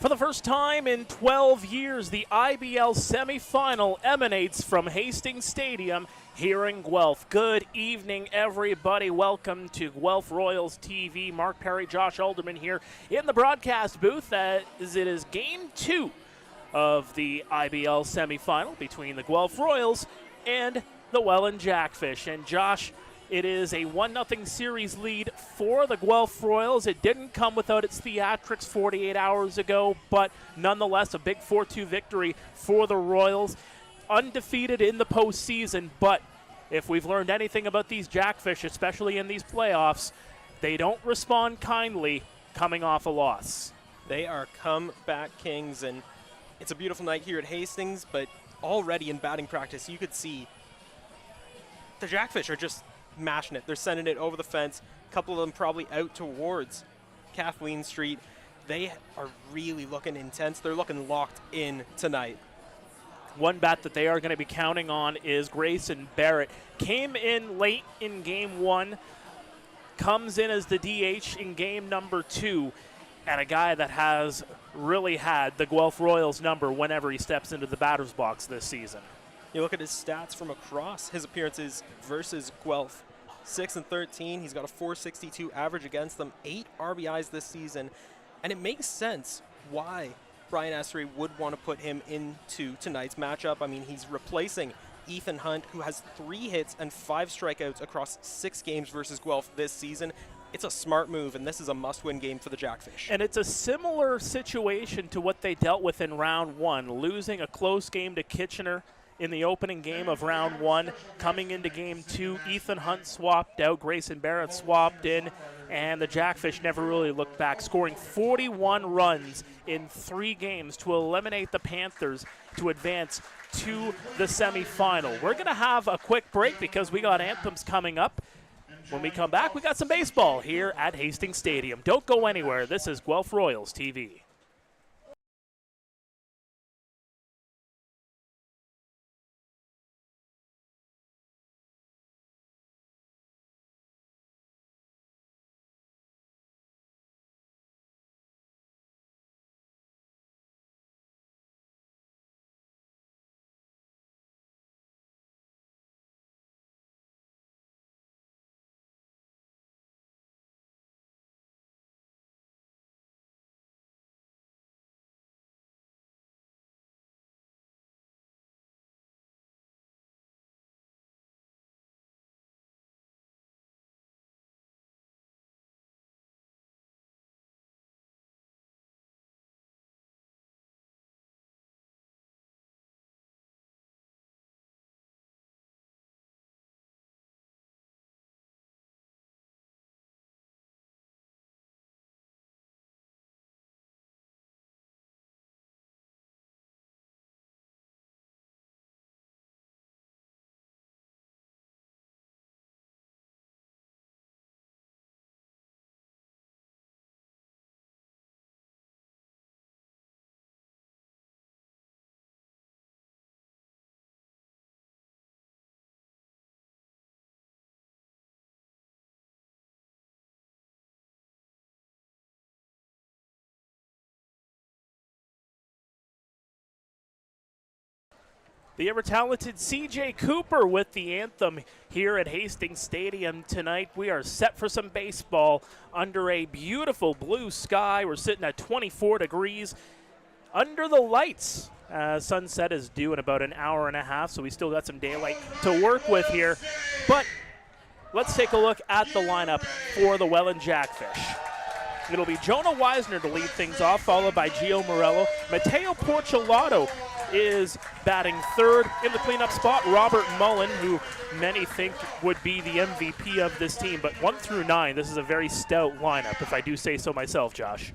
For the first time in 12 years, the IBL semifinal emanates from Hastings Stadium here in Guelph. Good evening, everybody. Welcome to Guelph Royals TV. Mark Pare, Josh Alderman here in the broadcast booth as it is Game 2 of the IBL semifinal between the Guelph Royals and the Welland Jackfish. And Josh, it is a 1-0 series lead for the Guelph Royals. It didn't come without its theatrics 48 hours ago, but nonetheless a big 4-2 victory for the Royals. Undefeated in the postseason, but if we've learned anything about these Jackfish, especially in these playoffs, they don't respond kindly coming off a loss. They are comeback kings, and it's a beautiful night here at Hastings, but already in batting practice you could see the Jackfish are just mashing it. They're sending it over the fence. A couple of them probably out towards Kathleen Street. They are really looking intense. They're looking locked in tonight. One bat that they are going to be counting on is Grayson Barrett. Came in late in game 1, comes in as the DH in game number 2, and a guy that has really had the Guelph Royals number whenever he steps into the batter's box this season. You look at his stats from across his appearances versus Guelph. 6-13. He's got a .462 average against them, 8 RBIs this season. And it makes sense why Brian Essery would want to put him into tonight's matchup. I mean, he's replacing Ethan Hunt, who has 3 hits and 5 strikeouts across 6 games versus Guelph this season. It's a smart move, and this is a must-win game for the Jackfish. And it's a similar situation to what they dealt with in round 1, losing a close game to Kitchener in the opening game of round 1. Coming into game 2, Ethan Hunt swapped out, Grayson Barrett swapped in, and the Jackfish never really looked back, scoring 41 runs in 3 games to eliminate the Panthers to advance to the semifinal. We're going to have a quick break because we got anthems coming up. When we come back, we got some baseball here at Hastings Stadium. Don't go anywhere. This is Guelph Royals TV. The ever-talented C.J. Cooper with the anthem here at Hastings Stadium tonight. We are set for some baseball under a beautiful blue sky. We're sitting at 24 degrees under the lights. Sunset is due in about an hour and a half, so we still got some daylight to work with here. But let's take a look at the lineup for the Welland Jackfish. It'll be Jonah Weisner to lead things off, followed by Gio Morello. Mateo Porcelato is batting third. In the cleanup spot, Robert Mullen, who many think would be the MVP of this team. But 1 through 9, this is a very stout lineup, if I do say so myself, Josh.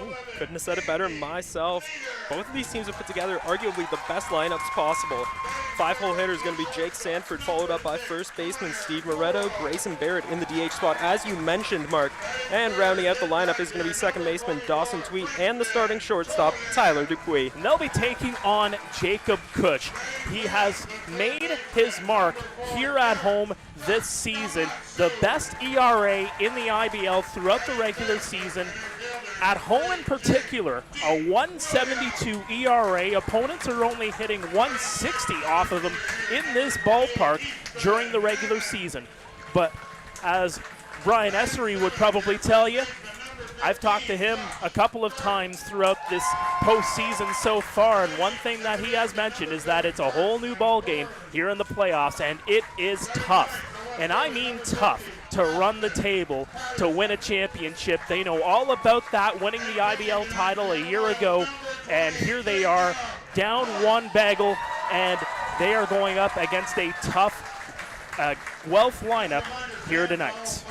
Ooh, couldn't have said it better myself. Both of these teams have put together arguably the best lineups possible. 5-hole hitter is going to be Jake Sanford, followed up by first baseman Steve Moretto, Grayson Barrett in the DH spot, as you mentioned, Mark. And rounding out the lineup is going to be second baseman Dawson Tweet and the starting shortstop Tyler Dupuis. And they'll be taking on Jacob Kuch. He has made his mark here at home this season. The best ERA in the IBL throughout the regular season. At home in particular, a 172 ERA. Opponents are only hitting 160 off of them in this ballpark during the regular season. But as Brian Essery would probably tell you, I've talked to him a couple of times throughout this postseason so far, and one thing that he has mentioned is that it's a whole new ball game here in the playoffs, and it is tough. And I mean tough to run the table, to win a championship. They know all about that, winning the IBL title a year ago, and here they are, down one bagel, and they are going up against a tough Guelph lineup here tonight.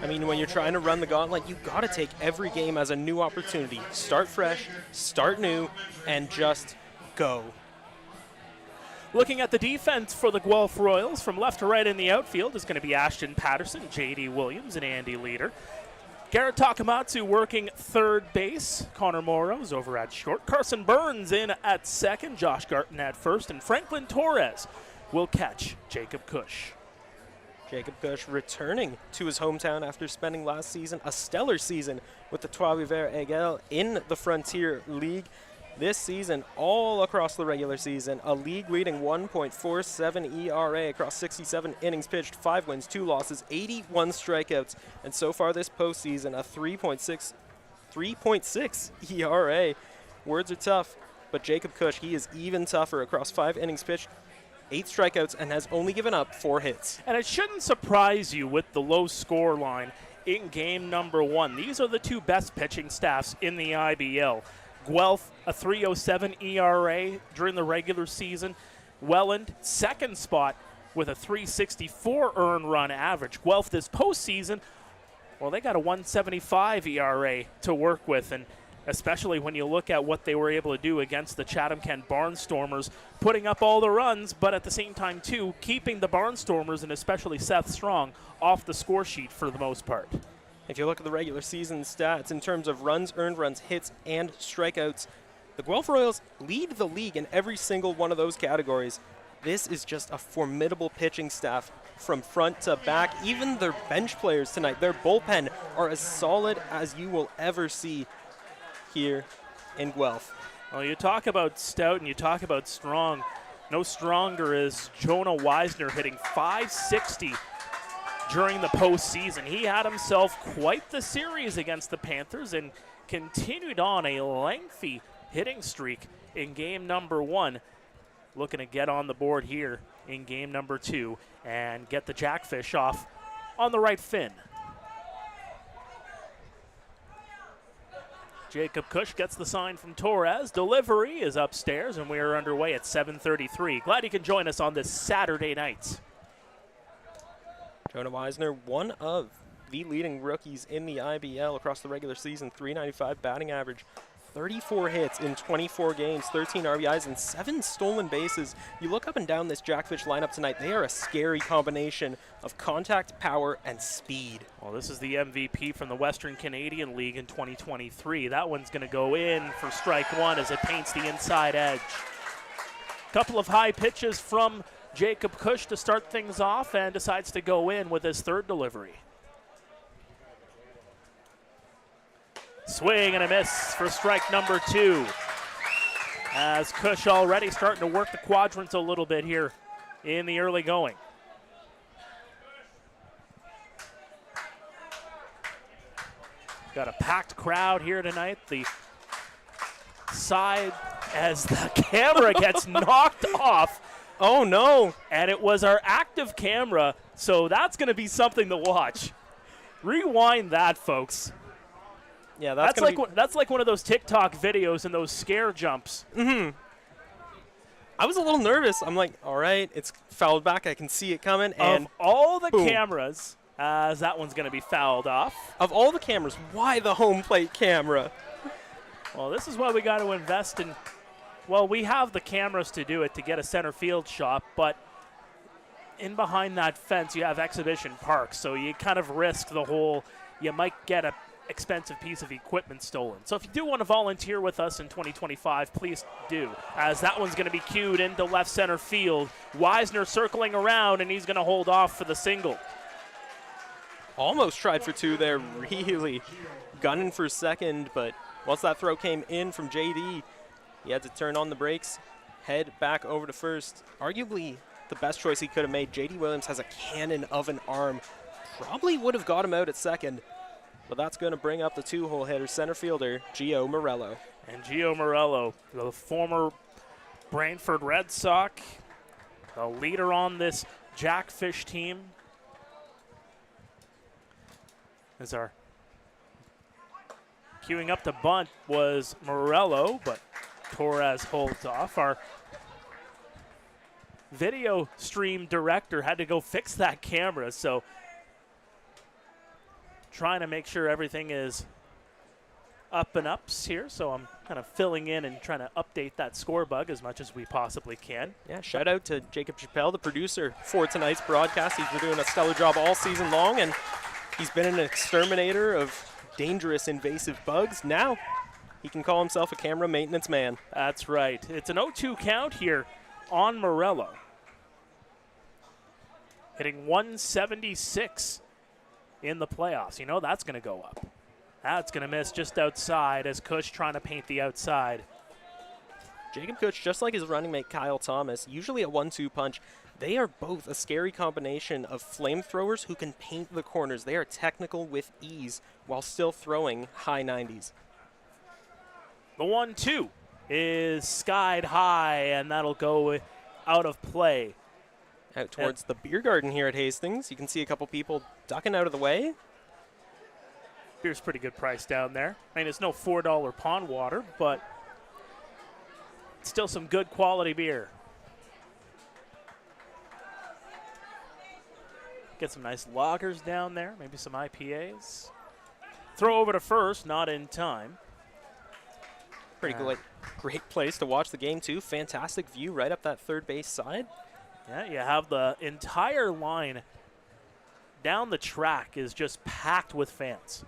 I mean, when you're trying to run the gauntlet, you got to take every game as a new opportunity. Start fresh, start new, and just go. Looking at the defense for the Guelph Royals, from left to right in the outfield is going to be Ashton Patterson, J.D. Williams, and Andy Leader. Garrett Takamatsu working third base. Connor Morrow's over at short. Carson Burns in at second. Josh Garton at first. And Franklin Torres will catch Jacob Cush. Jacob Cush returning to his hometown after spending last season a stellar season with the Trois-Rivières Eagle in the Frontier League. This season, all across the regular season, a league-leading 1.47 ERA across 67 innings pitched, 5 wins, 2 losses, 81 strikeouts, and so far this postseason, a 3.6 ERA. Words are tough, but Jacob Cush, he is even tougher across 5 innings pitched, 8 strikeouts, and has only given up 4 hits. And it shouldn't surprise you with the low score line in game number 1. These are the two best pitching staffs in the IBL. Guelph, a 3.07 ERA during the regular season. Welland, second spot with a 3.64 earned run average. Guelph this postseason, well, they got a 1.75 ERA to work with, and especially when you look at what they were able to do against the Chatham-Kent Barnstormers, putting up all the runs, but at the same time, too, keeping the Barnstormers, and especially Seth Strong, off the score sheet for the most part. If you look at the regular season stats in terms of runs, earned runs, hits, and strikeouts, the Guelph Royals lead the league in every single one of those categories. This is just a formidable pitching staff from front to back. Even their bench players tonight, their bullpen, are as solid as you will ever see here in Guelph. Well, you talk about stout and you talk about strong. No stronger is Jonah Weisner hitting .560 during the postseason. He had himself quite the series against the Panthers and continued on a lengthy hitting streak in game number 1. Looking to get on the board here in game number 2 and get the Jackfish off on the right fin. Jacob Cush gets the sign from Torres. Delivery is upstairs, and we are underway at 7:33. Glad you can join us on this Saturday night. Jonah Weisner, one of the leading rookies in the IBL across the regular season, .395 batting average, 34 hits in 24 games, 13 RBIs, and 7 stolen bases. You look up and down this Jackfish lineup tonight, they are a scary combination of contact, power, and speed. Well, this is the MVP from the Western Canadian League in 2023. That one's going to go in for strike 1 as it paints the inside edge. Couple of high pitches from Jacob Cush to start things off, and decides to go in with his third delivery. Swing and a miss for strike number 2. As Cush already starting to work the quadrants a little bit here in the early going. Got a packed crowd here tonight. The side as the camera gets knocked off. Oh no! And it was our active camera, so that's going to be something to watch. Rewind that, folks. Yeah, that's like one of those TikTok videos and those scare jumps. I was a little nervous. I'm like, all right, it's fouled back. I can see it coming. And of all the boom. cameras, as that one's going to be fouled off. Of all the cameras, why the home plate camera? Well, this is why we got to invest in. Well, we have the cameras to do it to get a center field shot, but in behind that fence you have exhibition parks, so you kind of risk the whole, you might get a expensive piece of equipment stolen. So if you do want to volunteer with us in 2025, please do, as that one's going to be cued into left center field. Weisner circling around, and he's going to hold off for the single. Almost tried for 2 there. Really gunning for second, but once that throw came in from JD, he had to turn on the brakes, head back over to first. Arguably the best choice he could have made. JD Williams has a cannon of an arm. Probably would have got him out at second, but that's going to bring up the two-hole hitter, center fielder, Gio Morello. And Gio Morello, the former Brantford Red Sox, the leader on this Jackfish team, as our queuing up to bunt was Morello, but Torres holds off. Our video stream director had to go fix that camera, so trying to make sure everything is up and ups here, so I'm kind of filling in and trying to update that score bug as much as we possibly can. Yeah, shout out to Jacob Chappelle, the producer for tonight's broadcast. He's been doing a stellar job all season long, and he's been an exterminator of dangerous invasive bugs. Now he can call himself a camera maintenance man. That's right. It's an 0-2 count here on Morello. Hitting 176 in the playoffs. You know that's going to go up. That's going to miss just outside as Cush trying to paint the outside. Jacob Cush, just like his running mate Kyle Thomas, usually a 1-2 punch. They are both a scary combination of flamethrowers who can paint the corners. They are technical with ease while still throwing high 90s. The 1-2 is skied high, and that'll go out of play. Out towards the beer garden here at Hastings. You can see a couple people ducking out of the way. Beer's pretty good price down there. I mean, it's no $4 pond water, but still some good quality beer. Get some nice lagers down there, maybe some IPAs. Throw over to first, not in time. Pretty great place to watch the game, too. Fantastic view right up that third base side. Yeah, you have the entire line down the track is just packed with fans.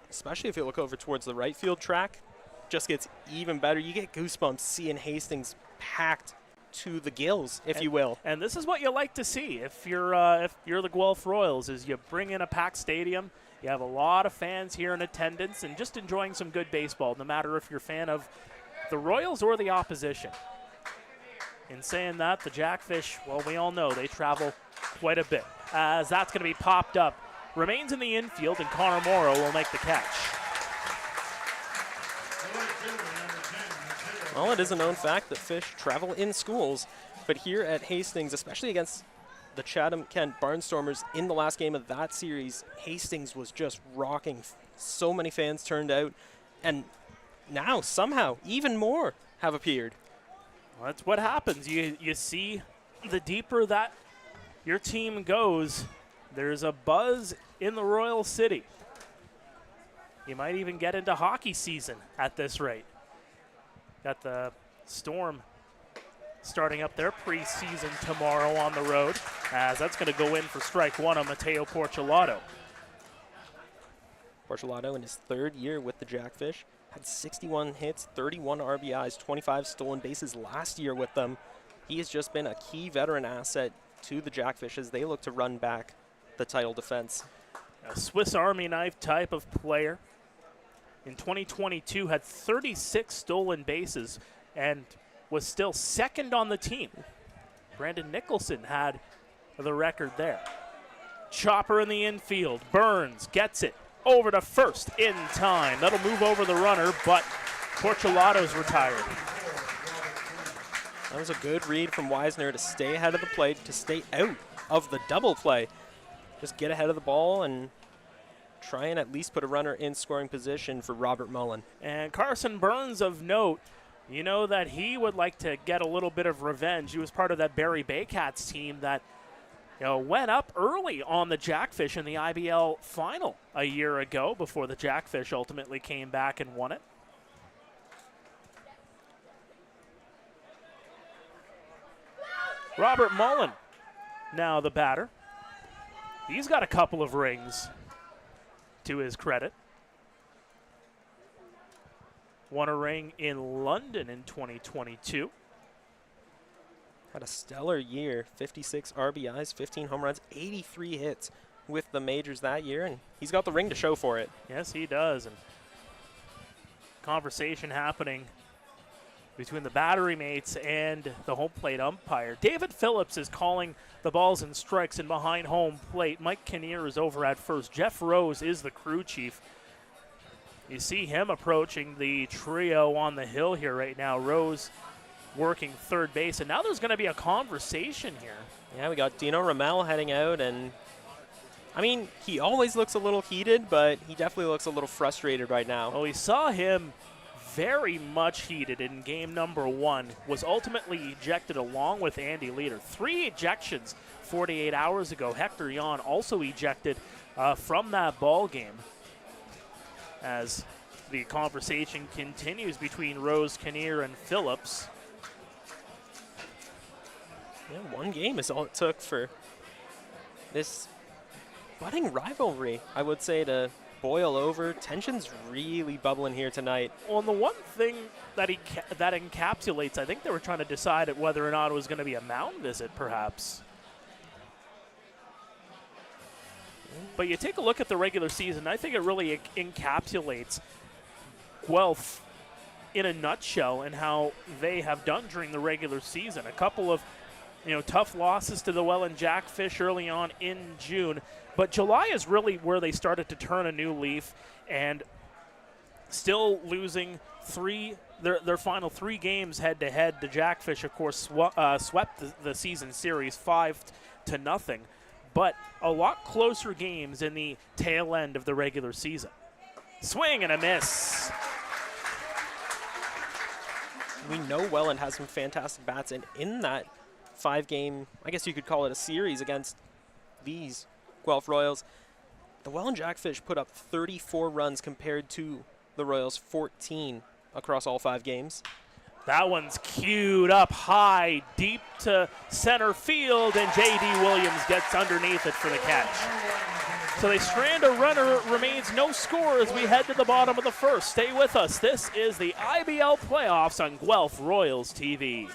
Especially if you look over towards the right field track, just gets even better. You get goosebumps seeing Hastings packed to the gills, if you will. And this is what you like to see if you're the Guelph Royals, is you bring in a packed stadium. You have a lot of fans here in attendance and just enjoying some good baseball, no matter if you're a fan of the Royals or the opposition. In saying that, the Jackfish, well, we all know they travel quite a bit, as that's going to be popped up. Remains in the infield, and Connor Morrow will make the catch. Well, it is a known fact that fish travel in schools, but here at Hastings, especially against the Chatham-Kent Barnstormers in the last game of that series, Hastings was just rocking. So many fans turned out, and now somehow even more have appeared. Well, that's what happens. You see, the deeper that your team goes, there's a buzz in the Royal City. You might even get into hockey season at this rate. Got the Storm starting up their preseason tomorrow on the road, as that's going to go in for strike one on Mateo Porcelato. Porcelato in his third year with the Jackfish had 61 hits, 31 RBIs, 25 stolen bases last year with them. He has just been a key veteran asset to the Jackfish as they look to run back the title defense. A Swiss Army knife type of player. In 2022 had 36 stolen bases and was still second on the team. Brandon Nicholson had the record there. Chopper in the infield. Burns gets it over to first in time. That'll move over the runner, but Porcelato's retired. That was a good read from Weisner to stay ahead of the plate, to stay out of the double play. Just get ahead of the ball and try and at least put a runner in scoring position for Robert Mullen. And Carson Burns, of note, you know that he would like to get a little bit of revenge. He was part of that Barry Baycats team that went up early on the Jackfish in the IBL final a year ago before the Jackfish ultimately came back and won it. Robert Mullen, now the batter. He's got a couple of rings to his credit. Won a ring in London in 2022. Had a stellar year, 56 RBIs, 15 home runs, 83 hits with the majors that year, and he's got the ring to show for it. Yes, he does. And conversation happening between the battery mates and the home plate umpire. David Phillips is calling the balls and strikes, and behind home plate, Mike Kinnear is over at first. Jeff Rose is the crew chief. You see him approaching the trio on the hill here right now. Rose working third base, and now there's going to be a conversation here. Yeah, we got Dino Ramel heading out, and I mean, he always looks a little heated, but he definitely looks a little frustrated right now. Well, we saw him very much heated in game number 1, was ultimately ejected along with Andy Leader. 3 ejections 48 hours ago. Hector Yon also ejected from that ball game. As the conversation continues between Rose, Kinnear, and Phillips. Yeah, 1 game is all it took for this budding rivalry, I would say, to boil over. Tension's really bubbling here tonight. Well, and the one thing that that encapsulates, I think they were trying to decide whether or not it was going to be a mound visit, perhaps. But you take a look at the regular season, I think it really encapsulates Guelph in a nutshell and how they have done during the regular season. A couple of tough losses to the Welland Jackfish early on in June. But July is really where they started to turn a new leaf, and still losing their final 3 games head-to-head. The Jackfish, of course, swept the season series 5-0. But a lot closer games in the tail end of the regular season. Swing and a miss. We know Welland has some fantastic bats, and in that 5-game, I guess you could call it a series against these Guelph Royals, the Welland Jackfish put up 34 runs compared to the Royals' 14 across all 5 games. That one's queued up high, deep to center field, and J.D. Williams gets underneath it for the catch. So they strand a runner, remains no score as we head to the bottom of the first. Stay with us. This is the IBL playoffs on Guelph Royals TV.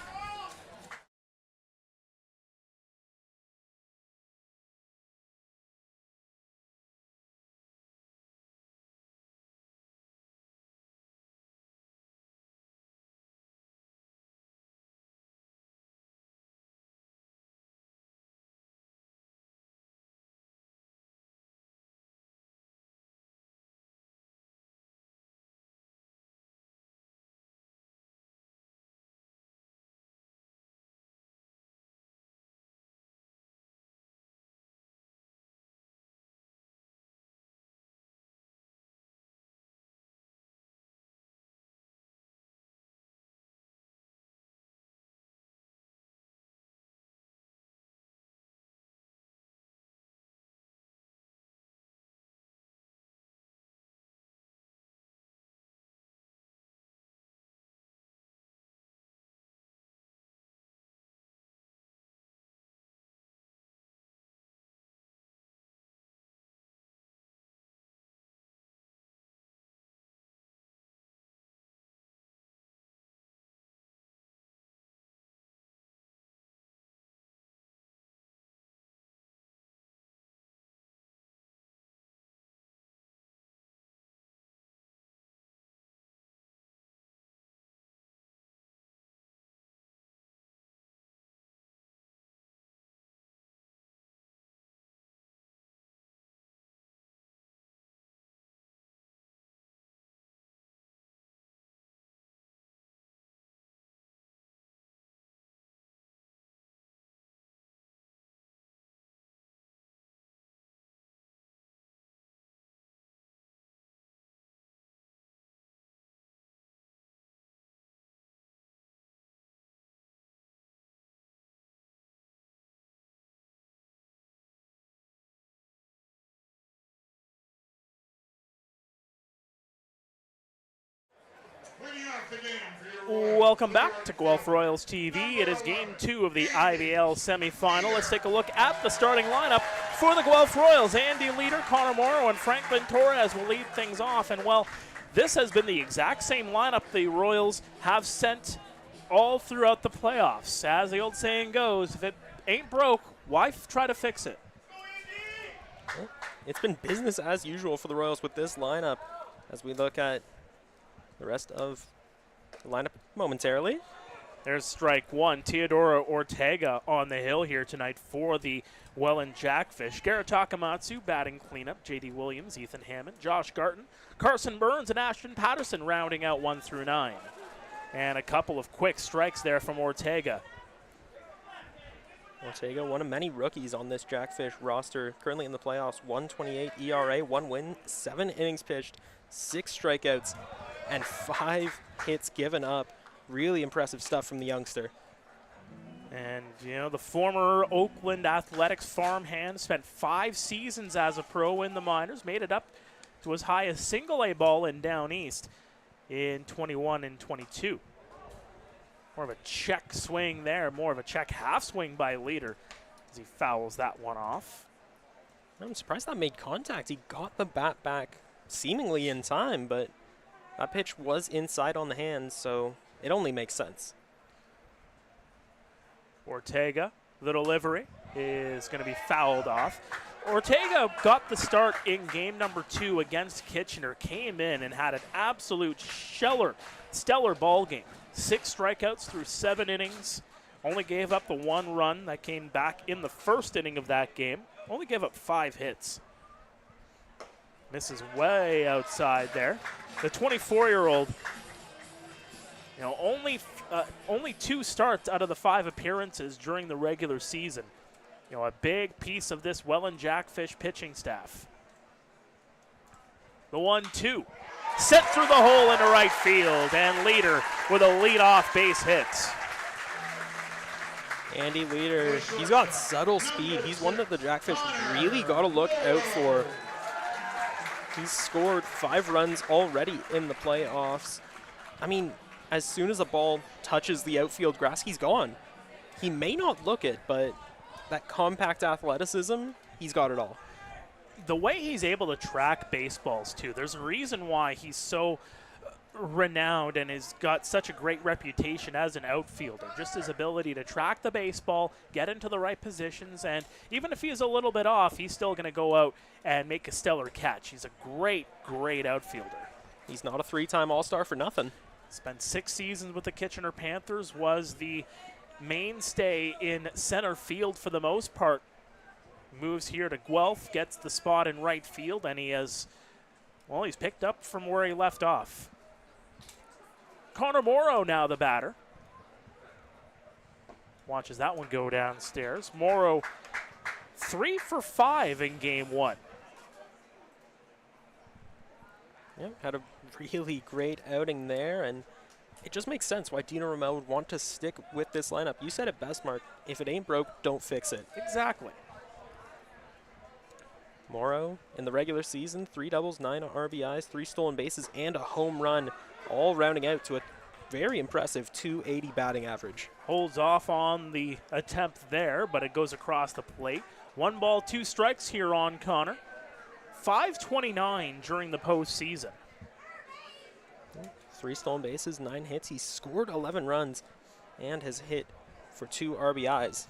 Welcome back to Guelph Royals TV. It is Game 2 of the IBL semifinal. Let's take a look at the starting lineup for the Guelph Royals. Andy Leader, Connor Morrow, and Franklin Torres will lead things off. And, well, this has been the exact same lineup the Royals have sent all throughout the playoffs. As the old saying goes, if it ain't broke, why try to fix it? it's been business as usual for the Royals with this lineup as we look at the rest of the lineup momentarily. There's strike one. Teodoro Ortega on the hill here tonight for the Welland Jackfish. Garrett Takamatsu batting cleanup. J.D. Williams, Ethan Hammond, Josh Garton, Carson Burns, and Ashton Patterson rounding out 1 through 9. And a couple of quick strikes there from Ortega. Ortega, one of many rookies on this Jackfish roster, currently in the playoffs. 1.28 ERA, 1 win, 7 innings pitched, 6 strikeouts, and 5 hits given up. Really impressive stuff from the youngster. And, the former Oakland Athletics farmhand spent 5 seasons as a pro in the minors, made it up to as high as single-A ball in Down East in 21 and 22. More of a check swing there, more of a check half swing by Leader as he fouls that one off. I'm surprised that made contact. He got the bat back seemingly in time, but that pitch was inside on the hands, so it only makes sense. Ortega, the delivery, is going to be fouled off. Ortega got the start in game number 2 against Kitchener, came in and had an absolute stellar ball game. 6 strikeouts through 7 innings, only gave up the 1 run that came back in the first inning of that game, only gave up 5 hits. Misses way outside there. The 24-year-old, only 2 starts out of the 5 appearances during the regular season. A big piece of this Welland Jackfish pitching staff. The 1-2. Set through the hole into right field, and Leader with a leadoff base hit. Andy Leader, he's got subtle speed. He's one that the Jackfish really got to look out for. He's scored 5 runs already in the playoffs. I mean, as soon as a ball touches the outfield grass, he's gone. He may not look it, but that compact athleticism, he's got it all. The way he's able to track baseballs, too, there's a reason why he's so renowned and has got such a great reputation as an outfielder. Just his ability to track the baseball, get into the right positions, and even if he's a little bit off, he's still going to go out and make a stellar catch. He's a great, great outfielder. He's not a 3-time All-Star for nothing. Spent 6 seasons with the Kitchener Panthers, was the mainstay in center field for the most part. Moves here to Guelph, gets the spot in right field, and he's picked up from where he left off. Connor Morrow now the batter. Watches that one go downstairs. Morrow 3 for 5 in game 1. Yeah, had a really great outing there, and it just makes sense why Dino Ramel would want to stick with this lineup. You said it best, Mark. If it ain't broke, don't fix it. Exactly. Morrow in the regular season, 3 doubles, 9 RBIs, 3 stolen bases, and a home run, all rounding out to a very impressive 280 batting average. Holds off on the attempt there, but it goes across the plate. 1 ball, 2 strikes here on Connor. 529 during the postseason. 3 stolen bases, 9 hits. He scored 11 runs and has hit for 2 RBIs.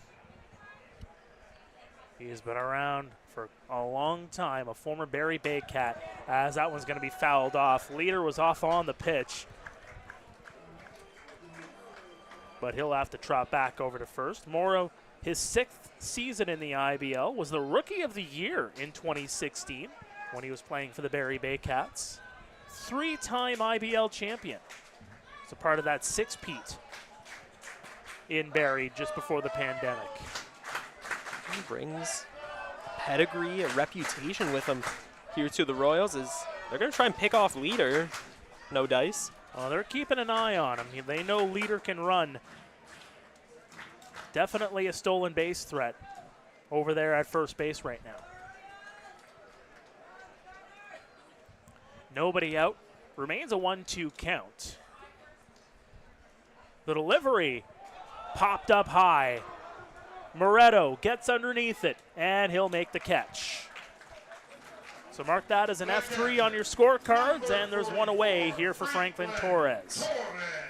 He has been around for a long time, a former Barrie Bay Cat, as that one's going to be fouled off. Leader was off on the pitch, but he'll have to trot back over to first. Morrow, his 6th season in the IBL, was the Rookie of the Year in 2016 when he was playing for the Barrie Bay Cats. 3-time IBL champion. It's a part of that 6-peat in Barrie just before the pandemic. He brings a pedigree, a reputation with him here to the Royals. They're going to try and pick off Leader. No dice. Well, they're keeping an eye on him. They know Leader can run. Definitely a stolen base threat over there at first base right now. Nobody out. Remains a 1-2 count. The delivery popped up high. Moretto gets underneath it, and he'll make the catch. So mark that as an F3 on your scorecards, and there's one away here for Franklin Torres.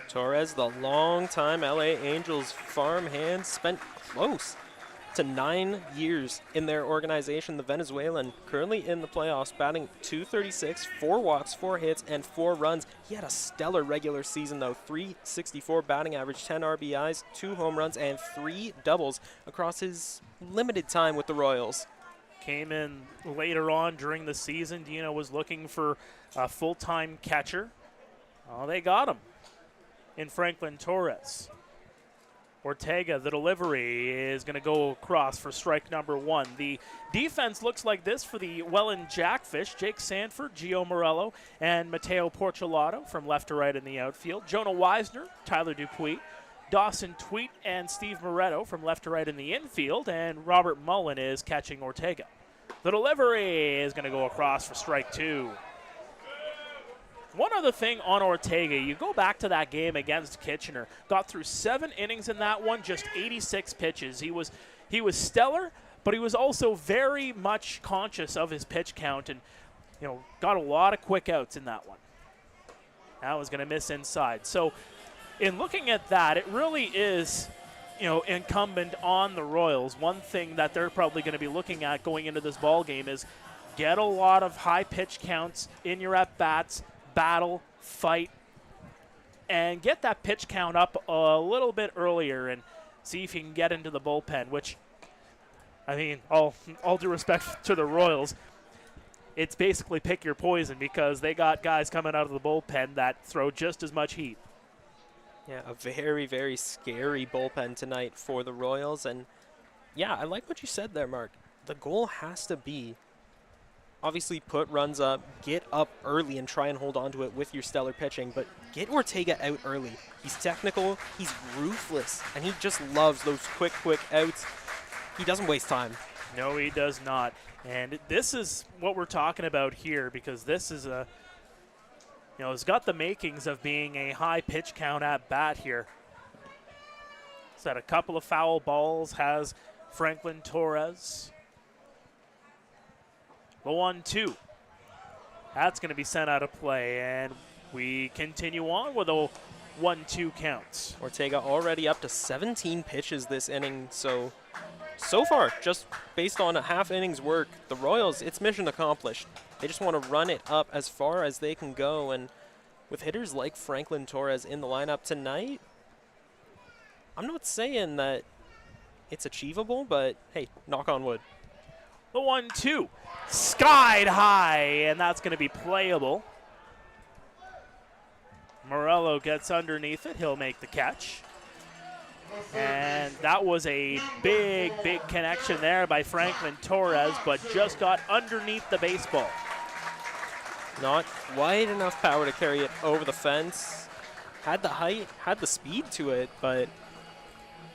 Torres, the longtime LA Angels farmhand, spent close to 9 years in their organization. The Venezuelan currently in the playoffs, batting .236, 4 walks, 4 hits, and 4 runs. He had a stellar regular season, though. .364 batting average, 10 RBIs, 2 home runs, and 3 doubles across his limited time with the Royals. Came in later on during the season. Dino was looking for a full-time catcher. Oh, they got him in Franklin Torres. Ortega, the delivery is going to go across for strike number 1. The defense looks like this for the Welland Jackfish. Jake Sanford, Gio Morello, and Mateo Porcelato from left to right in the outfield. Jonah Weisner, Tyler Dupuis, Dawson Tweet, and Steve Moretto from left to right in the infield. And Robert Mullen is catching Ortega. The delivery is going to go across for strike 2. One other thing on Ortega, you go back to that game against Kitchener, got through 7 innings in that one, just 86 pitches. He was stellar, but he was also very much conscious of his pitch count and, got a lot of quick outs in that one. That was going to miss inside. So in looking at that, it really is, incumbent on the Royals. One thing that they're probably going to be looking at going into this ball game is get a lot of high pitch counts in your at-bats, battle, fight, and get that pitch count up a little bit earlier and see if you can get into the bullpen, which, all due respect to the Royals, it's basically pick your poison because they got guys coming out of the bullpen that throw just as much heat. Yeah, a very, very scary bullpen tonight for the Royals. And, yeah, I like what you said there, Mark. The goal has to be obviously put runs up, get up early and try and hold on to it with your stellar pitching, but get Ortega out early. He's technical, he's ruthless, and he just loves those quick outs. He doesn't waste time. No, he does not. And this is what we're talking about here because this is it's got the makings of being a high pitch count at bat here. It's had a couple of foul balls, has Franklin Torres. The 1-2. That's going to be sent out of play, and we continue on with a 1-2 counts. Ortega already up to 17 pitches this inning, so far, just based on a half inning's work, the Royals, it's mission accomplished. They just want to run it up as far as they can go, and with hitters like Franklin Torres in the lineup tonight, I'm not saying that it's achievable, but hey, knock on wood. The 1-2, skied high, and that's going to be playable. Morello gets underneath it. He'll make the catch. And that was a big connection there by Franklin Torres, but just got underneath the baseball. Not quite enough power to carry it over the fence. Had the height, had the speed to it, but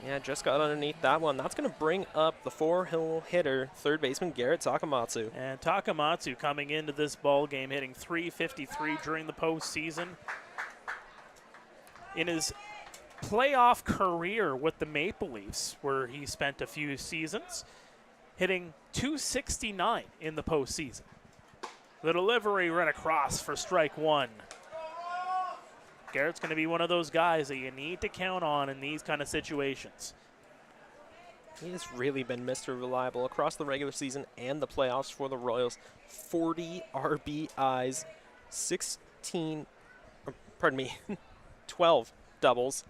yeah, just got underneath that one. That's going to bring up the 4-hole hitter, third baseman Garrett Takamatsu. And Takamatsu coming into this ball game, hitting .353 during the postseason. In his playoff career with the Maple Leafs, where he spent a few seasons, hitting .269 in the postseason. The delivery right across for strike 1. Garrett's going to be one of those guys that you need to count on in these kind of situations. He has really been Mr. Reliable across the regular season and the playoffs for the Royals. 40 RBIs, 12 doubles.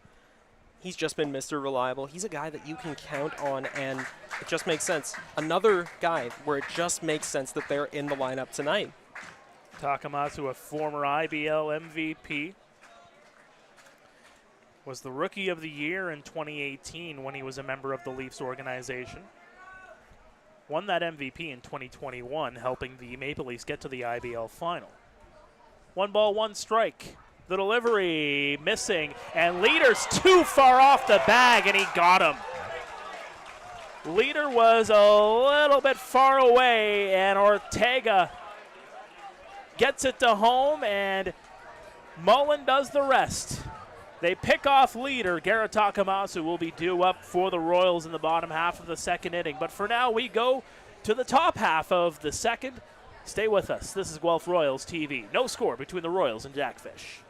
He's just been Mr. Reliable. He's a guy that you can count on, and it just makes sense. Another guy where it just makes sense that they're in the lineup tonight. Takamatsu, a former IBL MVP, was the Rookie of the Year in 2018 when he was a member of the Leafs organization. Won that MVP in 2021, helping the Maple Leafs get to the IBL final. 1 ball, 1 strike. The delivery missing, and Leader's too far off the bag, and he got him. Leader was a little bit far away, and Ortega gets it to home, and Mullen does the rest. They pick off Leader. Garrett Takamatsu will be due up for the Royals in the bottom half of the second inning. But for now, we go to the top half of the second. Stay with us. This is Guelph Royals TV. No score between the Royals and Jackfish.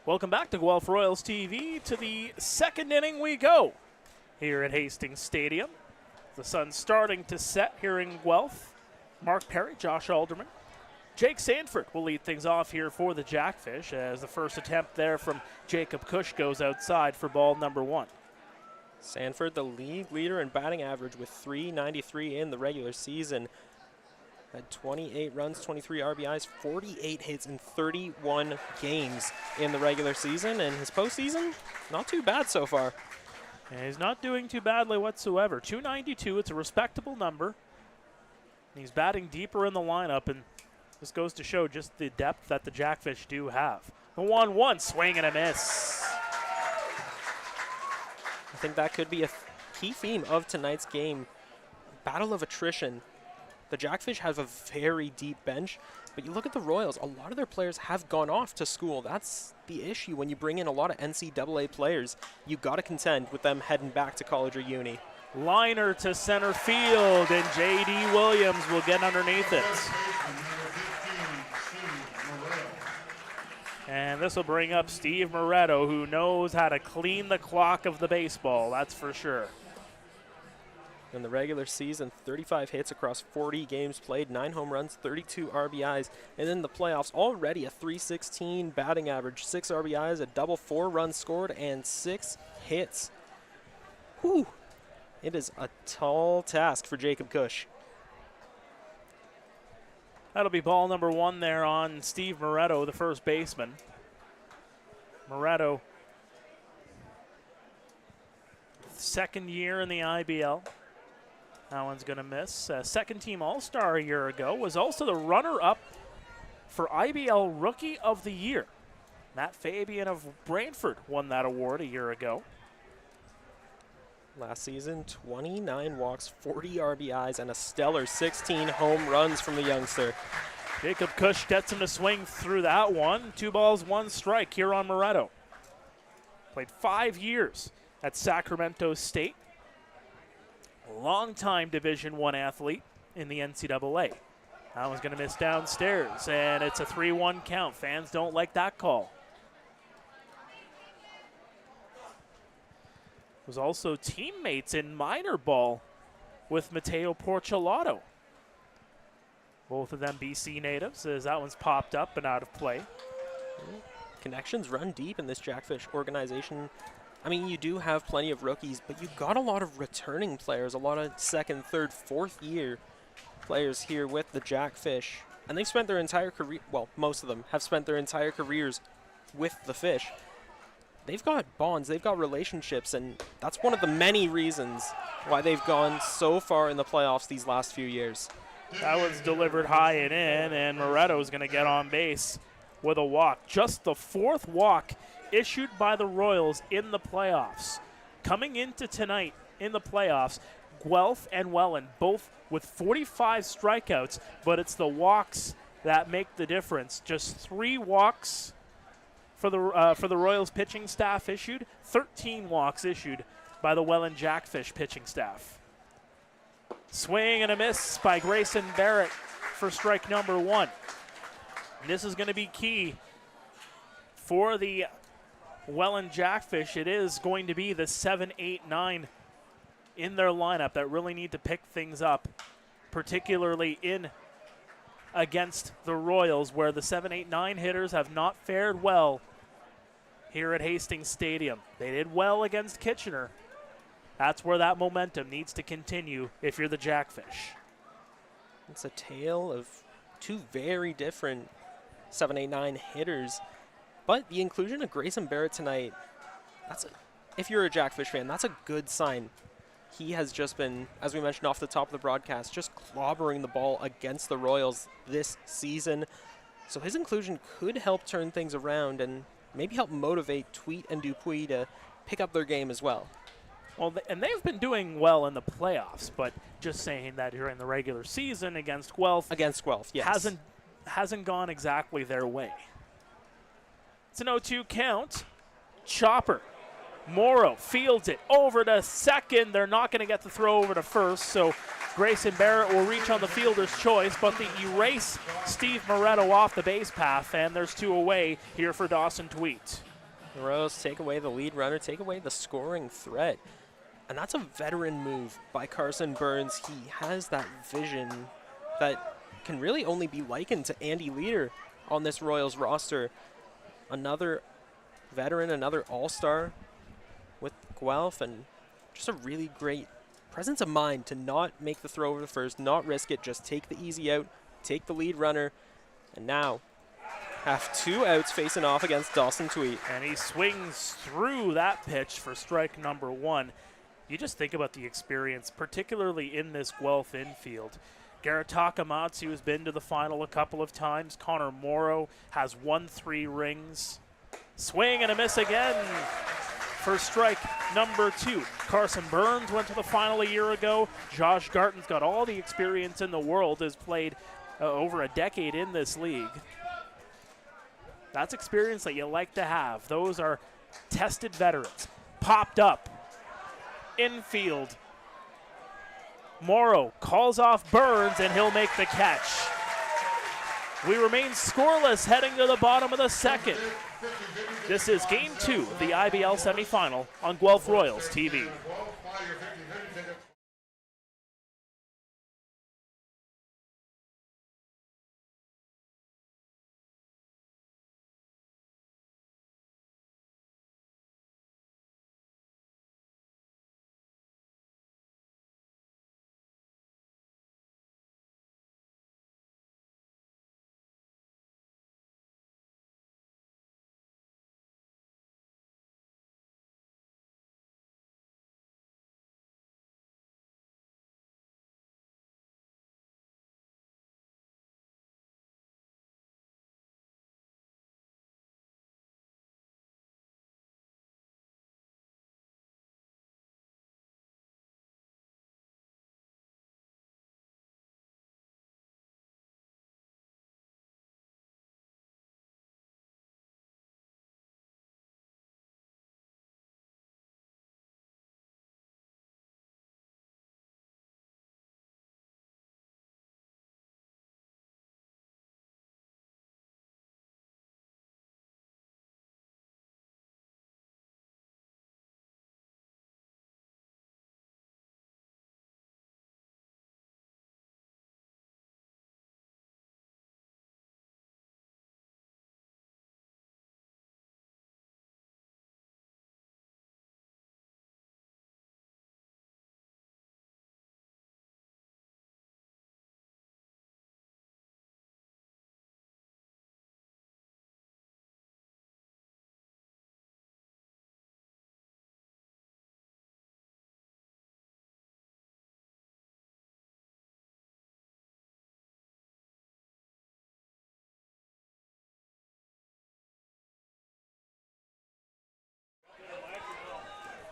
Welcome back to Guelph Royals TV. To the second inning we go here at Hastings Stadium. The sun's starting to set here in Guelph. Mark Perry, Josh Alderman. Jake Sanford will lead things off here for the Jackfish as the first attempt there from Jacob Cush goes outside for ball number 1. Sanford, the league leader in batting average with .393 in the regular season. Had 28 runs, 23 RBIs, 48 hits in 31 games in the regular season. And his postseason, not too bad so far. And he's not doing too badly whatsoever. .292, it's a respectable number. And he's batting deeper in the lineup, and this goes to show just the depth that the Jackfish do have. The 1-1, swing and a miss. I think that could be a key theme of tonight's game. Battle of attrition. The Jackfish have a very deep bench, but you look at the Royals, a lot of their players have gone off to school. That's the issue when you bring in a lot of NCAA players. You got to contend with them heading back to college or uni. Liner to center field, and J.D. Williams will get underneath it. And this will bring up Steve Moretto, who knows how to clean the clock of the baseball, that's for sure. In the regular season, 35 hits across 40 games played, 9 home runs, 32 RBIs. And in the playoffs, already a .316 batting average, 6 RBIs, a double, 4 runs scored, and 6 hits. Whew. It is a tall task for Jacob Cush. That'll be ball number 1 there on Steve Moretto, the first baseman. Moretto, second year in the IBL. That one's going to miss. Second team All-Star a year ago. Was also the runner-up for IBL Rookie of the Year. Matt Fabian of Brantford won that award a year ago. Last season, 29 walks, 40 RBIs, and a stellar 16 home runs from the youngster. Jacob Cush gets him to swing through that one. 2 balls, 1 strike here on Moretto. Played 5 years at Sacramento State. Long-time Division I athlete in the NCAA. That one's going to miss downstairs, and it's a 3-1 count. Fans don't like that call. Was also teammates in minor ball with Matteo Porcelato. Both of them BC natives, as that one's popped up and out of play. Connections run deep in this Jackfish organization. I mean, you do have plenty of rookies, but you've got a lot of returning players, a lot of second, third, fourth year players here with the Jackfish. And they've spent their entire career, well, most of them have spent their entire careers with the Fish. They've got bonds, they've got relationships, and that's one of the many reasons why they've gone so far in the playoffs these last few years. That one's delivered high and in, and Moretto's going to get on base with a walk. Just the 4th walk issued by the Royals in the playoffs. Coming into tonight in the playoffs, Guelph and Welland both with 45 strikeouts, but it's the walks that make the difference. Just 3 walks for the Royals pitching staff issued, 13 walks issued by the Welland Jackfish pitching staff. Swing and a miss by Grayson Barrett for strike number 1. And this is going to be key for the Welland Jackfish. It is going to be the 7, 8, 9 in their lineup that really need to pick things up, particularly in against the Royals, where the 7, 8, 9 hitters have not fared well here at Hastings Stadium. They did well against Kitchener. That's where that momentum needs to continue if you're the Jackfish. It's a tale of 2 very different 7, 8, 9 hitters. But the inclusion of Grayson Barrett tonight, if you're a Jackfish fan, that's a good sign. He has just been, as we mentioned off the top of the broadcast, just clobbering the ball against the Royals this season. So his inclusion could help turn things around and maybe help motivate Tweet and Dupuis to pick up their game as well. Well, and they've been doing well in the playoffs, but just saying that during the regular season against Guelph. Against Guelph, yes. Hasn't gone exactly their way. It's an 0-2 count. Chopper. Morrow fields it over to second. They're not going to get the throw over to first, so Grayson Barrett will reach on the fielder's choice, but they erase Steve Moretto off the base path, and there's 2 away here for Dawson Tweet. The Royals take away the lead runner, take away the scoring threat. And that's a veteran move by Carson Burns. He has that vision that can really only be likened to Andy Leader on this Royals roster. Another veteran, another all-star with Guelph, and just a really great presence of mind to not make the throw over the first, not risk it, just take the easy out, take the lead runner, and now have 2 outs facing off against Dawson Tweet. And he swings through that pitch for strike number 1. You just think about the experience, particularly in this Guelph infield. Garrett Takamatsu has been to the final a couple of times. Connor Morrow has won 3 rings. Swing and a miss again for strike number 2. Carson Burns went to the final a year ago. Josh Garton's got all the experience in the world, has played over a decade in this league. That's experience that you like to have. Those are tested veterans. Popped up. Infield. Morrow calls off Burns, and he'll make the catch. We remain scoreless heading to the bottom of the second. This is Game 2 of the IBL semifinal on Guelph Royals TV.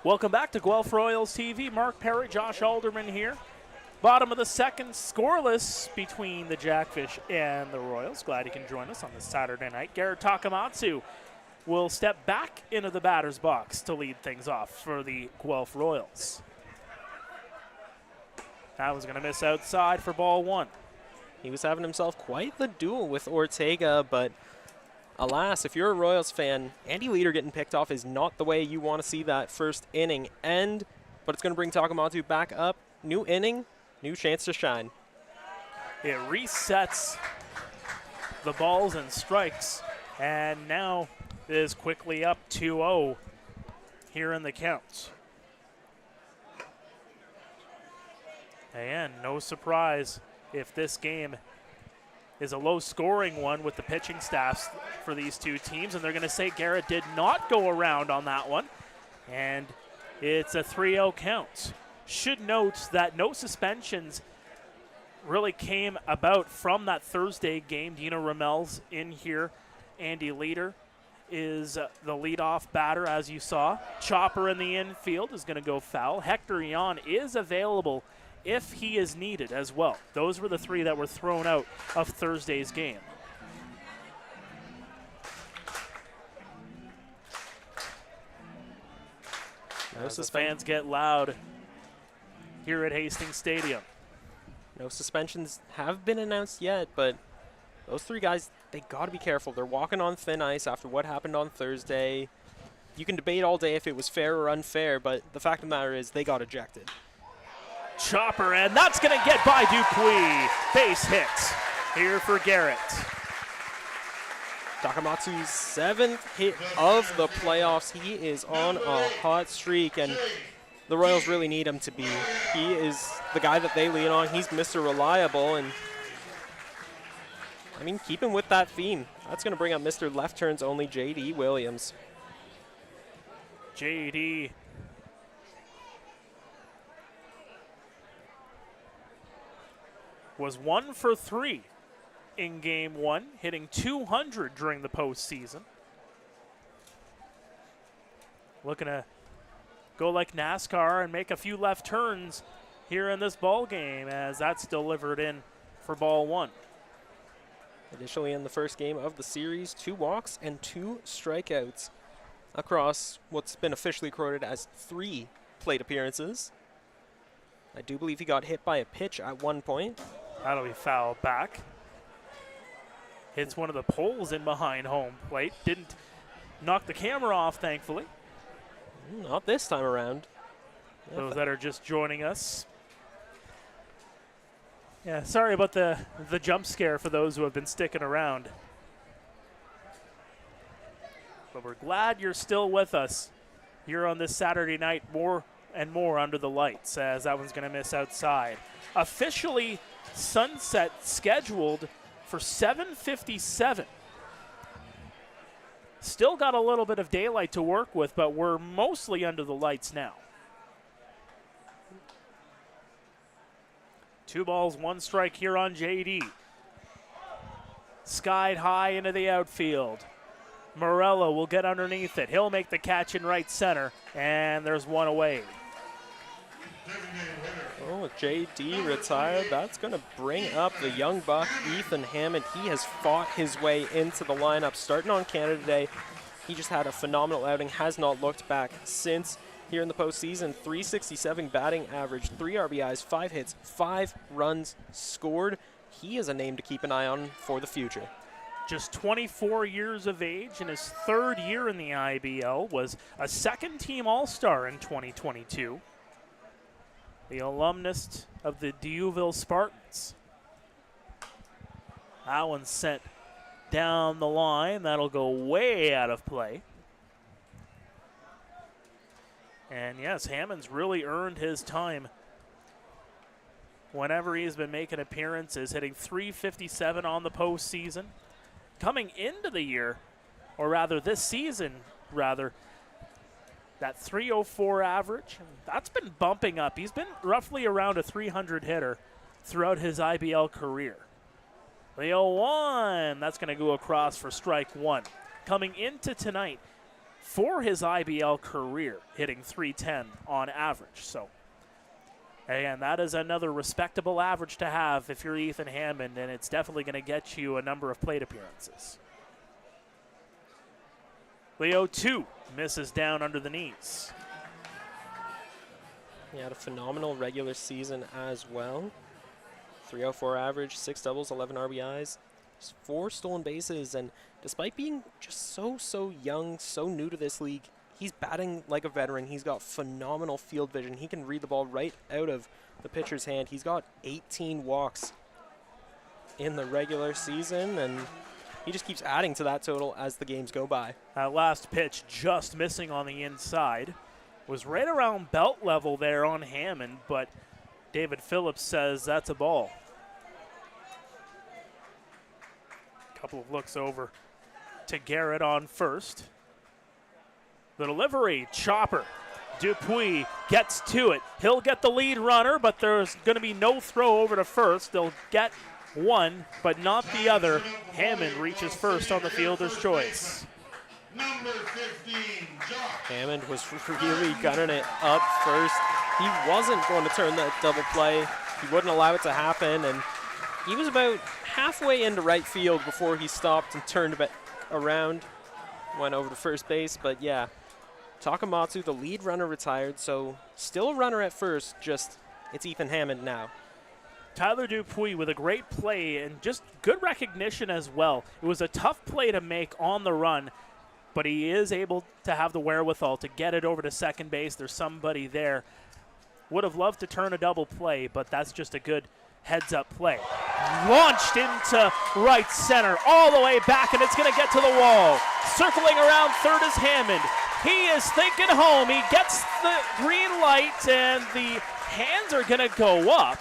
Welcome back to Guelph Royals TV. Mark Perry, Josh Alderman here. Bottom of the second, scoreless between the Jackfish and the Royals. Glad you can join us on this Saturday night. Garrett Takamatsu will step back into the batter's box to lead things off for the Guelph Royals. That was going to miss outside for ball 1. He was having himself quite the duel with Ortega, but alas, if you're a Royals fan, Andy Leader getting picked off is not the way you want to see that first inning end, but it's going to bring Takamatsu back up. New inning, new chance to shine. It resets the balls and strikes, and now it is quickly up 2-0 here in the count. And no surprise if this game is a low-scoring one with the pitching staffs for these two teams, and they're going to say Garrett did not go around on that one, and it's a 3-0 count. Should note that no suspensions really came about from that Thursday game. Dino Ramel's in here. Andy Leader is the leadoff batter, as you saw. Chopper in the infield is going to go foul. Hector Yon is available if he is needed as well. Those were the 3 that were thrown out of Thursday's game. As the fans get loud here at Hastings Stadium. No suspensions have been announced yet, but those 3 guys, they got to be careful. They're walking on thin ice after what happened on Thursday. you can debate all day if it was fair or unfair, but the fact of the matter is they got ejected. Chopper, and that's going to get by Dupuis. Base hit here for Garrett. Takamatsu's 7th hit of the playoffs. He is on a hot streak, and the Royals really need him to be. He is the guy that they lean on. He's Mr. Reliable, and I mean, keep him with that theme. That's going to bring up Mr. Left Turns Only, J.D. Williams. J.D. was 1 for 3 in Game 1, hitting .200 during the postseason. Looking to go like NASCAR and make a few left turns here in this ball game, as that's delivered in for ball 1. Additionally, in the first game of the series, 2 walks and 2 strikeouts across what's been officially quoted as 3 plate appearances. I do believe he got hit by a pitch at one point. That'll be foul back. Hits one of the poles in behind home plate. Didn't knock the camera off, thankfully. Not this time around. Those that are just joining us. Yeah, sorry about the jump scare for those who have been sticking around. But we're glad you're still with us here on this Saturday night, more and more under the lights, as that one's going to miss outside. Officially sunset scheduled for 7:57. Still got a little bit of daylight to work with, but we're mostly under the lights now. 2 balls, 1 strike here on JD. Skied high into the outfield. Morello will get underneath it. He'll make the catch in right center, and there's 1 away. Oh, with JD retired, that's going to bring up the young buck, Ethan Hammond. He has fought his way into the lineup starting on Canada Day. He just had a phenomenal outing, has not looked back since here in the postseason. .367 batting average, 3 RBIs, 5 hits, 5 runs scored. He is a name to keep an eye on for the future. Just 24 years of age in his 3rd year in the IBL, was a second-team All-Star in 2022. The alumnus of the Dieuville Spartans. That one's sent down the line. That'll go way out of play. And yes, Hammond's really earned his time whenever he's been making appearances, hitting .357 on the postseason. Coming into the year, or rather this season, that .304 average, that's been bumping up. He's been roughly around a .300 hitter throughout his IBL career. The 0-1, that's going to go across for strike 1. Coming into tonight, for his IBL career, hitting .310 on average. So, again, that is another respectable average to have if you're Ethan Hammond, and it's definitely going to get you a number of plate appearances. Leo 2 misses down under the knees. He had a phenomenal regular season as well. .304 average, 6 doubles, 11 RBIs, 4 stolen bases, and despite being just so young, so new to this league, he's batting like a veteran. He's got phenomenal field vision. He can read the ball right out of the pitcher's hand. He's got 18 walks in the regular season, and he just keeps adding to that total as the games go by. That last pitch just missing on the inside. Was right around belt level there on Hammond, but David Phillips says that's a ball. Couple of looks over to Garrett on first. The delivery, chopper. Dupuis gets to it. He'll get the lead runner, but there's going to be no throw over to first. They'll get one, but not the other. Hammond reaches first on the fielder's choice. Number 15, Josh. Hammond was really gunning it up first. He wasn't going to turn that double play. He wouldn't allow it to happen, and he was about halfway into right field before he stopped and turned a bit around, went over to first base. But yeah, Takamatsu, the lead runner, retired, so still a runner at first, just it's Ethan Hammond now. Tyler Dupuis with a great play and just good recognition as well. It was a tough play to make on the run. but he is able to have the wherewithal to get it over to second base. There's somebody there. Would have loved to turn a double play, but that's just a good heads-up play. Launched into right center, all the way back, and it's going to get to the wall. Circling around third is Hammond. He is thinking home. He gets the green light, and the hands are going to go up.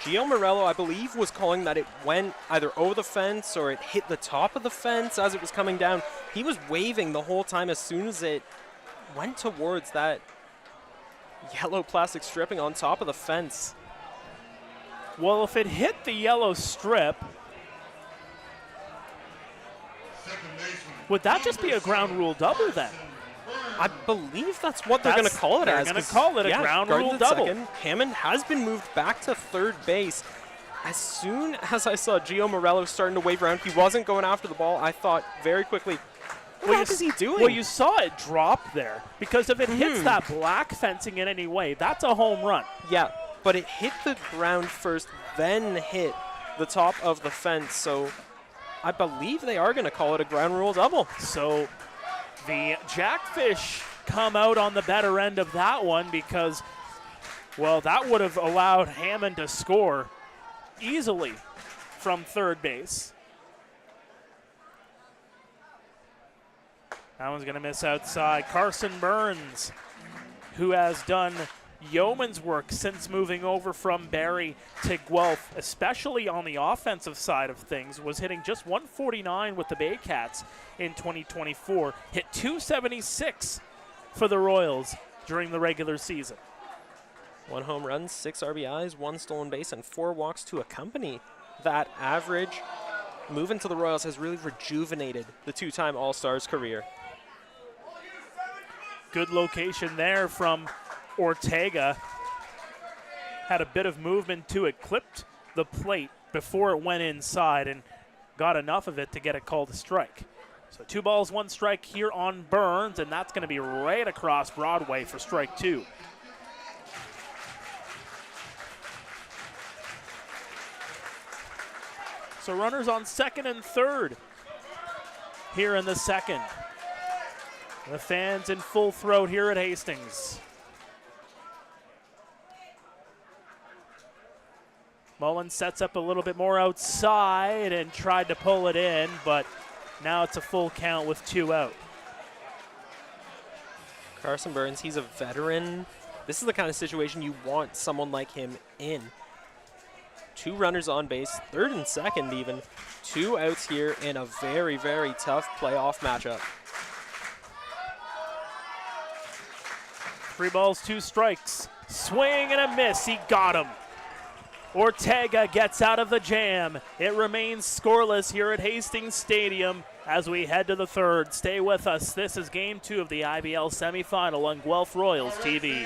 Gio Morello, I believe, was calling that it went either over the fence or it hit the top of the fence as it was coming down. He was waving the whole time as soon as it went towards that yellow plastic stripping on top of the fence. Well, if it hit the yellow strip, would that just be a ground rule double then? I believe that's what they're going to call it as. They're going to call it a ground rule double. Second. Hammond has been moved back to third base. As soon as I saw Gio Morello starting to wave around, he wasn't going after the ball. I thought very quickly, what the heck is he doing? Well, you saw it drop there, because if it hits that black fencing in any way, that's a home run. Yeah, but it hit the ground first, then hit the top of the fence. So I believe they are going to call it a ground rule double. So the Jackfish come out on the better end of that one because, well, that would have allowed Hammond to score easily from third base. That one's going to miss outside. Carson Burns, who has done yeoman's work since moving over from Barrie to Guelph, especially on the offensive side of things, was hitting just 149 with the Baycats in 2024. Hit 276 for the Royals during the regular season. 1 home run, 6 RBIs, 1 stolen base, and 4 walks to accompany that average. Moving to the Royals has really rejuvenated the 2-time All-Stars career. Good location there from Ortega. Had a bit of movement to it, clipped the plate before it went inside and got enough of it to get it called a strike. So 2 balls, 1 strike here on Burns, and that's going to be right across Broadway for strike 2. So runners on second and third here in the second. The fans in full throat here at Hastings. Mullen sets up a little bit more outside and tried to pull it in, but now it's a full count with 2 out. Carson Burns, he's a veteran. This is the kind of situation you want someone like him in. 2 runners on base, third and second even. 2 outs here in a very, very tough playoff matchup. 3 balls, 2 strikes. Swing and a miss. He got him. Ortega gets out of the jam. It remains scoreless here at Hastings Stadium as we head to the third. Stay with us. This is Game 2 of the IBL semifinal on Guelph Royals TV.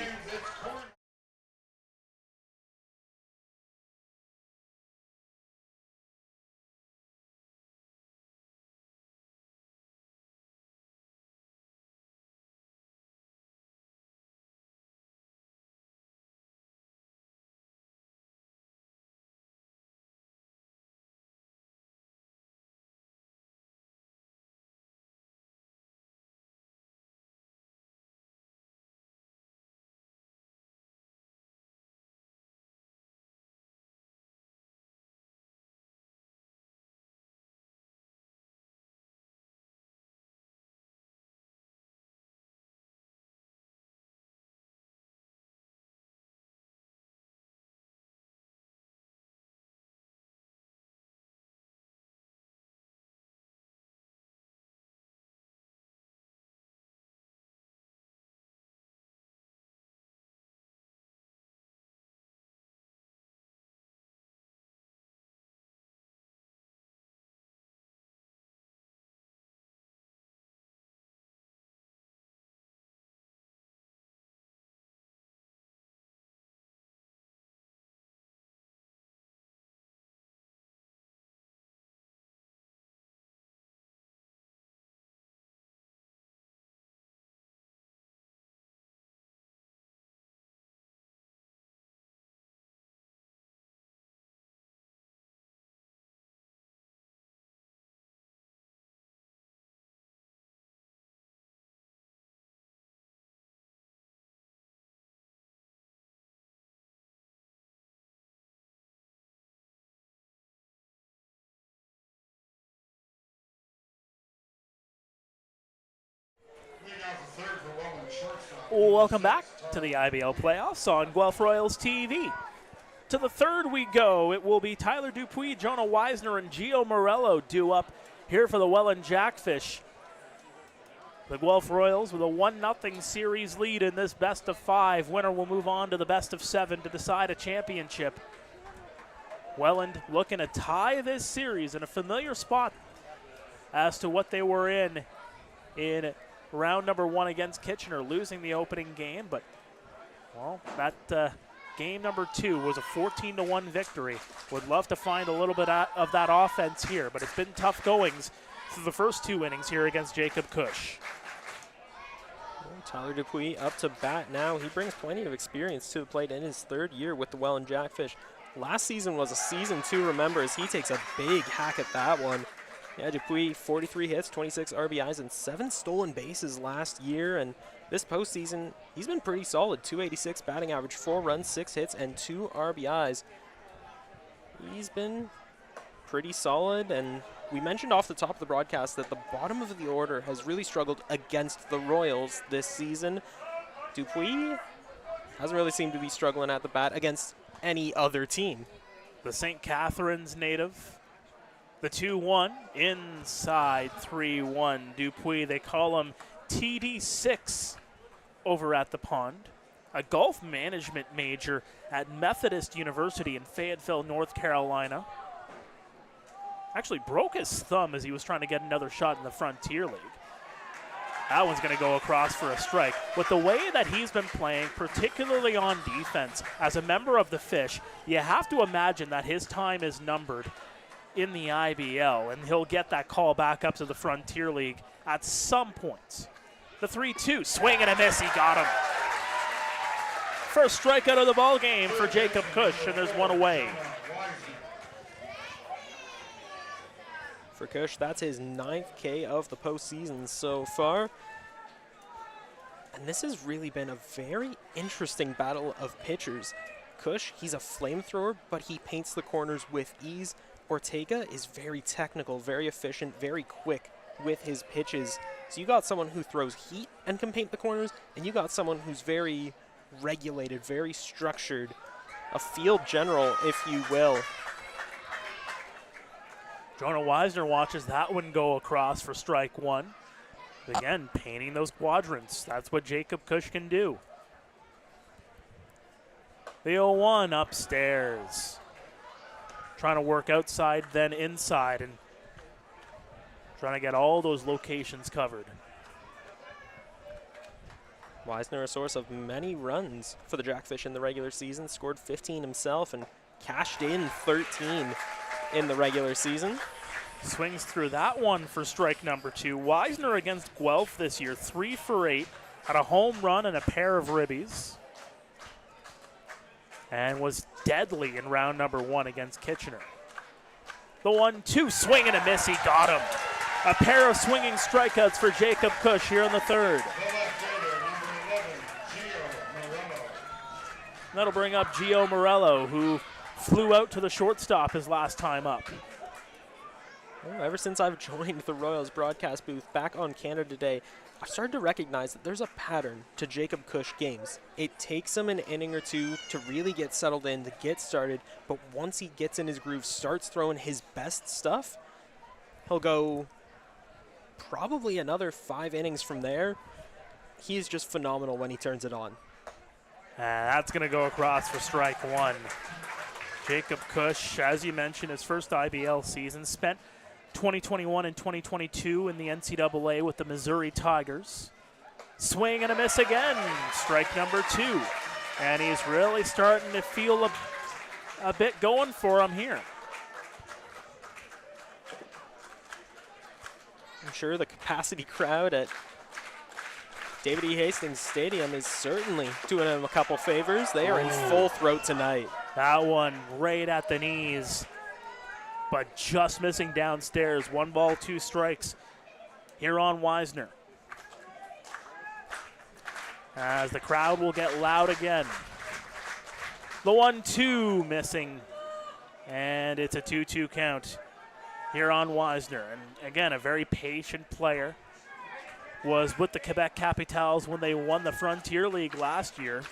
Welcome back to the IBL playoffs on Guelph Royals TV. To the third we go. It will be Tyler Dupuis, Jonah Weisner, and Gio Morello due up here for the Welland Jackfish. The Guelph Royals with a 1-0 series lead in this best-of-5. Winner will move on to the best-of-7 to decide a championship. Welland looking to tie this series in a familiar spot as to what they were in round number 1 against Kitchener, losing the opening game. But, well, that game number 2 was a 14-1 victory. Would love to find a little bit of that offense here, but it's been tough goings through the first 2 innings here against Jacob Cush. Tyler Dupuis up to bat now. He brings plenty of experience to the plate in his 3rd year with the Welland Jackfish. Last season was a season to remember as he takes a big hack at that one. Yeah, Dupuis, 43 hits, 26 RBIs, and 7 stolen bases last year. And this postseason, he's been pretty solid. 286 batting average, 4 runs, 6 hits, and 2 RBIs. He's been pretty solid, and we mentioned off the top of the broadcast that the bottom of the order has really struggled against the Royals this season. Dupuis hasn't really seemed to be struggling at the bat against any other team. The St. Catharines native, the 2-1, inside 3-1. Dupuis, they call him TD6 over at the pond. A golf management major at Methodist University in Fayetteville, North Carolina. Actually broke his thumb as he was trying to get another shot in the Frontier League. That one's going to go across for a strike. With the way that he's been playing, particularly on defense, as a member of the Fish, you have to imagine that his time is numbered in the IBL, and he'll get that call back up to the Frontier League at some points. The 3-2, swing and a miss, he got him. First strikeout of the ball game for Jacob Cush, and there's one away. For Cush, that's his 9th K of the postseason so far. And this has really been a very interesting battle of pitchers. Cush, he's a flamethrower, but he paints the corners with ease. Ortega is very technical, very efficient, very quick with his pitches. So you got someone who throws heat and can paint the corners, and you got someone who's very regulated, very structured, a field general, if you will. Jonah Weisner watches that one go across for strike 1. Again, painting those quadrants. That's what Jacob Cush can do. The 0-1 upstairs. Trying to work outside, then inside, and trying to get all those locations covered. Weisner, a source of many runs for the Jackfish in the regular season, scored 15 himself and cashed in 13 in the regular season. Swings through that one for strike number 2. Weisner against Guelph this year, 3 for 8, had a home run and a pair of ribbies, and was deadly in round number 1 against Kitchener. The 1-2, swing and a miss, he got him. A pair of swinging strikeouts for Jacob Cush here in the 3rd. That'll bring up Gio Morello, who flew out to the shortstop his last time up. Well, ever since I've joined the Royals broadcast booth back on Canada Day, I've started to recognize that there's a pattern to Jacob Cush games. It takes him an inning or 2 to really get settled in, to get started, but once he gets in his groove, starts throwing his best stuff, he'll go probably another 5 innings from there. He is just phenomenal when he turns it on. That's going to go across for strike 1. Jacob Cush, as you mentioned, his first IBL season, spent 2021 and 2022 in the NCAA with the Missouri Tigers. Swing and a miss again, strike number 2. And he's really starting to feel a bit going for him here. I'm sure the capacity crowd at David E. Hastings Stadium is certainly doing him a couple favors. They are in full throat tonight. That one right at the knees, but just missing downstairs. 1 ball, 2 strikes here on Weisner. As the crowd will get loud again. The 1-2 missing, and it's a 2-2 count here on Weisner. And again, a very patient player. was with the Quebec Capitals when they won the Frontier League last year,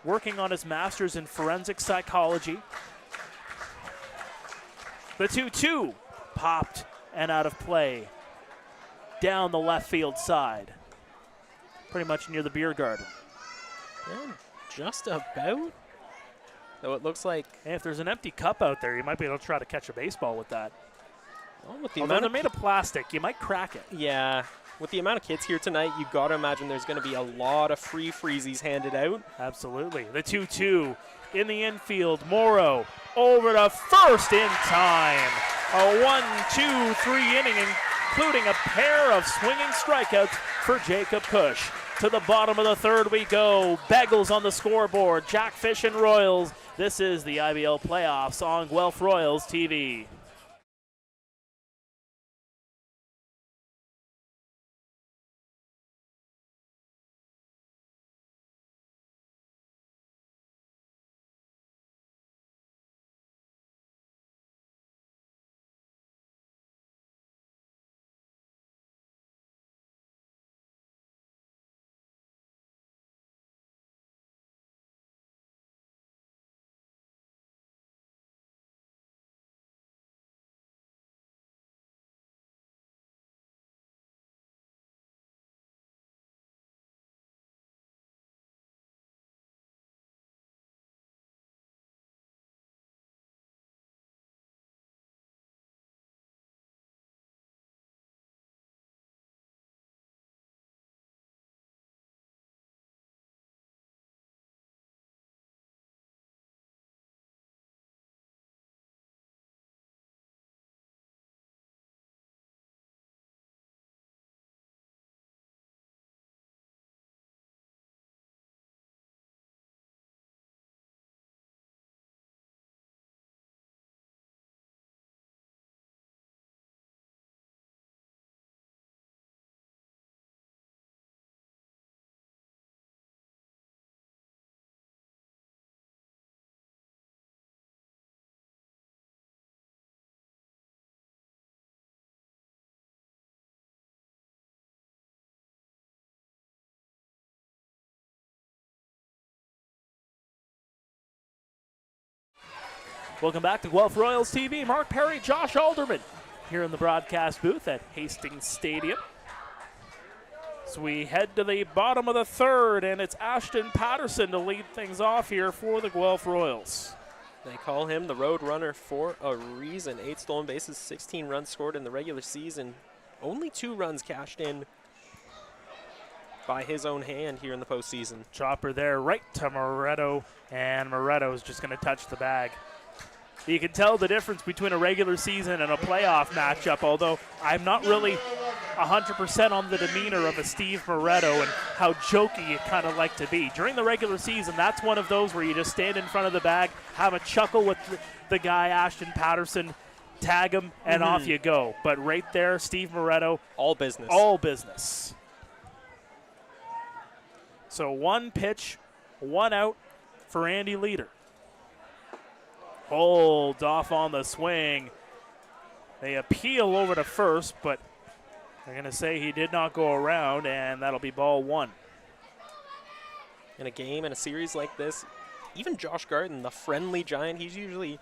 working on his master's in forensic psychology. The 2-2 popped and out of play down the left field side, pretty much near the beer garden. Yeah, just about. Though it looks like, Hey, if there's an empty cup out there, you might be able to try to catch a baseball with that. well, with the Although amount they're of made of plastic, you might crack it. yeah, with the amount of kids here tonight, you got to imagine there's going to be a lot of free freezies handed out. Absolutely. The 2-2 in the infield. Morrow over to first in time. A 1-2-3 inning, including a pair of swinging strikeouts for Jacob Cush. To the bottom of the third we go. Bagels on the scoreboard. Jackfish and Royals. This is the IBL playoffs on Guelph Royals TV. Welcome back to Guelph Royals TV. Mark Perry, Josh Alderman here in the broadcast booth at Hastings Stadium. So we head to the bottom of the third, and it's Ashton Patterson to lead things off here for the Guelph Royals. They call him the road runner for a reason. 8 stolen bases, 16 runs scored in the regular season. Only 2 runs cashed in by his own hand here in the postseason. Chopper there right to Moretto, and Moretto's just going to touch the bag. You can tell the difference between a regular season and a playoff matchup, although I'm not really 100% on the demeanor of a Steve Moretto and how jokey you kind of like to be. During the regular season, that's one of those where you just stand in front of the bag, have a chuckle with the guy, Ashton Patterson, tag him, and off you go. But right there, Steve Moretto. All business. All business. So 1 pitch, 1 out for Andy Leader. Hold off on the swing. They appeal over to first, but they're going to say he did not go around, and that'll be ball 1. In a game, in a series like this, even Josh Garden, the friendly giant, he's usually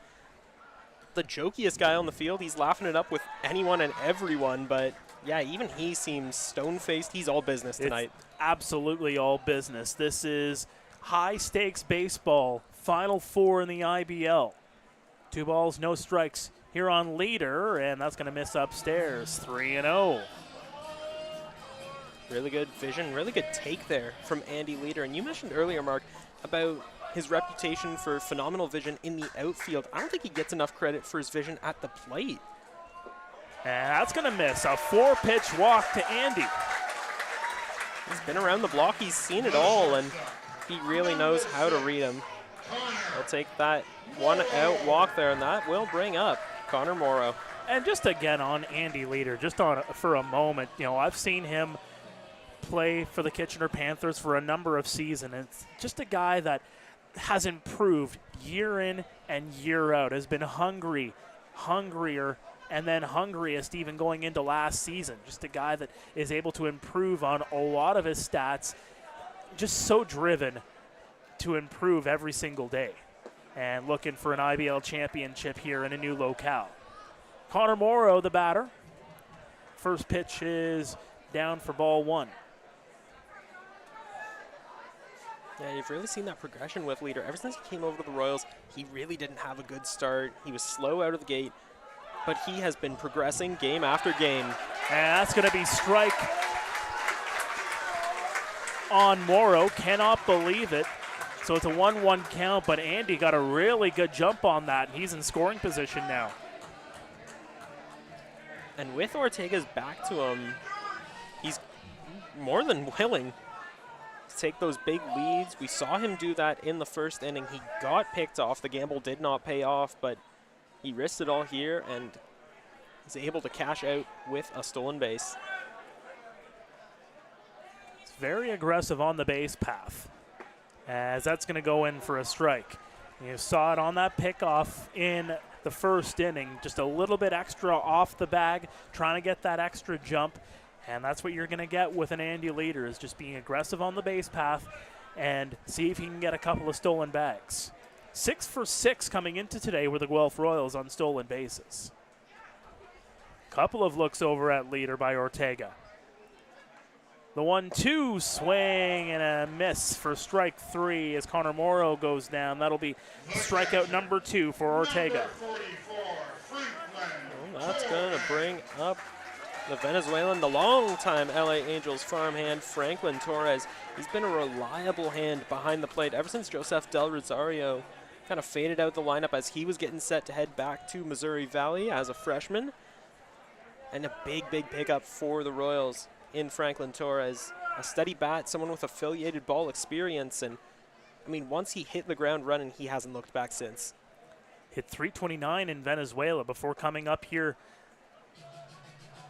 the jokiest guy on the field. He's laughing it up with anyone and everyone, but yeah, even he seems stone-faced. He's all business tonight. It's absolutely all business. This is high-stakes baseball, Final 4 in the IBL. 2 balls, no strikes here on Leader, and that's going to miss upstairs. 3-0. Really good vision, really good take there from Andy Leader. And you mentioned earlier, Mark, about his reputation for phenomenal vision in the outfield. I don't think he gets enough credit for his vision at the plate. And that's going to miss. A 4-pitch walk to Andy. He's been around the block. He's seen it all, and he really knows how to read him. He'll take that 1-out walk there, and that will bring up Connor Morrow. And just again on Andy Leader, just for a moment, you know, I've seen him play for the Kitchener Panthers for a number of seasons. It's just a guy that has improved year in and year out, has been hungrier and then hungriest even going into last season. Just a guy that is able to improve on a lot of his stats, just so driven to improve every single day, and looking for an IBL championship here in a new locale. Connor Morrow, the batter. First pitch is down for ball one. Yeah, you've really seen that progression with Leader. Ever since he came over to the Royals, he really didn't have a good start. He was slow out of the gate, but he has been progressing game after game. And that's going to be strike on Morrow. Cannot believe it. So it's a 1-1 count, but Andy got a really good jump on that. He's in scoring position now. And with Ortega's back to him, he's more than willing to take those big leads. We saw him do that in the first inning. He got picked off. The gamble did not pay off, but he risked it all here and is able to cash out with a stolen base. It's very aggressive on the base path, as that's going to go in for a strike. You saw it on that pickoff in the first inning, just a little bit extra off the bag, trying to get that extra jump, and that's what you're going to get with an Andy Leader, is just being aggressive on the base path and see if he can get a couple of stolen bags. 6 for 6 coming into today with the Guelph Royals on stolen bases. Couple of looks over at Leader by Ortega. The 1-2 swing and a miss for strike 3 as Connor Morrow goes down. That'll be strikeout number 2 for Ortega. Well, that's going to bring up the Venezuelan, the longtime LA Angels farmhand, Franklin Torres. He's been a reliable hand behind the plate ever since Joseph Del Rosario kind of faded out the lineup as he was getting set to head back to Missouri Valley as a freshman. And a big pickup for the Royals in Franklin Torres. A steady bat, someone with affiliated ball experience, and I mean, once he hit the ground running, he hasn't looked back since. Hit .329 in Venezuela before coming up here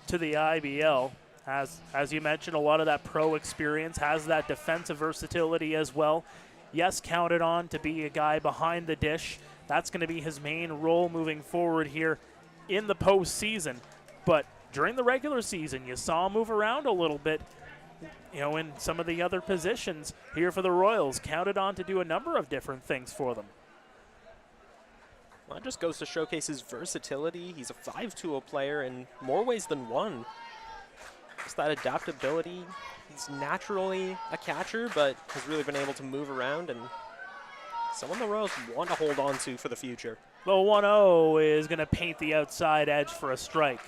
to the IBL. As you mentioned, a lot of that pro experience, has that defensive versatility as well. Yes, counted on to be a guy behind the dish. That's going to be his main role moving forward here in the postseason. But during the regular season, you saw him move around a little bit, in some of the other positions here for the Royals. Counted on to do a number of different things for them. Well, that just goes to showcase his versatility. He's a 5-tool player in more ways than one. Just that adaptability. He's naturally a catcher, but has really been able to move around, and someone the Royals want to hold on to for the future. The 1-0 is going to paint the outside edge for a strike.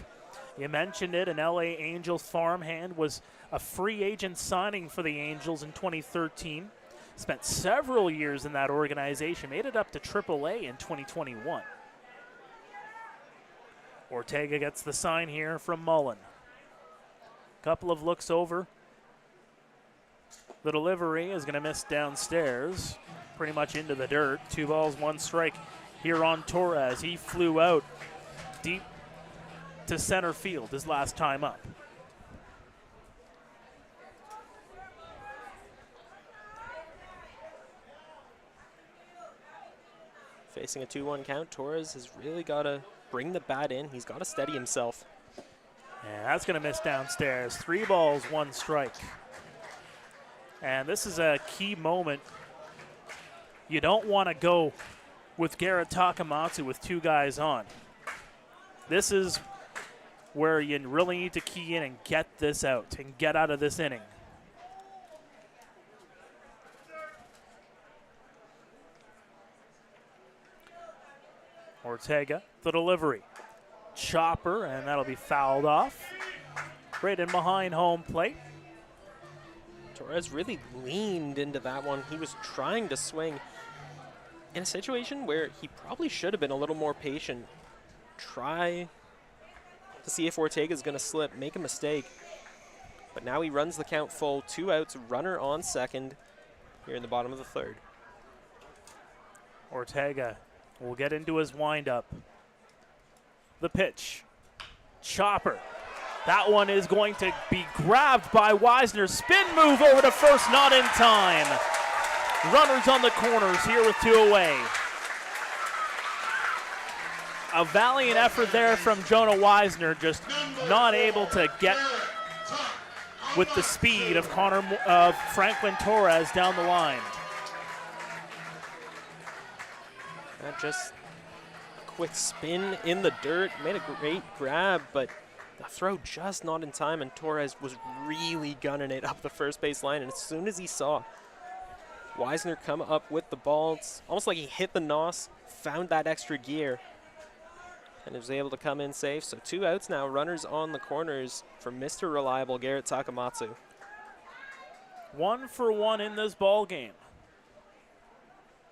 You mentioned it, an LA Angels farmhand, was a free agent signing for the Angels in 2013. Spent several years in that organization, made it up to AAA in 2021. Ortega gets the sign here from Mullen. Couple of looks over. The delivery is going to miss downstairs, pretty much into the dirt. 2 balls, 1 strike here on Torres. He flew out deep to center field his last time up. Facing a 2-1 count, Torres has really got to bring the bat in. He's got to steady himself. And that's going to miss downstairs. 3 balls, 1 strike. And this is a key moment. You don't want to go with Garrett Takamatsu with 2 guys on. This is where you really need to key in and get this out and get out of this inning. Ortega, the delivery. Chopper, and that'll be fouled off. Right in behind home plate. Torres really leaned into that one. He was trying to swing in a situation where he probably should have been a little more patient. Try to see if Ortega's going to slip, make a mistake. But now he runs the count full, 2 outs, runner on second here in the bottom of the 3rd. Ortega will get into his windup. The pitch. Chopper. That one is going to be grabbed by Wisner. Spin move over to first, not in time. Runners on the corners here with 2 away. A valiant effort there from Jonah Weisner, just not able to get with the speed of Franklin Torres down the line. And just a quick spin in the dirt, made a great grab, but the throw just not in time, and Torres was really gunning it up the first base line, and as soon as he saw Weisner come up with the ball, it's almost like he hit the nos, found that extra gear, and was able to come in safe. So 2 outs now, runners on the corners for Mr. Reliable Garrett Takamatsu. 1 for 1 in this ball game.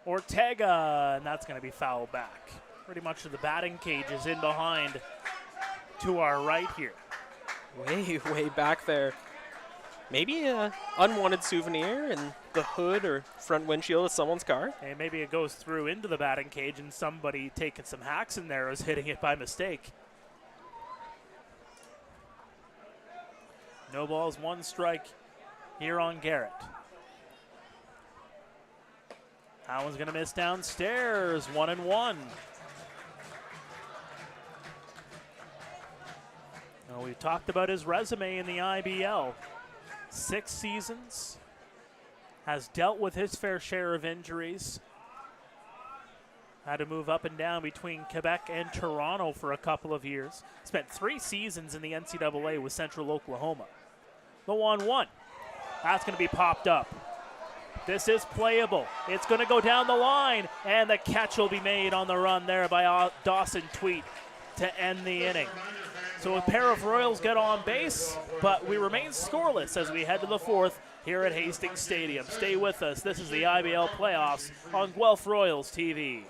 Ortega, and that's going to be fouled back. Pretty much to the batting cages in behind to our right here. Way back there. Maybe an unwanted souvenir in the hood or front windshield of someone's car. And maybe it goes through into the batting cage and somebody taking some hacks in there is hitting it by mistake. No balls, 1 strike here on Garrett. That one's going to miss downstairs, 1-1. Now, we've talked about his resume in the IBL. 6 seasons, has dealt with his fair share of injuries. Had to move up and down between Quebec and Toronto for a couple of years. Spent 3 seasons in the NCAA with Central Oklahoma. The 1-1. That's going to be popped up. This is playable. It's going to go down the line, and the catch will be made on the run there by Dawson Tweet to end the inning. So a pair of Royals get on base, but we remain scoreless as we head to the 4th here at Hastings Stadium. Stay with us. This is the IBL playoffs on Guelph Royals TV.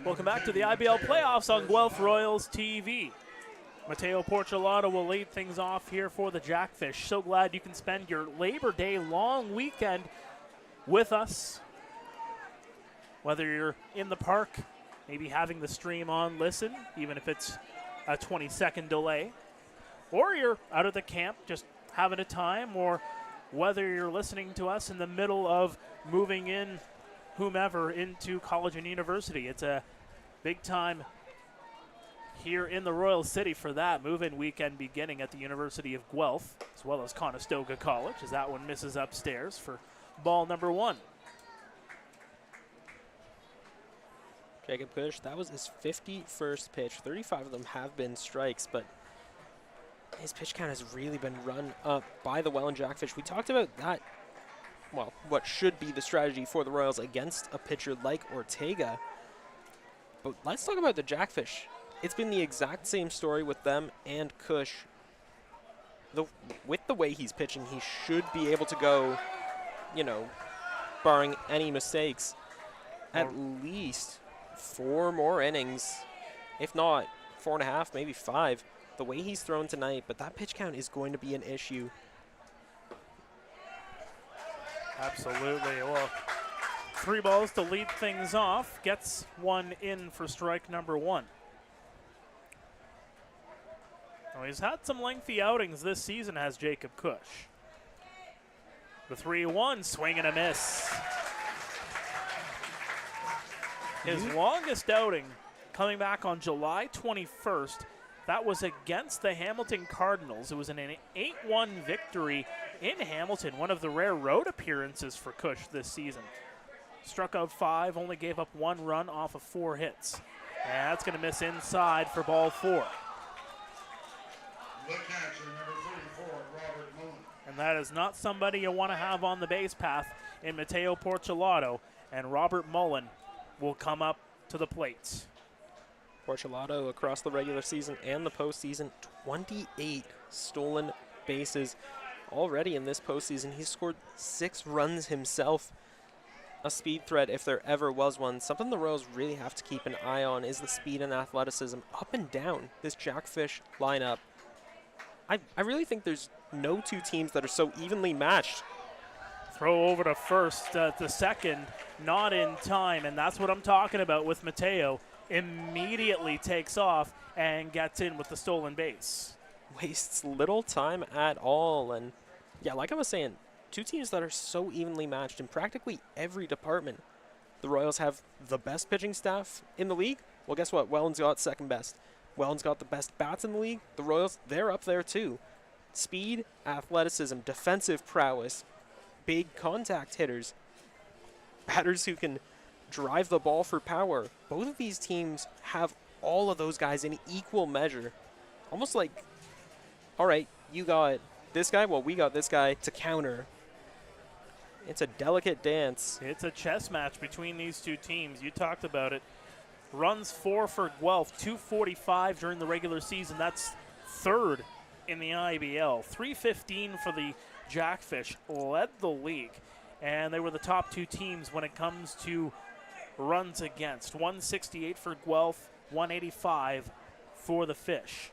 Welcome back to the IBL playoffs on Guelph Royals TV. Mateo Porcelado will lead things off here for the Jackfish. So glad you can spend your Labor Day long weekend with us. Whether you're in the park, maybe having the stream on, listen, even if it's a 20-second delay, or you're out at the camp just having a time, or whether you're listening to us in the middle of moving in whomever into college and university. It's a big time here in the Royal City for that move-in weekend beginning at the University of Guelph, as well as Conestoga College, as that one misses upstairs for ball number 1. Jacob Kush, that was his 51st pitch. 35 of them have been strikes, but his pitch count has really been run up by the Welland Jackfish. We talked about that, well, what should be the strategy for the Royals against a pitcher like Ortega. But let's talk about the Jackfish. It's been the exact same story with them and Kush. with the way he's pitching, he should be able to go, barring any mistakes, at least 4 more innings, if not 4.5, maybe 5, the way he's thrown tonight. But that pitch count is going to be an issue. Absolutely. Well, 3 balls to lead things off. Gets one in for strike number 1. Well, he's had some lengthy outings this season, has Jacob Cush. The 3-1, swing and a miss. His longest outing coming back on July 21st. That was against the Hamilton Cardinals. It was an 8-1 victory in Hamilton, one of the rare road appearances for Cush this season. Struck out 5, only gave up 1 run off of 4 hits. And that's going to miss inside for ball 4. The catcher, number 34, Robert Mullen. And that is not somebody you want to have on the base path in Mateo Porcelato. And Robert Mullen will come up to the plate. Porcelato across the regular season and the postseason, 28 stolen bases already in this postseason. He's scored 6 runs himself. A speed threat if there ever was one. Something the Royals really have to keep an eye on is the speed and athleticism up and down this Jackfish lineup. I really think there's no 2 teams that are so evenly matched. Throw over to first, to second, not in time, and that's what I'm talking about with Mateo. Immediately takes off and gets in with the stolen base. Wastes little time at all. And yeah, like I was saying, 2 teams that are so evenly matched in practically every department. The Royals have the best pitching staff in the league. Well, guess what? Welland's got second best. Welland's got the best bats in the league. The Royals, they're up there too. Speed, athleticism, defensive prowess, big contact hitters, batters who can drive the ball for power. Both of these teams have all of those guys in equal measure. Almost like, all right, you got this guy, well, we got this guy to counter. It's a delicate dance. It's a chess match between these 2 teams. You talked about it. Runs 4 for Guelph, 245 during the regular season. That's 3rd in the IBL. 315 for the Jackfish, led the league. And they were the top 2 teams when it comes to runs against. 168 for Guelph, 185 for the Fish.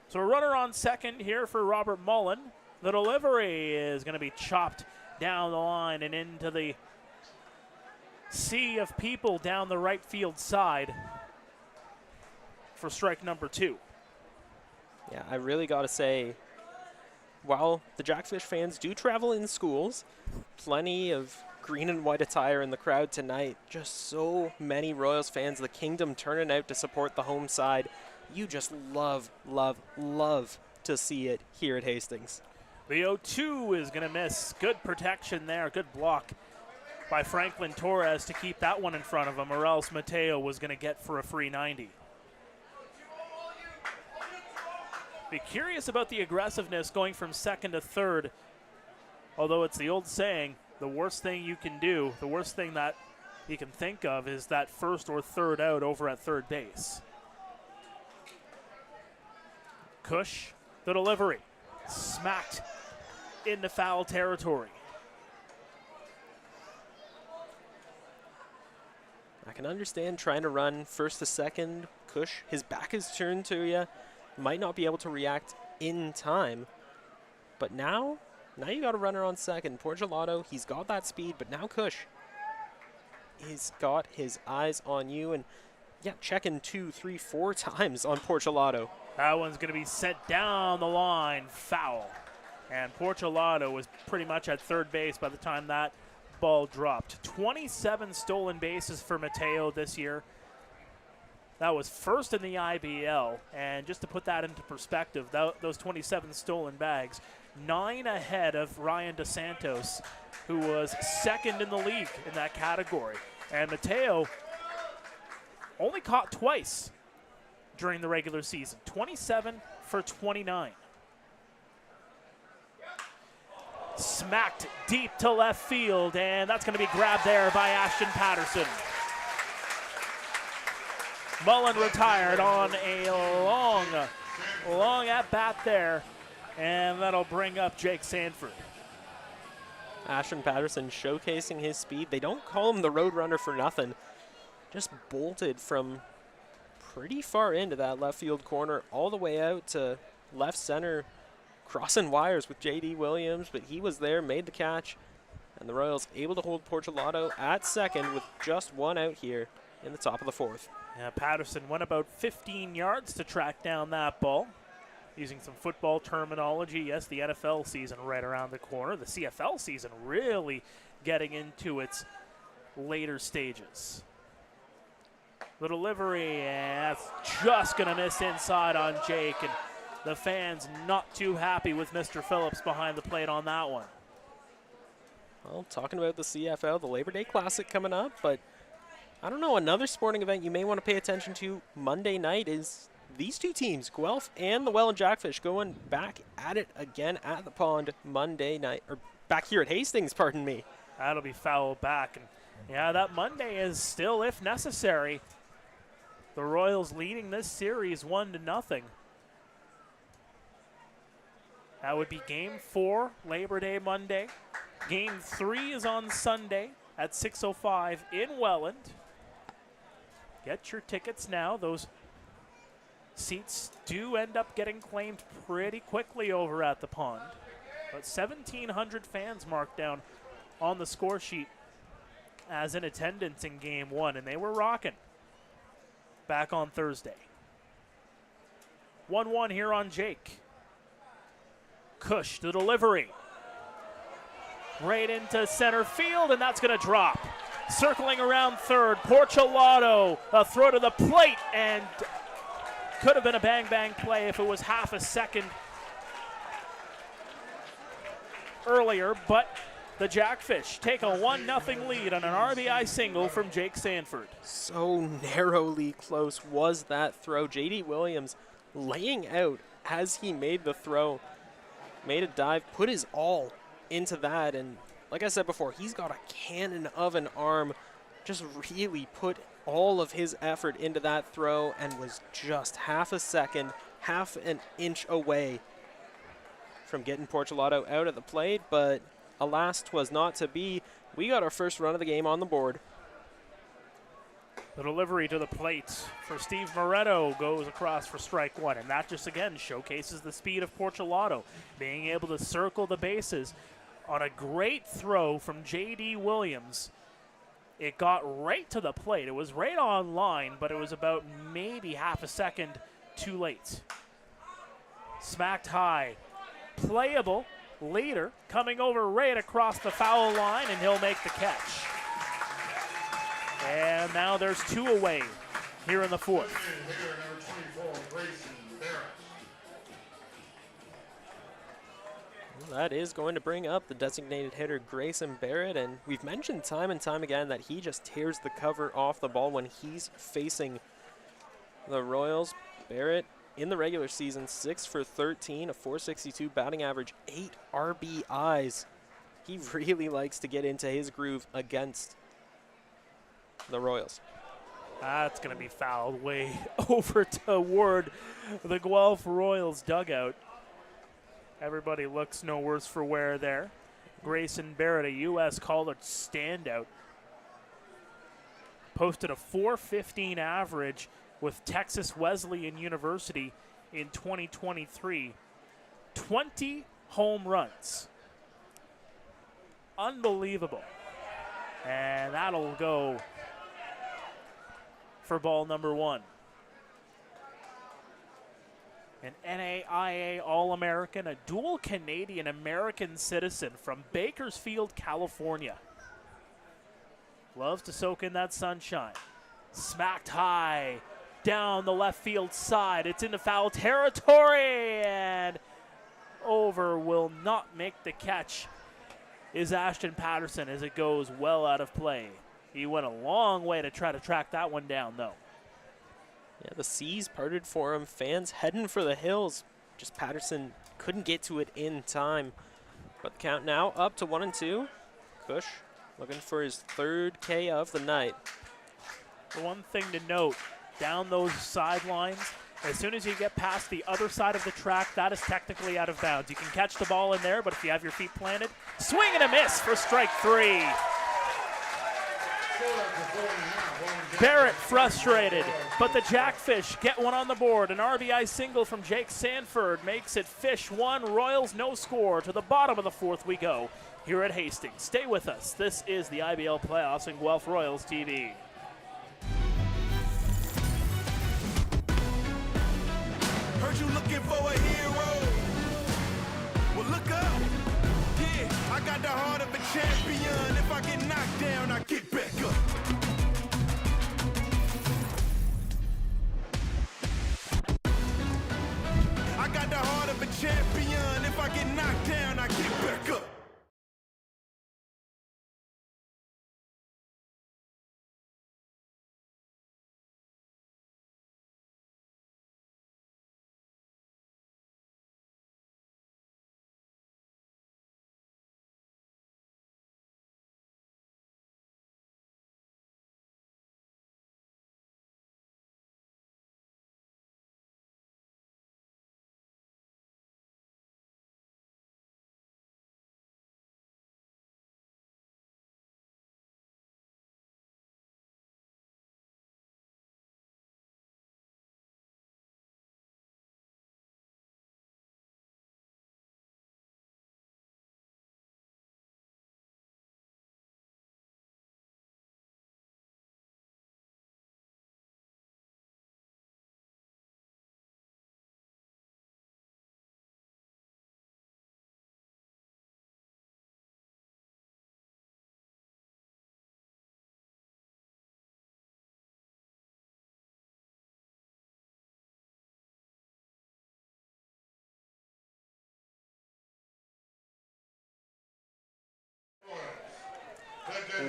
So a runner on second here for Robert Mullen. The delivery is going to be chopped down the line and into the sea of people down the right field side for strike number 2. Yeah, I really got to say, while the Jackfish fans do travel in schools, plenty of green and white attire in the crowd tonight, just so many Royals fans, the Kingdom turning out to support the home side. You just love, love, love to see it here at Hastings. The 0-2 is going to miss. Good protection there, good block by Franklin Torres to keep that one in front of him, or else Mateo was going to get for a free 90. Be curious about the aggressiveness going from second to third, although it's the old saying, the worst thing you can do, the worst thing that you can think of is that first or third out over at third base. Cush, the delivery, smacked into foul territory. I can understand trying to run first to second. Cush, his back is turned to you. Might not be able to react in time. But now you got a runner on second. Porcelato, he's got that speed, but now Cush, he's got his eyes on you. And yeah, checking 2, 3, 4 times on Porcelato. That one's going to be sent down the line, foul. And Porcelato was pretty much at third base by the time that ball dropped. 27 stolen bases for Mateo this year. That was first in the IBL. And just to put that into perspective, those 27 stolen bags, 9 ahead of Ryan DeSantos, who was second in the league in that category. And Mateo only caught twice during the regular season, 27 for 29. Smacked deep to left field, and that's going to be grabbed there by Ashton Patterson. Mullen retired on a long at-bat there And that'll bring up Jake Sanford. Ashton Patterson showcasing his speed. They don't call him the Roadrunner for nothing. Just bolted from pretty far into that left field corner all the way out to left center, crossing wires with J.D. Williams, but he was there, made the catch, and the Royals able to hold Portulato at second with just one out here in the top of the fourth. Yeah, Patterson went about 15 yards to track down that ball. Using some football terminology, yes, the NFL season right around the corner. The CFL season really getting into its later stages. The delivery, and that's just going to miss inside on Jake, and the fans not too happy with Mr. Phillips behind the plate on that one. Well, talking about the CFL, the Labor Day Classic coming up, but I don't know, another sporting event you may want to pay attention to Monday night is these two teams, Guelph and the Welland Jackfish, going back at it again at the pond Monday night, or back here at Hastings, pardon me. That'll be foul back, and yeah, that Monday is still, if necessary, the Royals leading this series 1-0. That would be Game 4, Labor Day Monday. Game 3 is on Sunday at 6:05 in Welland. Get your tickets now. Those seats do end up getting claimed pretty quickly over at the pond. But 1,700 fans marked down on the score sheet as in attendance in Game 1, and they were rocking back on Thursday. 1-1 here on Jake. Cush, the delivery. Right into center field, and that's going to drop. Circling around third, Portulato, a throw to the plate, and could have been a bang-bang play if it was half a second earlier, but the Jackfish take a 1-0 lead on an RBI single from Jake Sanford. So narrowly close was that throw. J.D. Williams laying out as he made the throw, made a dive, put his all into that, and like I said before, he's got a cannon of an arm, just really put all of his effort into that throw and was just half an inch away from getting Portulato out at the plate, but alas, 'twas not to be. We got our first run of the game on the board. The delivery to the plate for Steve Moretto goes across for strike one, and that just again showcases the speed of Portulato, being able to circle the bases on a great throw from J.D. Williams. It got right to the plate. It was right on line, but it was about maybe half a second too late. Smacked high. Playable later, coming over right across the foul line, and he'll make the catch. And now there's two away here in the fourth. Hitter number 24, Grayson Barrett. That is going to bring up the designated hitter Grayson Barrett, and we've mentioned time and time again that he just tears the cover off the ball when he's facing the Royals. Barrett in the regular season, 6 for 13, a .462 batting average, 8 RBIs. He really likes to get into his groove against the Royals. That's going to be fouled way over toward the Guelph Royals dugout. Everybody looks no worse for wear there. Grayson Barrett, a U.S. college standout, posted a .415 average with Texas Wesleyan University in 2023. 20 home runs. Unbelievable. And that'll go for ball number one. An NAIA All-American, a dual Canadian-American citizen from Bakersfield, California. Loves to soak in that sunshine. Smacked high down the left field side. It's into foul territory, and over will not make the catch is Ashton Patterson as it goes well out of play. He went a long way to try to track that one down, though. Yeah, the seas parted for him. Fans heading for the hills. Just Patterson couldn't get to it in time. But the count now up to 1-2. Cush looking for his third K of the night. The one thing to note down those sidelines. As soon as you get past the other side of the track, that is technically out of bounds. You can catch the ball in there, but if you have your feet planted, swing and a miss for strike 3. Barrett frustrated, but the Jackfish get one on the board. An RBI single from Jake Sanford makes it Fish 1, Royals no score. To the bottom of the 4th we go here at Hastings. Stay with us. This is the IBL playoffs and Guelph Royals TV. Heard you looking for a hero. Well, look up. Yeah, I got the heart of a champion. If I get knocked down, I get back up. I got the heart of a champion. If I get knocked down, I get back up.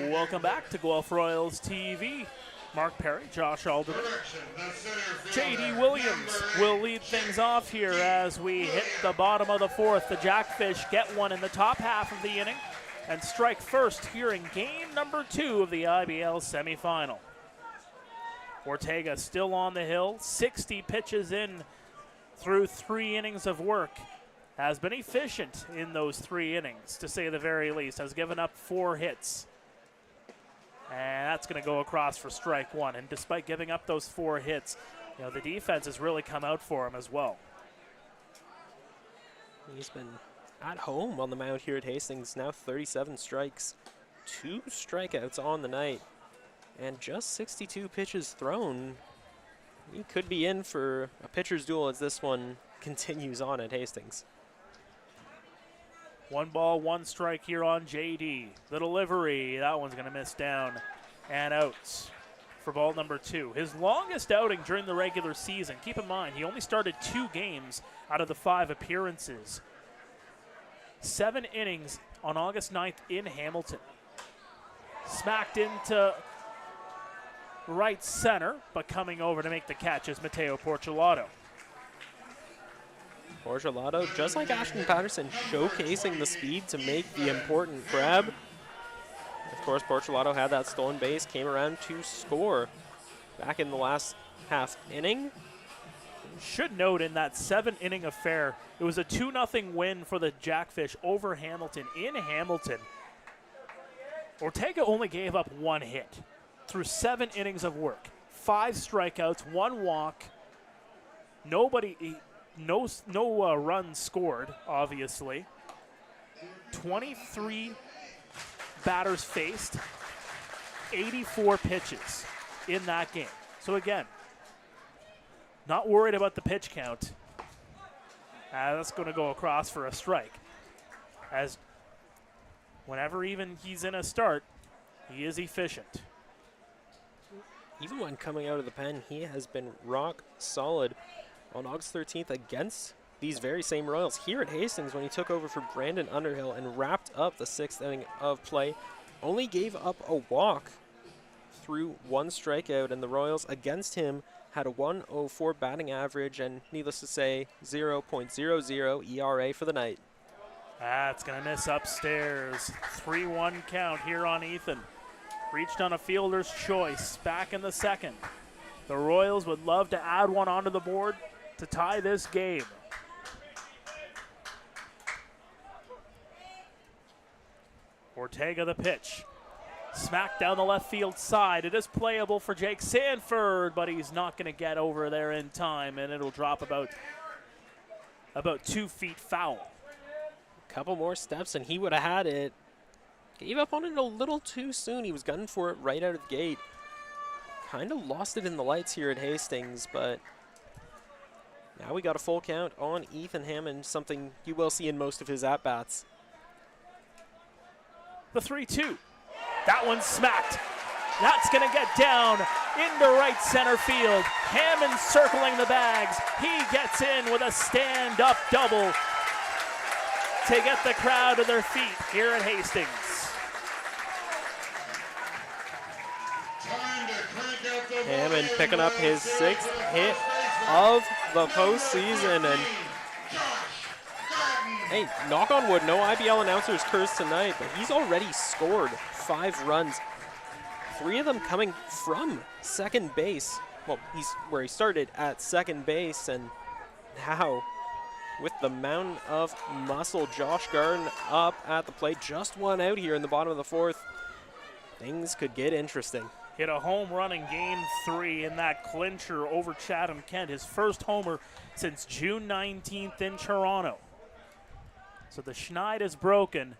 Welcome back to Guelph Royals TV. Mark Pare, Josh Alderman, J.D. Williams will lead things off here as we hit the bottom of the 4th. The Jackfish get one in the top half of the inning and strike first here in game number 2 of the IBL semifinal. Ortega still on the hill, 60 pitches in through 3 innings of work. Has been efficient in those 3 innings, to say the very least. Has given up 4 hits. And that's going to go across for strike 1. And despite giving up those 4 hits, the defense has really come out for him as well. He's been at home on the mound here at Hastings, now 37 strikes, 2 strikeouts on the night, and just 62 pitches thrown. He could be in for a pitcher's duel as this one continues on at Hastings. 1 ball, 1 strike here on JD. The delivery, that one's going to miss down and out for ball number 2. His longest outing during the regular season. Keep in mind, he only started 2 games out of the 5 appearances. 7 innings on August 9th in Hamilton. Smacked into right center, but coming over to make the catch is Mateo Porcelato. Porcelato, just like Ashton Patterson, showcasing the speed to make the important grab. Of course, Porcelato had that stolen base, came around to score back in the last half inning. Should note in that 7-inning affair, it was a 2-0 win for the Jackfish over Hamilton in Hamilton. Ortega only gave up 1 hit through 7 innings of work. 5 strikeouts, 1 walk. No runs scored, obviously. 23 batters faced, 84 pitches in that game. So again, not worried about the pitch count. That's going to go across for a strike. As whenever even he's in a start, he is efficient. Even when coming out of the pen, he has been rock solid. On August 13th against these very same Royals here at Hastings when he took over for Brandon Underhill and wrapped up the 6th inning of play. Only gave up a walk through 1 strikeout, and the Royals against him had a 1.04 batting average and, needless to say, 0.00 ERA for the night. That's going to miss upstairs. 3-1 count here on Ethan. Reached on a fielder's choice back in the 2nd. The Royals would love to add one onto the board to tie this game. Ortega the pitch. Smack down the left field side. It is playable for Jake Sanford, but he's not going to get over there in time, and it'll drop about 2 feet foul. Couple more steps and he would have had it. Gave up on it a little too soon. He was gunning for it right out of the gate. Kind of lost it in the lights here at Hastings, but now we got a full count on Ethan Hammond, something you will see in most of his at-bats. The 3-2. That one's smacked. That's going to get down into right center field. Hammond circling the bags. He gets in with a stand-up double to get the crowd to their feet here at Hastings. Hammond picking up his 6th hit of the postseason. And hey, knock on wood, no IBL announcers cursed tonight, but he's already scored 5 runs. 3 of them coming from second base. Well, he's where he started at second base, and now with the mountain of muscle, Josh Garden up at the plate. Just one out here in the bottom of the 4th. Things could get interesting. Hit a home run in Game 3 in that clincher over Chatham-Kent. His first homer since June 19th in Toronto. So the schneid is broken,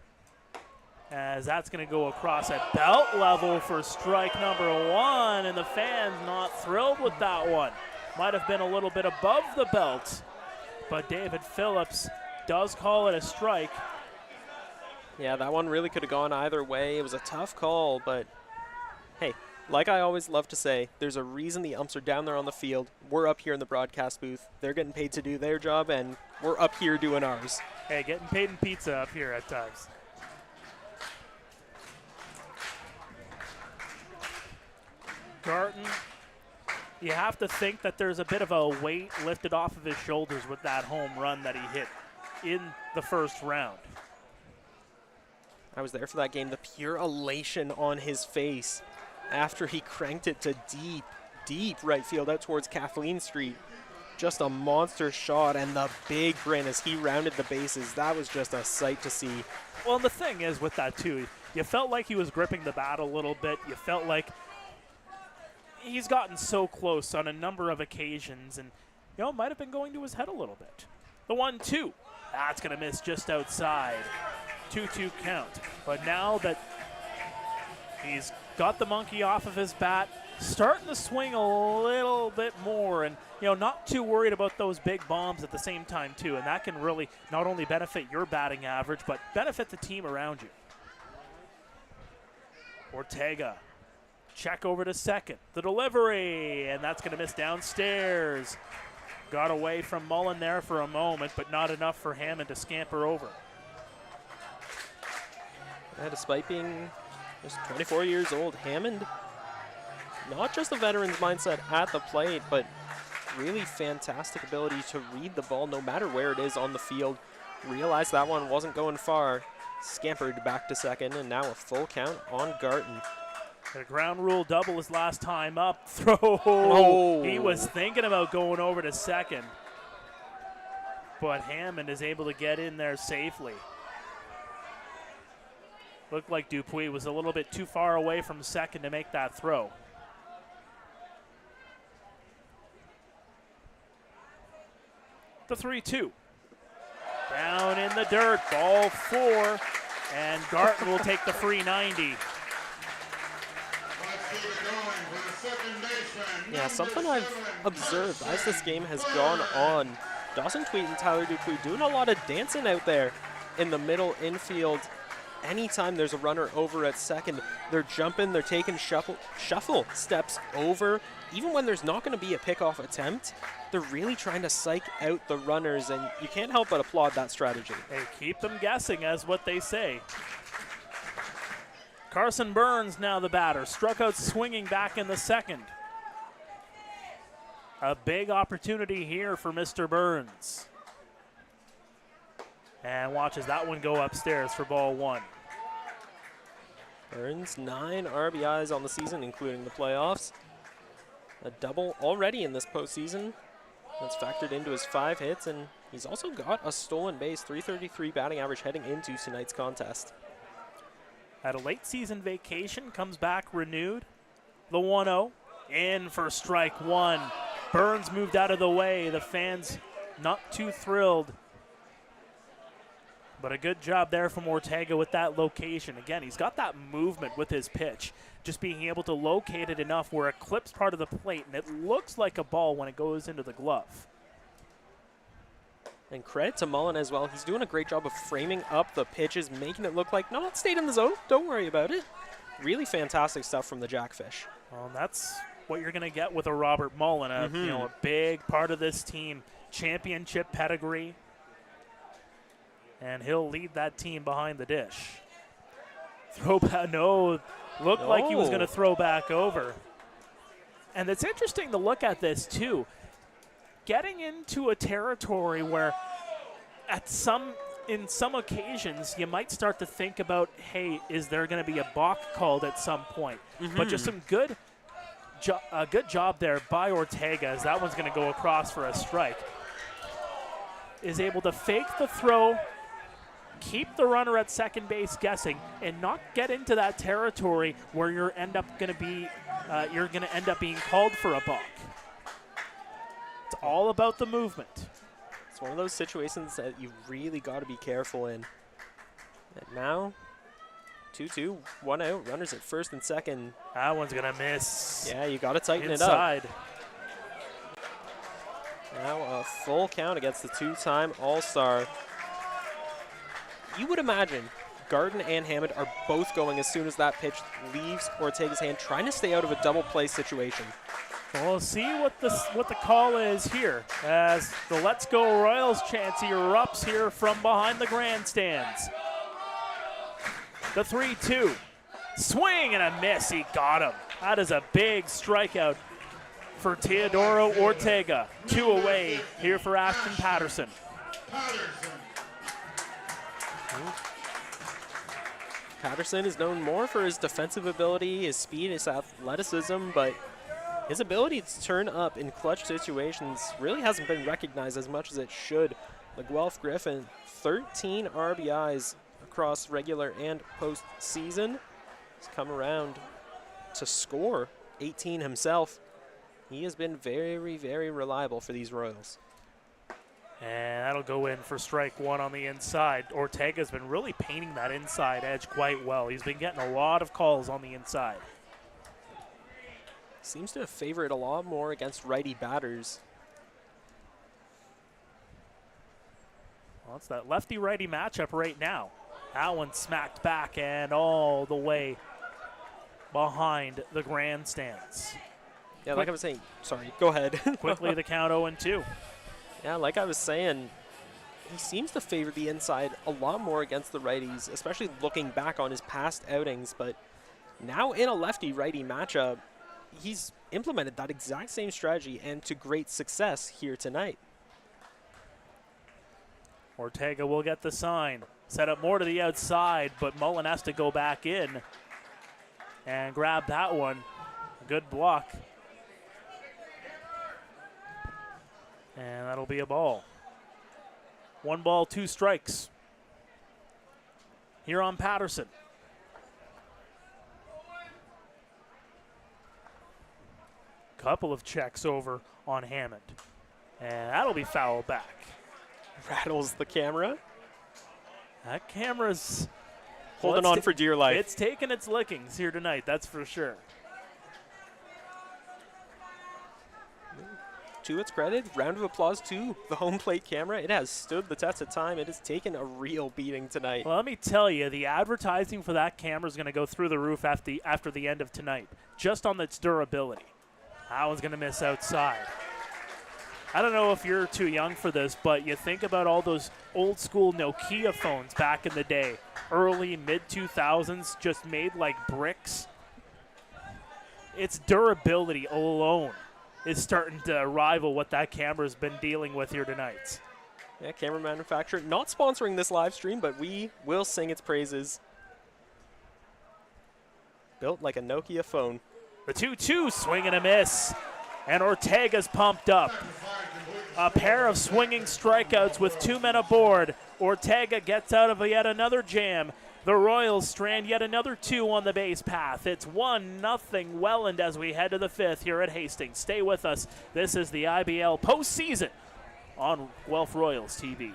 as that's going to go across at belt level for strike number 1, and the fans not thrilled with that one. Might have been a little bit above the belt, but David Phillips does call it a strike. Yeah, that one really could have gone either way. It was a tough call, but hey, like I always love to say, there's a reason the umps are down there on the field. We're up here in the broadcast booth. They're getting paid to do their job, and we're up here doing ours. Hey, getting paid in pizza up here at times. Garten, you have to think that there's a bit of a weight lifted off of his shoulders with that home run that he hit in the first round. I was there for that game. The pure elation on his face after he cranked it to deep right field out towards Kathleen Street. Just a monster shot, and the big grin as he rounded the bases. That was just a sight to see. Well, the thing is with that too, you felt like he was gripping the bat a little bit. You felt like he's gotten so close on a number of occasions, and might have been going to his head a little bit. The 1-2, that's going to miss just outside. 2-2 count. But now that he's got the monkey off of his bat, starting to swing a little bit more, and not too worried about those big bombs at the same time too, and that can really not only benefit your batting average but benefit the team around you. Ortega, check over to second, the delivery, and that's going to miss downstairs. Got away from Mullen there for a moment, but not enough for Hammond to scamper over. Yeah, despite being just 24 years old, Hammond, not just a veteran's mindset at the plate, but really fantastic ability to read the ball no matter where it is on the field. Realized that one wasn't going far, scampered back to second, and now a full count on Garten. A ground rule double his last time up. Throw. Oh. He was thinking about going over to second, but Hammond is able to get in there safely. Looked like Dupuis was a little bit too far away from second to make that throw. The 3-2. Down in the dirt, ball 4, and Garten will take the free 90. Yeah, something I've observed as this game has gone on, Dawson Tweet and Tyler Dupuis doing a lot of dancing out there in the middle infield. Anytime there's a runner over at second, they're jumping, they're taking shuffle steps over. Even when there's not going to be a pickoff attempt, they're really trying to psych out the runners, and you can't help but applaud that strategy. Hey, keep them guessing, as what they say. Carson Burns now the batter, struck out swinging back in the second. A big opportunity here for Mr. Burns. And watches that one go upstairs for ball 1. Burns, 9 RBIs on the season, including the playoffs. A double already in this postseason. That's factored into his 5 hits, and he's also got a stolen base, 333 batting average heading into tonight's contest. Had a late season vacation, comes back renewed. The 1-0, in for strike 1. Burns moved out of the way. The fans not too thrilled. But a good job there from Ortega with that location. Again, he's got that movement with his pitch. Just being able to locate it enough where it clips part of the plate, and it looks like a ball when it goes into the glove. And credit to Mullen as well. He's doing a great job of framing up the pitches, making it look like, no, it stayed in the zone. Don't worry about it. Really fantastic stuff from the Jackfish. Well, that's what you're going to get with a Robert Mullen, a big part of this team. Championship pedigree. And he'll lead that team behind the dish. Throw back, no, looked like he was going to throw back over. And it's interesting to look at this too. Getting into a territory where in some occasions you might start to think about, hey, is there going to be a balk called at some point? But just some good job there by Ortega, as that one's going to go across for a strike. Is able to fake the throw, keep the runner at second base guessing, and not get into that territory where you're going to end up being called for a balk. It's all about the movement. It's one of those situations that you really got to be careful in. And now, 2-2, 1 out, runners at first and second. That one's going to miss. Yeah, you got to tighten inside. It up. Now a full count against the 2-time All-Star. You would imagine Garden and Hammond are both going as soon as that pitch leaves Ortega's hand, trying to stay out of a double play situation. We'll see what the call is here as the Let's Go Royals chants erupts here from behind the grandstands. The 3-2. Swing and a miss. He got him. That is a big strikeout for Teodoro Ortega. 2 away here for Ashton Patterson. Patterson is known more for his defensive ability, his speed, his athleticism, but his ability to turn up in clutch situations really hasn't been recognized as much as it should. The Guelph Griffin, 13 RBIs across regular and postseason. He's come around to score 18 himself. He has been very, very reliable for these Royals. And that'll go in for strike 1 on the inside. Ortega's been really painting that inside edge quite well. He's been getting a lot of calls on the inside. Seems to favor it a lot more against righty batters. Well, it's that lefty-righty matchup right now. That one smacked back and all the way behind the grandstands. Yeah, like I was saying, sorry, go ahead. Quickly the count 0-2. Yeah, like I was saying, he seems to favor the inside a lot more against the righties, especially looking back on his past outings. But now in a lefty-righty matchup, he's implemented that exact same strategy and to great success here tonight. Ortega will get the sign. Set up more to the outside, but Mullen has to go back in and grab that one. Good block. And that'll be a ball. 1 ball, 2 strikes. Here on Patterson. Couple of checks over on Hammond. And that'll be fouled back. Rattles the camera. That camera's holding on for dear life. It's taking its lickings here tonight, that's for sure. To its credit, round of applause to the home plate camera. It has stood the test of time. It has taken a real beating tonight. Well, let me tell you, the advertising for that camera is going to go through the roof after the end of tonight, just on its durability. That one's going to miss outside. I don't know if you're too young for this, but you think about all those old school Nokia phones back in the day, early, mid-2000s, just made like bricks. Its durability alone is starting to rival what that camera's been dealing with here tonight. Yeah, camera manufacturer not sponsoring this live stream, but we will sing its praises. Built like a Nokia phone. The 2-2, swing and a miss. And Ortega's pumped up. A pair of swinging strikeouts with 2 men aboard. Ortega gets out of yet another jam. The Royals strand yet another 2 on the base path. It's 1-0 Welland as we head to the 5th here at Hastings. Stay with us. This is the IBL postseason on Guelph Royals TV.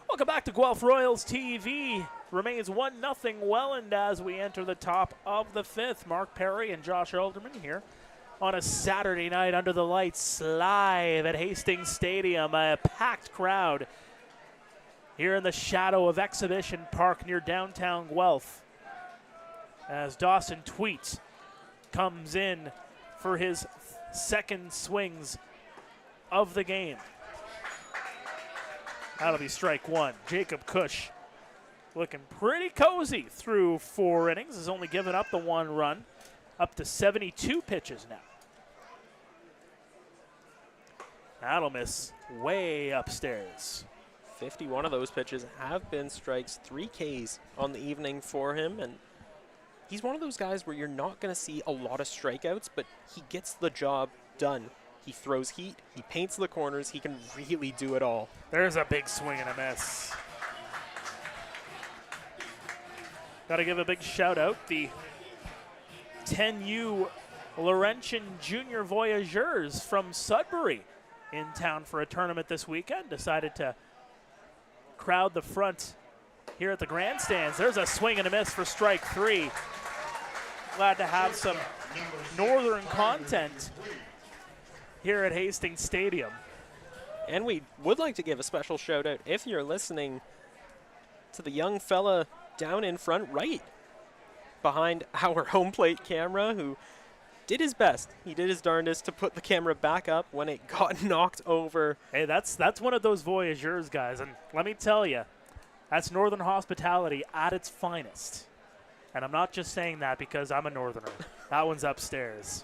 Welcome back to Guelph Royals TV. Remains 1-0 Welland as we enter the top of the 5th. Mark Pare and Joshua Alderman here on a Saturday night under the lights live at Hastings Stadium. A packed crowd here in the shadow of Exhibition Park near downtown Guelph as Dawson Tweet comes in for his second swings of the game. That'll be strike 1. Jacob Cush looking pretty cozy through 4 innings. Has only given up the 1 run. Up to 72 pitches now. That'll miss way upstairs. 51 of those pitches have been strikes, 3 Ks on the evening for him. And he's one of those guys where you're not going to see a lot of strikeouts, but he gets the job done. He throws heat, he paints the corners, he can really do it all. There's a big swing and a miss. Got to give a big shout out. The 10U Laurentian Junior Voyageurs from Sudbury in town for a tournament this weekend. Decided to crowd the front here at the grandstands. There's a swing and a miss for strike 3. Glad to have some northern content here at Hastings Stadium. And we would like to give a special shout out, if you're listening, to the young fella down in front right behind our home plate camera who did his best. He did his darndest to put the camera back up when it got knocked over. Hey, that's one of those Voyageurs guys, and let me tell you, that's northern hospitality at its finest. And I'm not just saying that because I'm a northerner. That one's upstairs.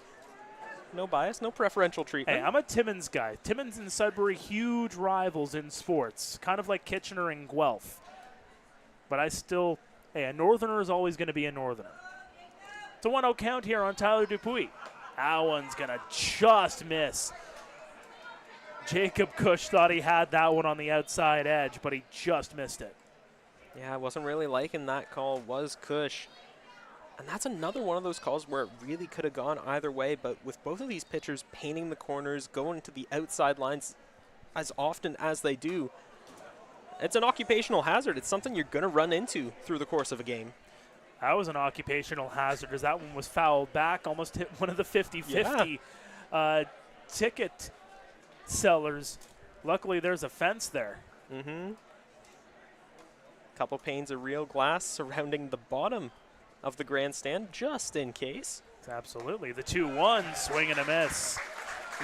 No bias, no preferential treatment. Hey, I'm a Timmins guy. Timmins and Sudbury, huge rivals in sports, kind of like Kitchener and Guelph. But I still, hey, a northerner is always going to be a northerner. It's a 1-0 count here on Tyler Dupuis. That one's going to just miss. Jacob Cush thought he had that one on the outside edge, but he just missed it. Yeah, I wasn't really liking that call, was Cush. And that's another one of those calls where it really could have gone either way, but with both of these pitchers painting the corners, going to the outside lines as often as they do, it's an occupational hazard. It's something you're going to run into through the course of a game. That was an occupational hazard as that one was fouled back, almost hit one of the 50-50 ticket sellers. Luckily, there's a fence there. Couple panes of real glass surrounding the bottom of the grandstand, just in case. Absolutely. The 2-1, swing and a miss.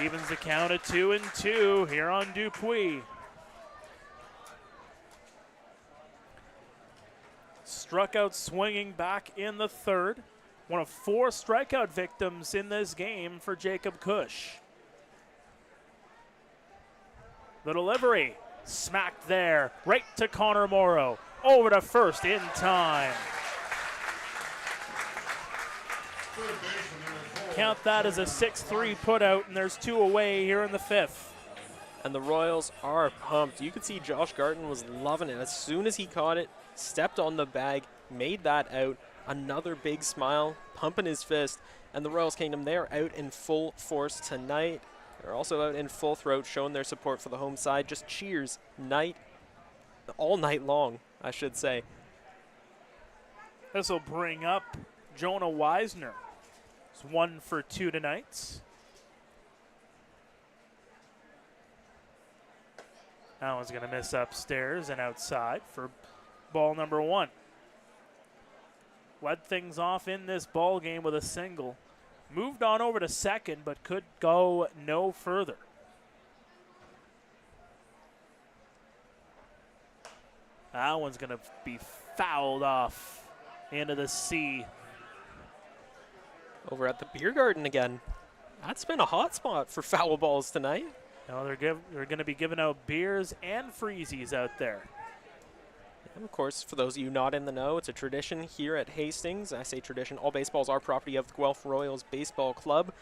Evens the count at 2-2 here on Dupuis. struck out swinging back in the third. One of 4 strikeout victims in this game for Jacob Cush. The delivery smacked there, right to Connor Morrow. Over to first in time. Count that as a 6-3 putout, and there's 2 away here in the 5th. And the Royals are pumped. You could see Josh Garton was loving it. As soon as he caught it, stepped on the bag, made that out. Another big smile, pumping his fist. And the Royals Kingdom, they are out in full force tonight. They're also out in full throat, showing their support for the home side. Just cheers all night long, I should say. This will bring up Jonah Weisner. It's 1 for 2 tonight. That one's going to miss upstairs and outside for ball number 1. Led things off in this ball game with a single. Moved on over to second, but could go no further. That one's going to be fouled off into the sea. Over at the beer garden again. That's been a hot spot for foul balls tonight. No, they're going to be giving out beers and freezies out there. And of course, for those of you not in the know, it's a tradition here at Hastings. I say tradition, all baseballs are property of the Guelph Royals Baseball Club.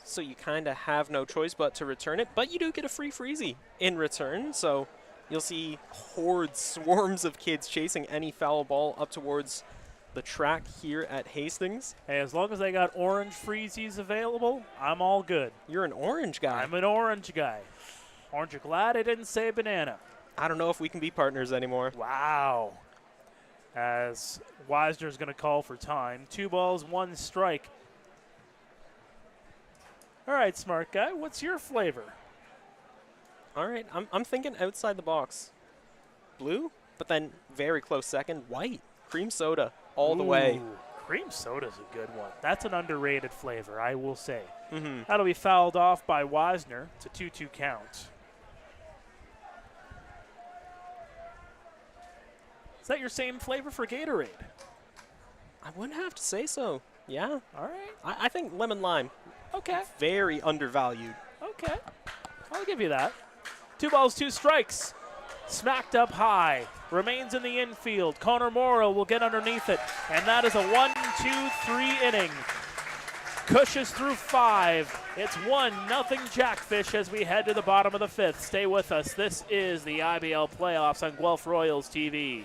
So you kind of have no choice but to return it. But you do get a free freezie in return. So you'll see hordes, swarms of kids chasing any foul ball up towards the track here at Hastings. Hey, as long as they got orange freezies available, I'm all good. You're an orange guy. I'm an orange guy. Aren't you glad I didn't say banana? I don't know if we can be partners anymore. Wow. As Weisner's going to call for time. 2 balls, 1 strike. All right, smart guy, what's your flavor? All right, I'm thinking outside the box. Blue, but then very close second, white. Cream soda all the way. Cream soda's a good one. That's an underrated flavor, I will say. Mm-hmm. That'll be fouled off by Weisner. It's a 2-2 count. Is that your same flavor for Gatorade? I wouldn't have to say so. Yeah. All right. I think lemon lime. Okay. Very undervalued. Okay. I'll give you that. 2 balls, 2 strikes. Smacked up high. Remains in the infield. Connor Morrow will get underneath it. And that is a 1-2-3 inning. Cush is through 5. It's 1-0 Jackfish as we head to the bottom of the 5th. Stay with us. This is the IBL playoffs on Guelph Royals TV.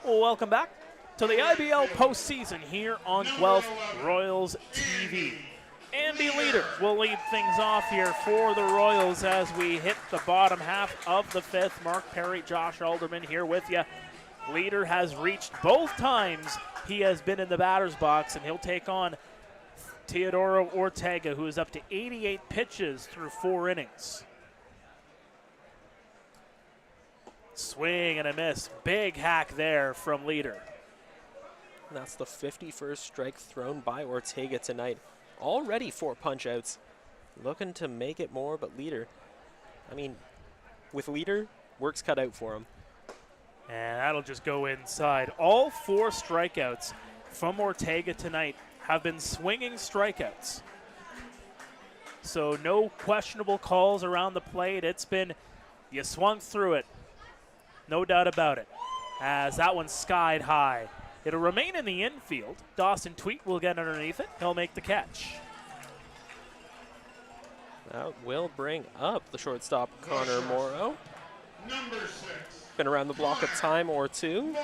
Well, welcome back to the IBL postseason here on Guelph Royals TV. Andy Leader will lead things off here for the Royals as we hit the bottom half of the 5th. Mark Perry, Josh Alderman here with you. Leader has reached both times he has been in the batter's box, and he'll take on Teodoro Ortega, who is up to 88 pitches through 4 innings. Swing and a miss. Big hack there from leader. And that's the 51st strike thrown by Ortega tonight. Already 4 punch-outs. Looking to make it more, but leader, I mean, with leader, work's cut out for him. And that'll just go inside. All 4 strikeouts from Ortega tonight have been swinging strikeouts. So no questionable calls around the plate. It's been, you swung through it. No doubt about it. As that one skied high. It'll remain in the infield. Dawson Tweet will get underneath it. He'll make the catch. That will bring up the shortstop, Connor Morrow. Number 6. Been around the block a time or two.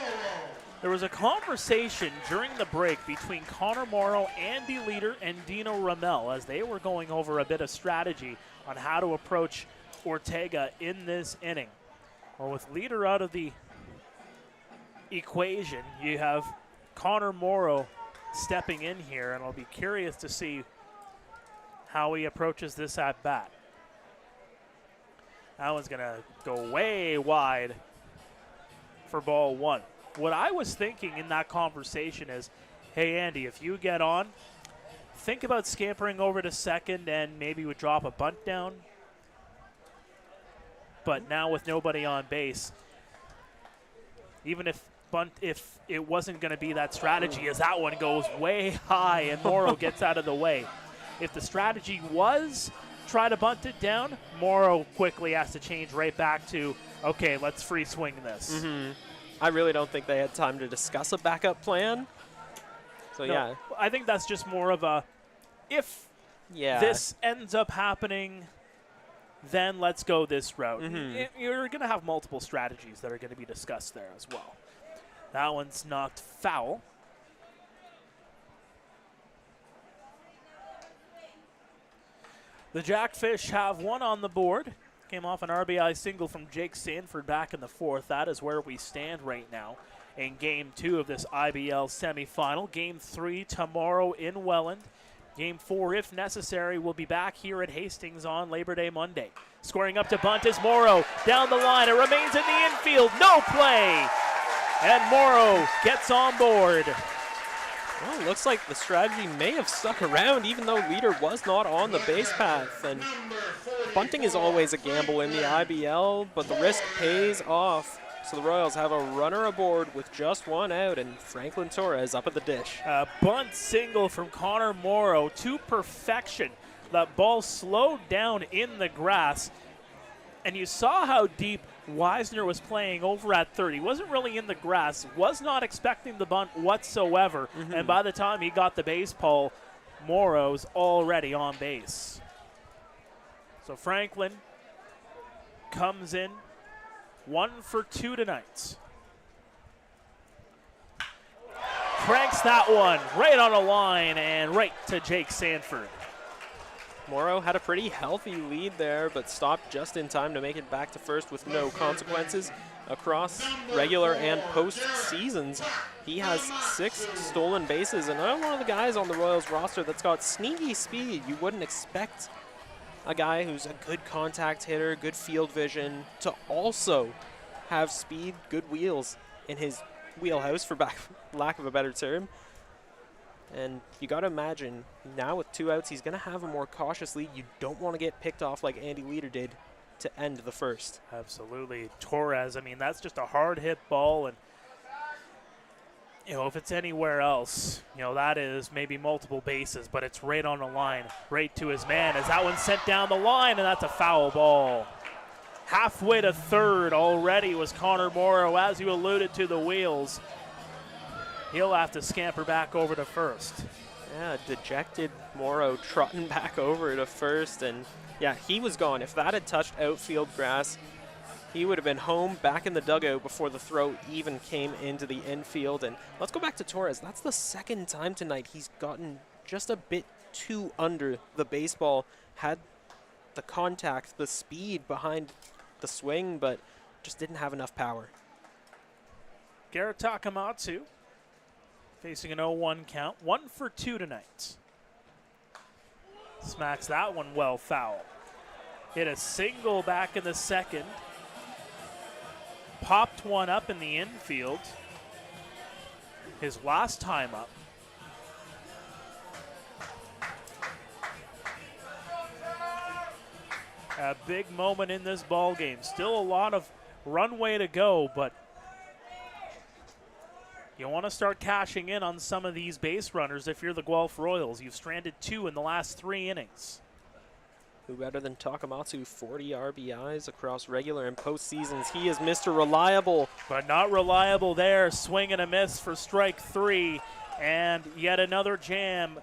There was a conversation during the break between Connor Morrow, Andy Leader, and Dino Ramel as they were going over a bit of strategy on how to approach Ortega in this inning. Well, with Leader out of the equation, you have Connor Morrow stepping in here, and I'll be curious to see how he approaches this at bat. That one's going to go way wide for ball 1. What I was thinking in that conversation is, hey, Andy, if you get on, think about scampering over to second and maybe would drop a bunt down. But now with nobody on base, even if it wasn't going to be that strategy, as that one goes way high and Morrow gets out of the way. If the strategy was try to bunt it down, Morrow quickly has to change right back to, okay, let's free swing this. I really don't think they had time to discuss a backup plan. So, No, yeah. I think that's just more of a, if this ends up happening, then let's go this route. You're going to have multiple strategies that are going to be discussed there as well. That one's knocked foul. The Jackfish have 1 on the board. Came off an RBI single from Jake Sanford back in the 4th. That is where we stand right now in Game 2 of this IBL semifinal. Game 3 tomorrow in Welland. Game 4, if necessary, will be back here at Hastings on Labor Day Monday. Scoring up to bunt is Morrow. Down the line, it remains in the infield. No play! And Morrow gets on board. Well, looks like the strategy may have stuck around even though leader was not on the base path. And bunting is always a gamble in the IBL, but the risk pays off. So the Royals have a runner aboard with just 1 out, and Franklin Torres up at the dish. A bunt single from Connor Morrow to perfection. That ball slowed down in the grass, and you saw how deep Wisner was playing over at third. He wasn't really in the grass, was not expecting the bunt whatsoever, and by the time he got the base ball, Morrow's already on base. So Franklin comes in 1 for 2 tonight. Cranks that one right on a line and right to Jake Sanford. Morrow had a pretty healthy lead there, but stopped just in time to make it back to first with no consequences. Across regular and post seasons, he has 6 stolen bases, and another one of the guys on the Royals roster that's got sneaky speed. You wouldn't expect a guy who's a good contact hitter, good field vision, to also have speed, good wheels in his wheelhouse, for lack of a better term. And you got to imagine, now with 2 outs, he's going to have a more cautious lead. You don't want to get picked off like Andy Leader did to end the first. Absolutely. Torres, I mean, that's just a hard hit ball. And, you know, if it's anywhere else, you know, that is maybe multiple bases, but it's right on the line, right to his man. As that one's sent down the line, and that's a foul ball. Halfway to third already was Connor Morrow, as you alluded to, the wheels. He'll have to scamper back over to first. Yeah, dejected Morrow trotting back over to first, and yeah, he was gone. If that had touched outfield grass, he would have been home back in the dugout before the throw even came into the infield. And let's go back to Torres. That's the 2nd time tonight he's gotten just a bit too under the baseball. Had the contact, the speed behind the swing, but just didn't have enough power. Garrett Takamatsu facing an 0-1 count. 1 for 2 tonight. Smacks that one well foul. Hit a single back in the second. Popped one up in the infield. His last time up. A big moment in this ball game. Still a lot of runway to go, but you want to start cashing in on some of these base runners if you're the Guelph Royals. You've stranded 2 in the last 3 innings. Who better than Takamatsu? 40 RBIs across regular and postseasons. He is Mr. Reliable. But not reliable there. Swing and a miss for strike 3. And yet another jam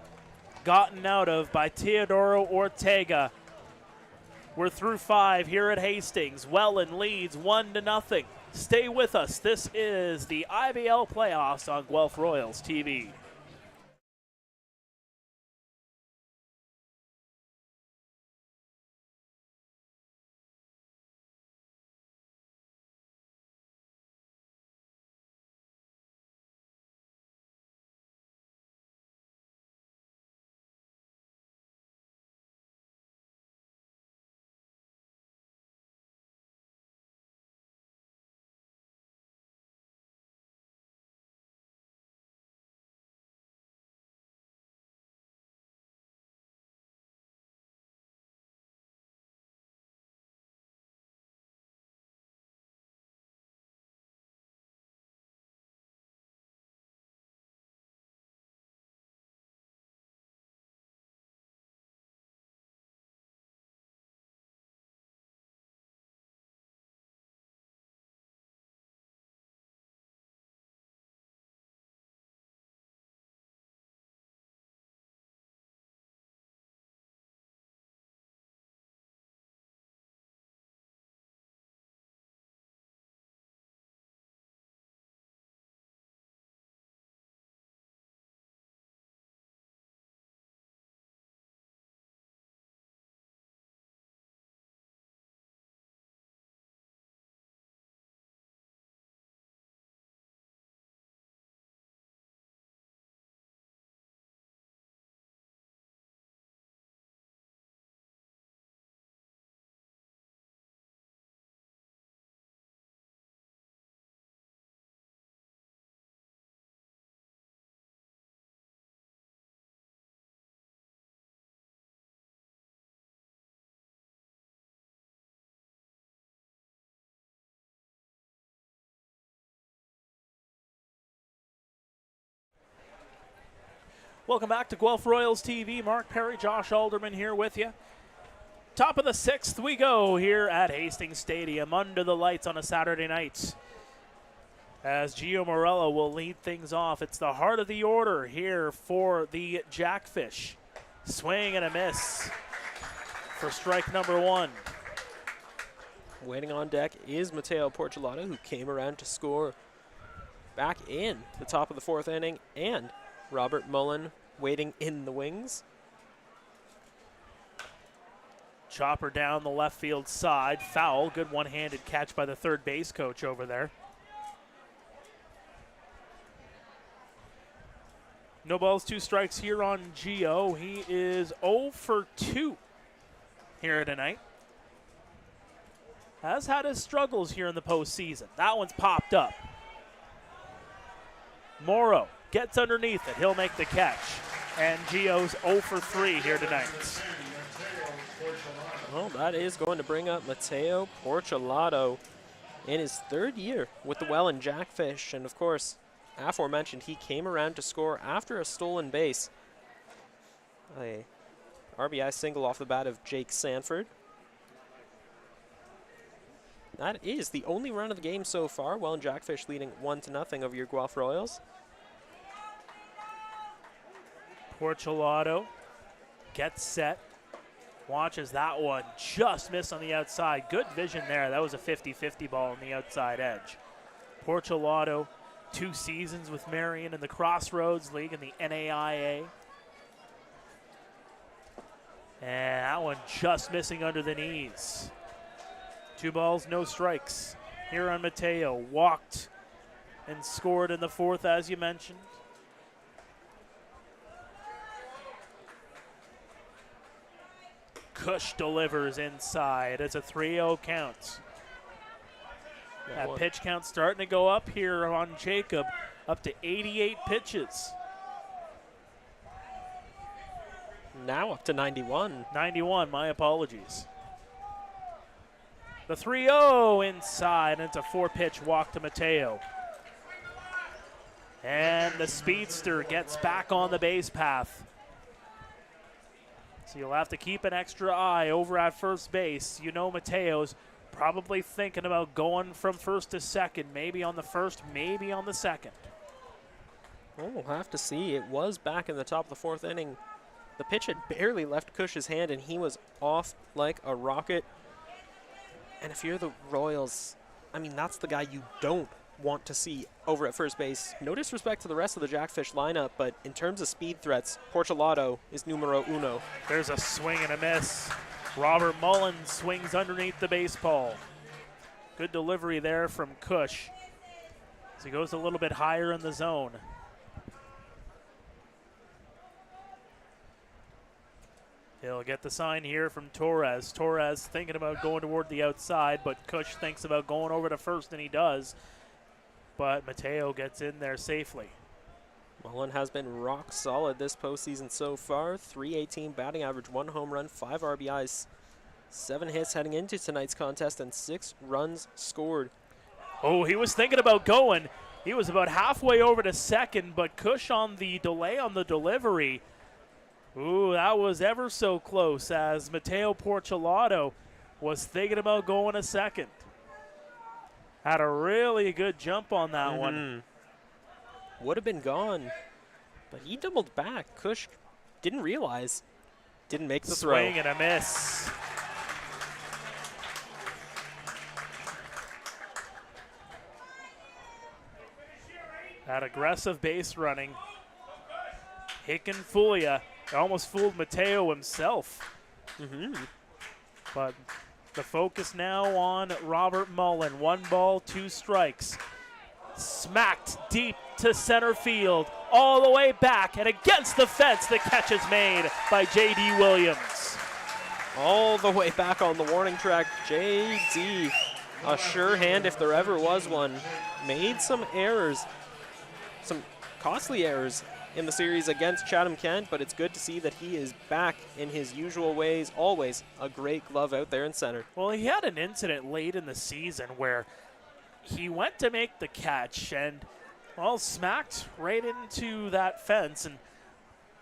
gotten out of by Teodoro Ortega. We're through 5 here at Hastings. Welland leads 1-0. Stay with us. This is the IBL playoffs on Guelph Royals TV. Welcome back to Guelph Royals TV. Mark Perry, Josh Alderman here with you. Top of the 6th we go here at Hastings Stadium under the lights on a Saturday night. As Gio Morello will lead things off. It's the heart of the order here for the Jackfish. Swing and a miss for strike number 1. Waiting on deck is Mateo Portulato, who came around to score back in the top of the 4th inning, and Robert Mullen waiting in the wings. Chopper down the left field side. Foul. Good one-handed catch by the third base coach over there. No balls, 2 strikes here on Gio. He is 0 for 2 here tonight. Has had his struggles here in the postseason. That one's popped up. Morrow gets underneath it. He'll make the catch. And Gio's 0 for 3 here tonight. Well, that is going to bring up Mateo Portulato in his 3rd year with the Welland Jackfish. And, of course, aforementioned, he came around to score after a stolen base. A RBI single off the bat of Jake Sanford. That is the only run of the game so far. Welland Jackfish leading 1-0 over your Guelph Royals. Portulato gets set. Watches that one just miss on the outside. Good vision there. That was a 50-50 ball on the outside edge. Portulato, 2 seasons with Marion in the Crossroads League in the NAIA. And that one just missing under the knees. 2 balls, no strikes. Here on Mateo, walked and scored in the 4th, as you mentioned. Cush delivers inside. It's a 3-0 count. That pitch count starting to go up here on Jacob, up to 88 pitches. Now up to 91. 91, my apologies. The 3-0 inside, and it's a 4-pitch walk to Mateo. And the speedster gets back on the base path. So you'll have to keep an extra eye over at first base. You know Mateo's probably thinking about going from first to second, maybe on the first, maybe on the second. Well, we'll have to see. It was back in the top of the 4th inning. The pitch had barely left Cush's hand, and he was off like a rocket. And if you're the Royals, I mean, that's the guy you don't want to see over at first base. No disrespect to the rest of the Jackfish lineup, but in terms of speed threats, Portolato is numero uno. There's a swing and a miss. Robert Mullen swings underneath the baseball. Good delivery there from Cush. So he goes a little bit higher in the zone. He'll get the sign here from Torres. Torres thinking about going toward the outside, but Cush thinks about going over to first, and he does. But Mateo gets in there safely. Mullen has been rock solid this postseason so far. .318 batting average, 1 home run, 5 RBIs, 7 hits heading into tonight's contest, and 6 runs scored. Oh, he was thinking about going. He was about halfway over to second, but Cush on the delay on the delivery. Ooh, that was ever so close as Mateo Portolato was thinking about going a second. Had a really good jump on that one. Would have been gone, but he doubled back. Cush didn't realize, didn't make the throw. Swing and a miss. That aggressive base running. Hickenfulia almost fooled Mateo himself. But the focus now on Robert Mullen. 1 ball, 2 strikes. Smacked deep to center field, all the way back and against the fence. The catch is made by J.D. Williams. All the way back on the warning track, J.D., a sure hand if there ever was one, made some errors, some costly errors in the series against Chatham-Kent, but it's good to see that he is back in his usual ways. Always a great glove out there in center. Well, he had an incident late in the season where he went to make the catch and, well, smacked right into that fence. And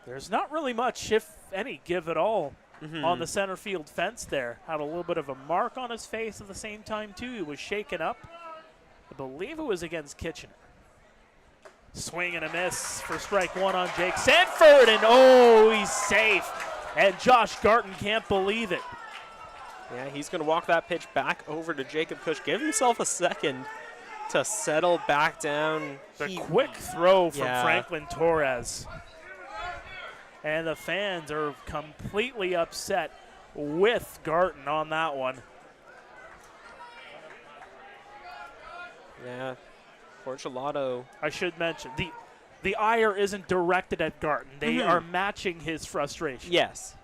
there's not really much, if any, give at all on the center field fence there. Had a little bit of a mark on his face at the same time, too. He was shaken up. I believe it was against Kitchener. Swing and a miss for strike 1 on Jake Sanford, and oh, he's safe. And Josh Garton can't believe it. Yeah, he's going to walk that pitch back over to Jacob Cush. Give himself a second to settle back down. The quick throw from Franklin Torres. And the fans are completely upset with Garton on that one. Yeah. Portolato. I should mention, the ire isn't directed at Garton. They are matching his frustration. Yes.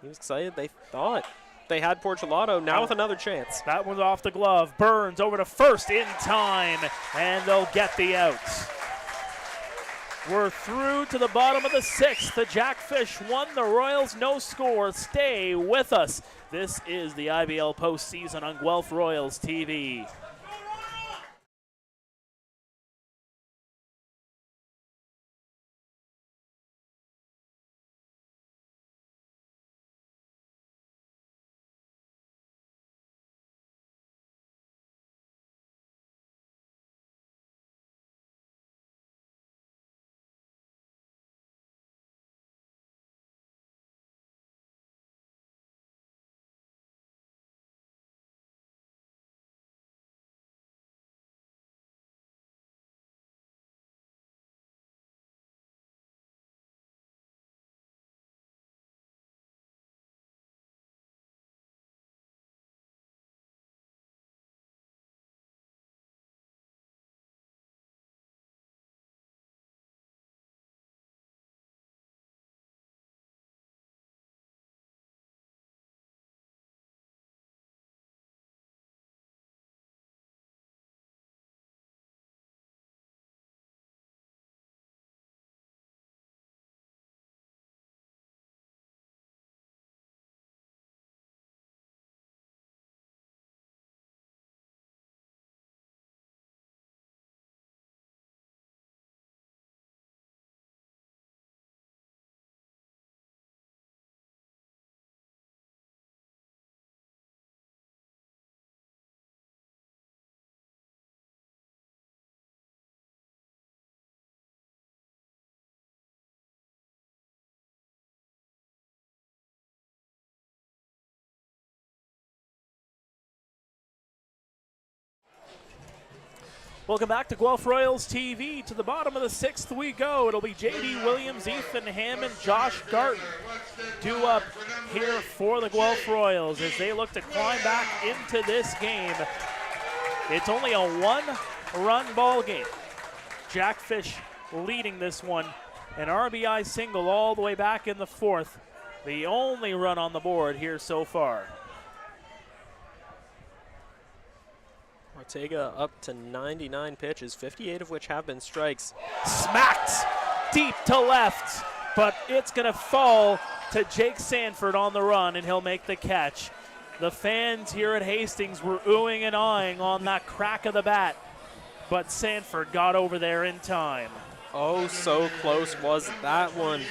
He was excited. They thought they had Portolato. Now with another chance. That one's off the glove. Burns over to first in time, and they'll get the out. We're through to the bottom of the 6th. The Jackfish won, the Royals no score. Stay with us. This is the IBL postseason on Guelph Royals TV. Welcome back to Guelph Royals TV. To the bottom of the 6th we go. It'll be J.D. Williams, Ethan Hammond, Josh Garton due up here for the Guelph Royals as they look to climb back into this game. It's only a one-run ball game. Jackfish leading this one. An RBI single all the way back in the 4th. The only run on the board here so far. Ortega up to 99 pitches, 58 of which have been strikes. Smacked deep to left, but it's going to fall to Jake Sanford on the run, and he'll make the catch. The fans here at Hastings were oohing and aahing on that crack of the bat, but Sanford got over there in time. Oh, so close was that one.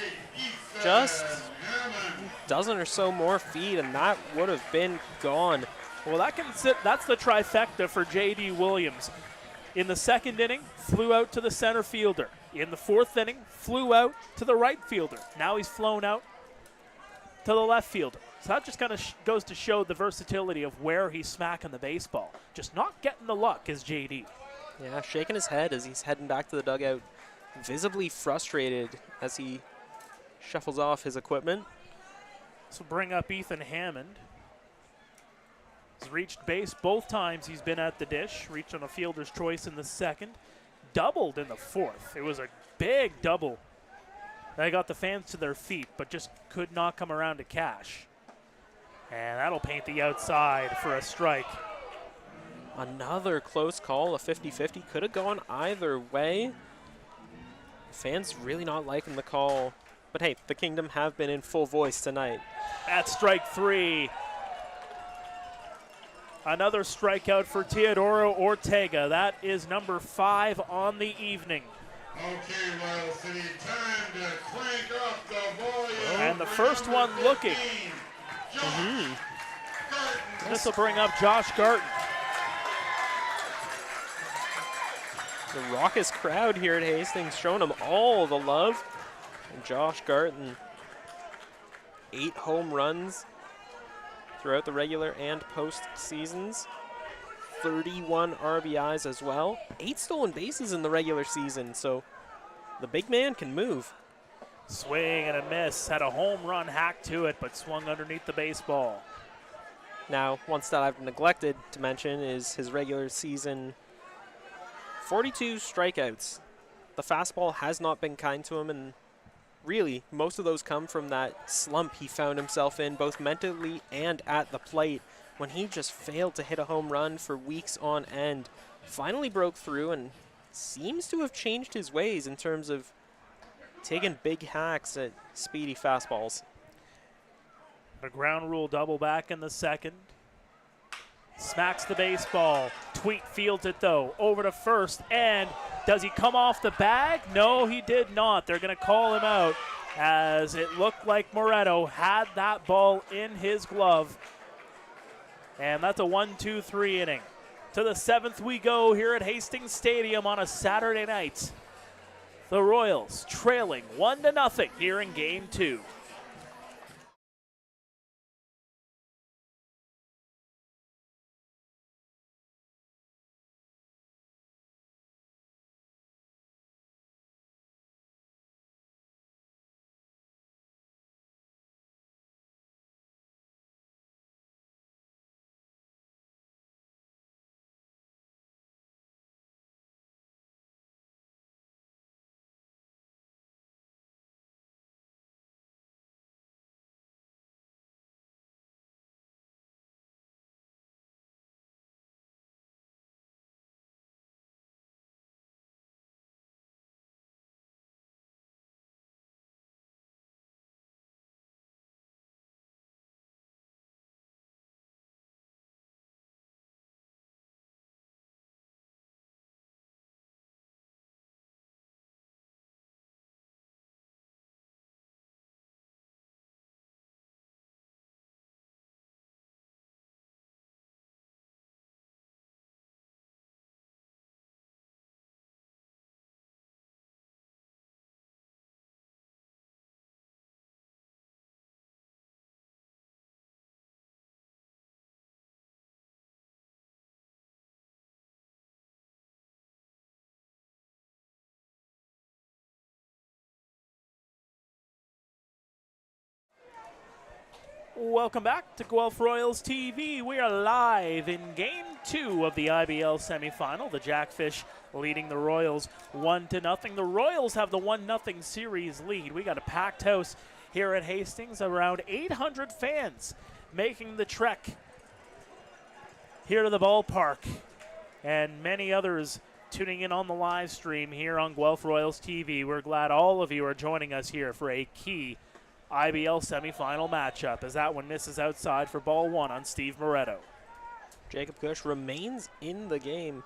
Just a dozen or so more feet, and that would have been gone. Well, that's the trifecta for J.D. Williams. In the 2nd inning, flew out to the center fielder. In the 4th inning, flew out to the right fielder. Now he's flown out to the left fielder. So that just kind of goes to show the versatility of where he's smacking the baseball. Just not getting the luck is J.D. Yeah, shaking his head as he's heading back to the dugout, visibly frustrated as he shuffles off his equipment. This will bring up Ethan Hammond. He's reached base both times he's been at the dish. Reached on a fielder's choice in the 2nd. Doubled in the 4th. It was a big double. That got the fans to their feet, but just could not come around to cash. And that'll paint the outside for a strike. Another close call, a 50-50. Could have gone either way. Fans really not liking the call. But hey, the Kingdom have been in full voice tonight. That's strike 3. Another strikeout for Teodoro Ortega. That is number 5 on the evening. Okay, Royal City, time to crank up the volume. And the first one looking. This will bring up Josh Garton. The raucous crowd here at Hastings showing him all the love. And Josh Garton, 8 home runs throughout the regular and post seasons. 31 RBIs as well. 8 stolen bases in the regular season, so the big man can move. Swing and a miss. Had a home run hacked to it, but swung underneath the baseball. Now, one stat I've neglected to mention is his regular season 42 strikeouts. The fastball has not been kind to him, and really, most of those come from that slump he found himself in, both mentally and at the plate, when he just failed to hit a home run for weeks on end. Finally broke through and seems to have changed his ways in terms of taking big hacks at speedy fastballs. A ground rule double back in the 2nd. Smacks the baseball. Tweet fields it though. Over to first, and does he come off the bag? No, he did not. They're going to call him out as it looked like Moretto had that ball in his glove. And that's a 1-2-3 inning. To the 7th we go here at Hastings Stadium on a Saturday night. The Royals trailing 1-0 here in Game 2. Welcome back to Guelph Royals TV. We are live in Game 2 of the IBL semifinal. The Jackfish leading the Royals 1-0. The Royals have the 1-0 series lead. We got a packed house here at Hastings. Around 800 fans making the trek here to the ballpark. And many others tuning in on the live stream here on Guelph Royals TV. We're glad all of you are joining us here for a key IBL semifinal matchup as that one misses outside for ball one on Steve Moretto. Jacob Cush remains in the game.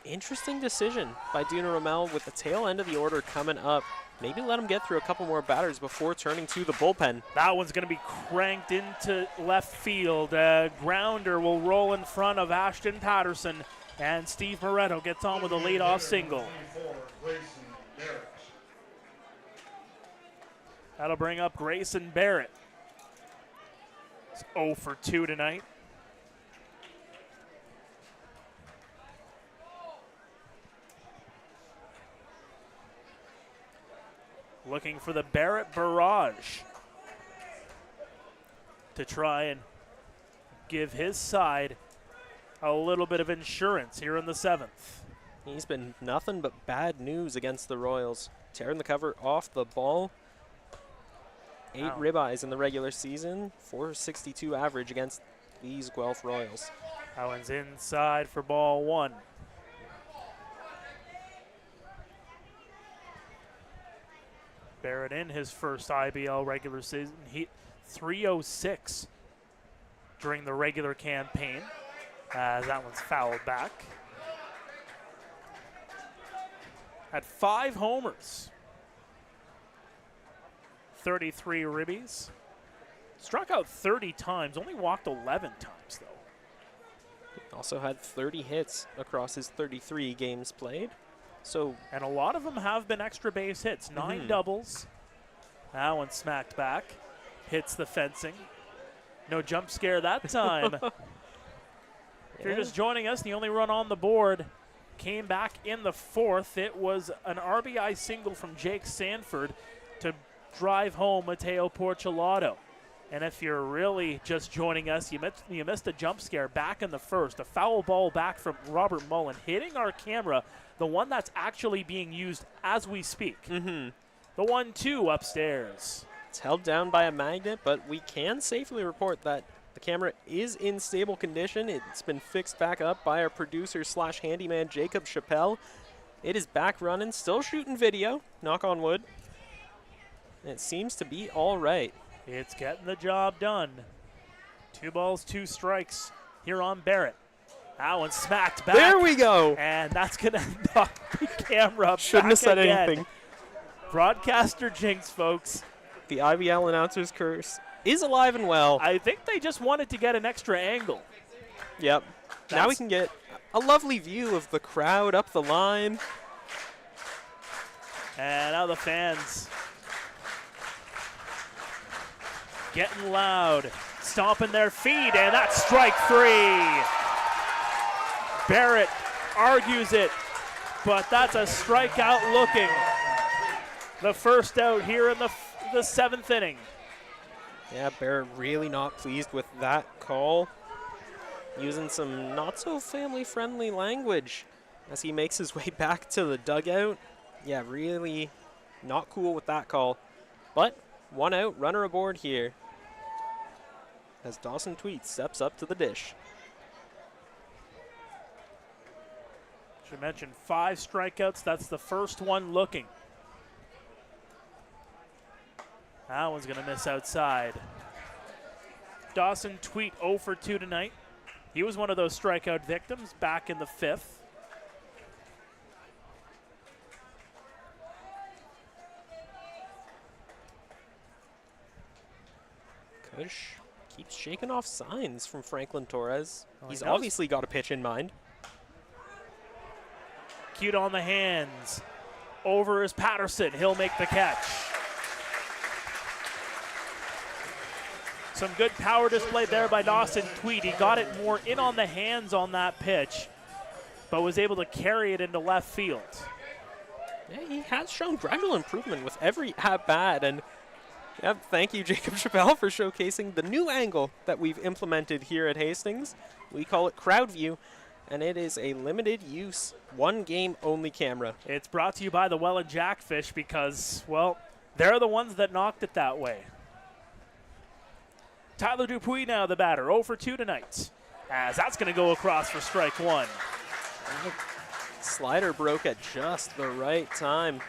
Interesting decision by Duna Rommel with the tail end of the order coming up. Maybe let him get through a couple more batters before turning to the bullpen. That one's going to be cranked into left field. Grounder will roll in front of Ashton Patterson, and Steve Moretto gets on with a leadoff single. That'll bring up Grayson Barrett. It's 0 for 2 tonight. Looking for the Barrett barrage to try and give his side a little bit of insurance here in the 7th. He's been nothing but bad news against the Royals. Tearing the cover off the ball. 8 ribeyes in the regular season, 462 average against these Guelph Royals. That one's inside for ball one. Barrett in his first IBL regular season. He 306 during the regular campaign. That one's fouled back. Had 5 homers. 33 ribbies. Struck out 30 times, only walked 11 times though. He also had 30 hits across his 33 games played. And a lot of them have been extra base hits. 9 doubles. That one smacked back. Hits the fencing. No jump scare that time. If you're just joining us, the only run on the board came back in the 4th. It was an RBI single from Jake Sanford to drive home Mateo Porcelato. And if you're really just joining us, you missed a jump scare back in the 1st. A foul ball back from Robert Mullen hitting our camera, the one that's actually being used as we speak. The 1-2 upstairs. It's held down by a magnet, but we can safely report that the camera is in stable condition. It's been fixed back up by our producer / handyman Jacob Chappelle. It is back running, still shooting video, knock on wood. It seems to be all right. It's getting the job done. 2 balls, 2 strikes here on Barrett. That one smacked back. There we go. And that's going to knock the camera Shouldn't back have said again. anything. Broadcaster jinx, folks. The IBL announcer's curse is alive and well. I think they just wanted to get an extra angle. Yep. Now we can get a lovely view of the crowd up the line. And now the fans getting loud, stomping their feet, and that's strike 3. Barrett argues it, but that's a strikeout looking. The first out here in the 7th inning. Yeah, Barrett really not pleased with that call. Using some not so family friendly language as he makes his way back to the dugout. Yeah, really not cool with that call. But 1 out, runner aboard here as Dawson Tweet steps up to the dish. Should mention 5 strikeouts. That's the first one looking. That one's going to miss outside. Dawson Tweet 0 for 2 tonight. He was one of those strikeout victims back in the 5th. Kush keeps shaking off signs from Franklin Torres. Oh, He's he does. obviously got a pitch in mind. Cute on the hands. Over is Patterson. He'll make the catch. Some good power display there by Dawson Tweed. He got it more in on the hands on that pitch, but was able to carry it into left field. Yeah, he has shown gradual improvement with every at-bat, and Yep, thank you, Jacob Chappelle, for showcasing the new angle that we've implemented here at Hastings. We call it Crowd View, and it is a limited use, one game only camera. It's brought to you by the Welland Jackfish because, well, they're the ones that knocked it that way. Tyler Dupuis now the batter, 0 for 2 tonight, as that's going to go across for strike one. Slider broke at just the right time.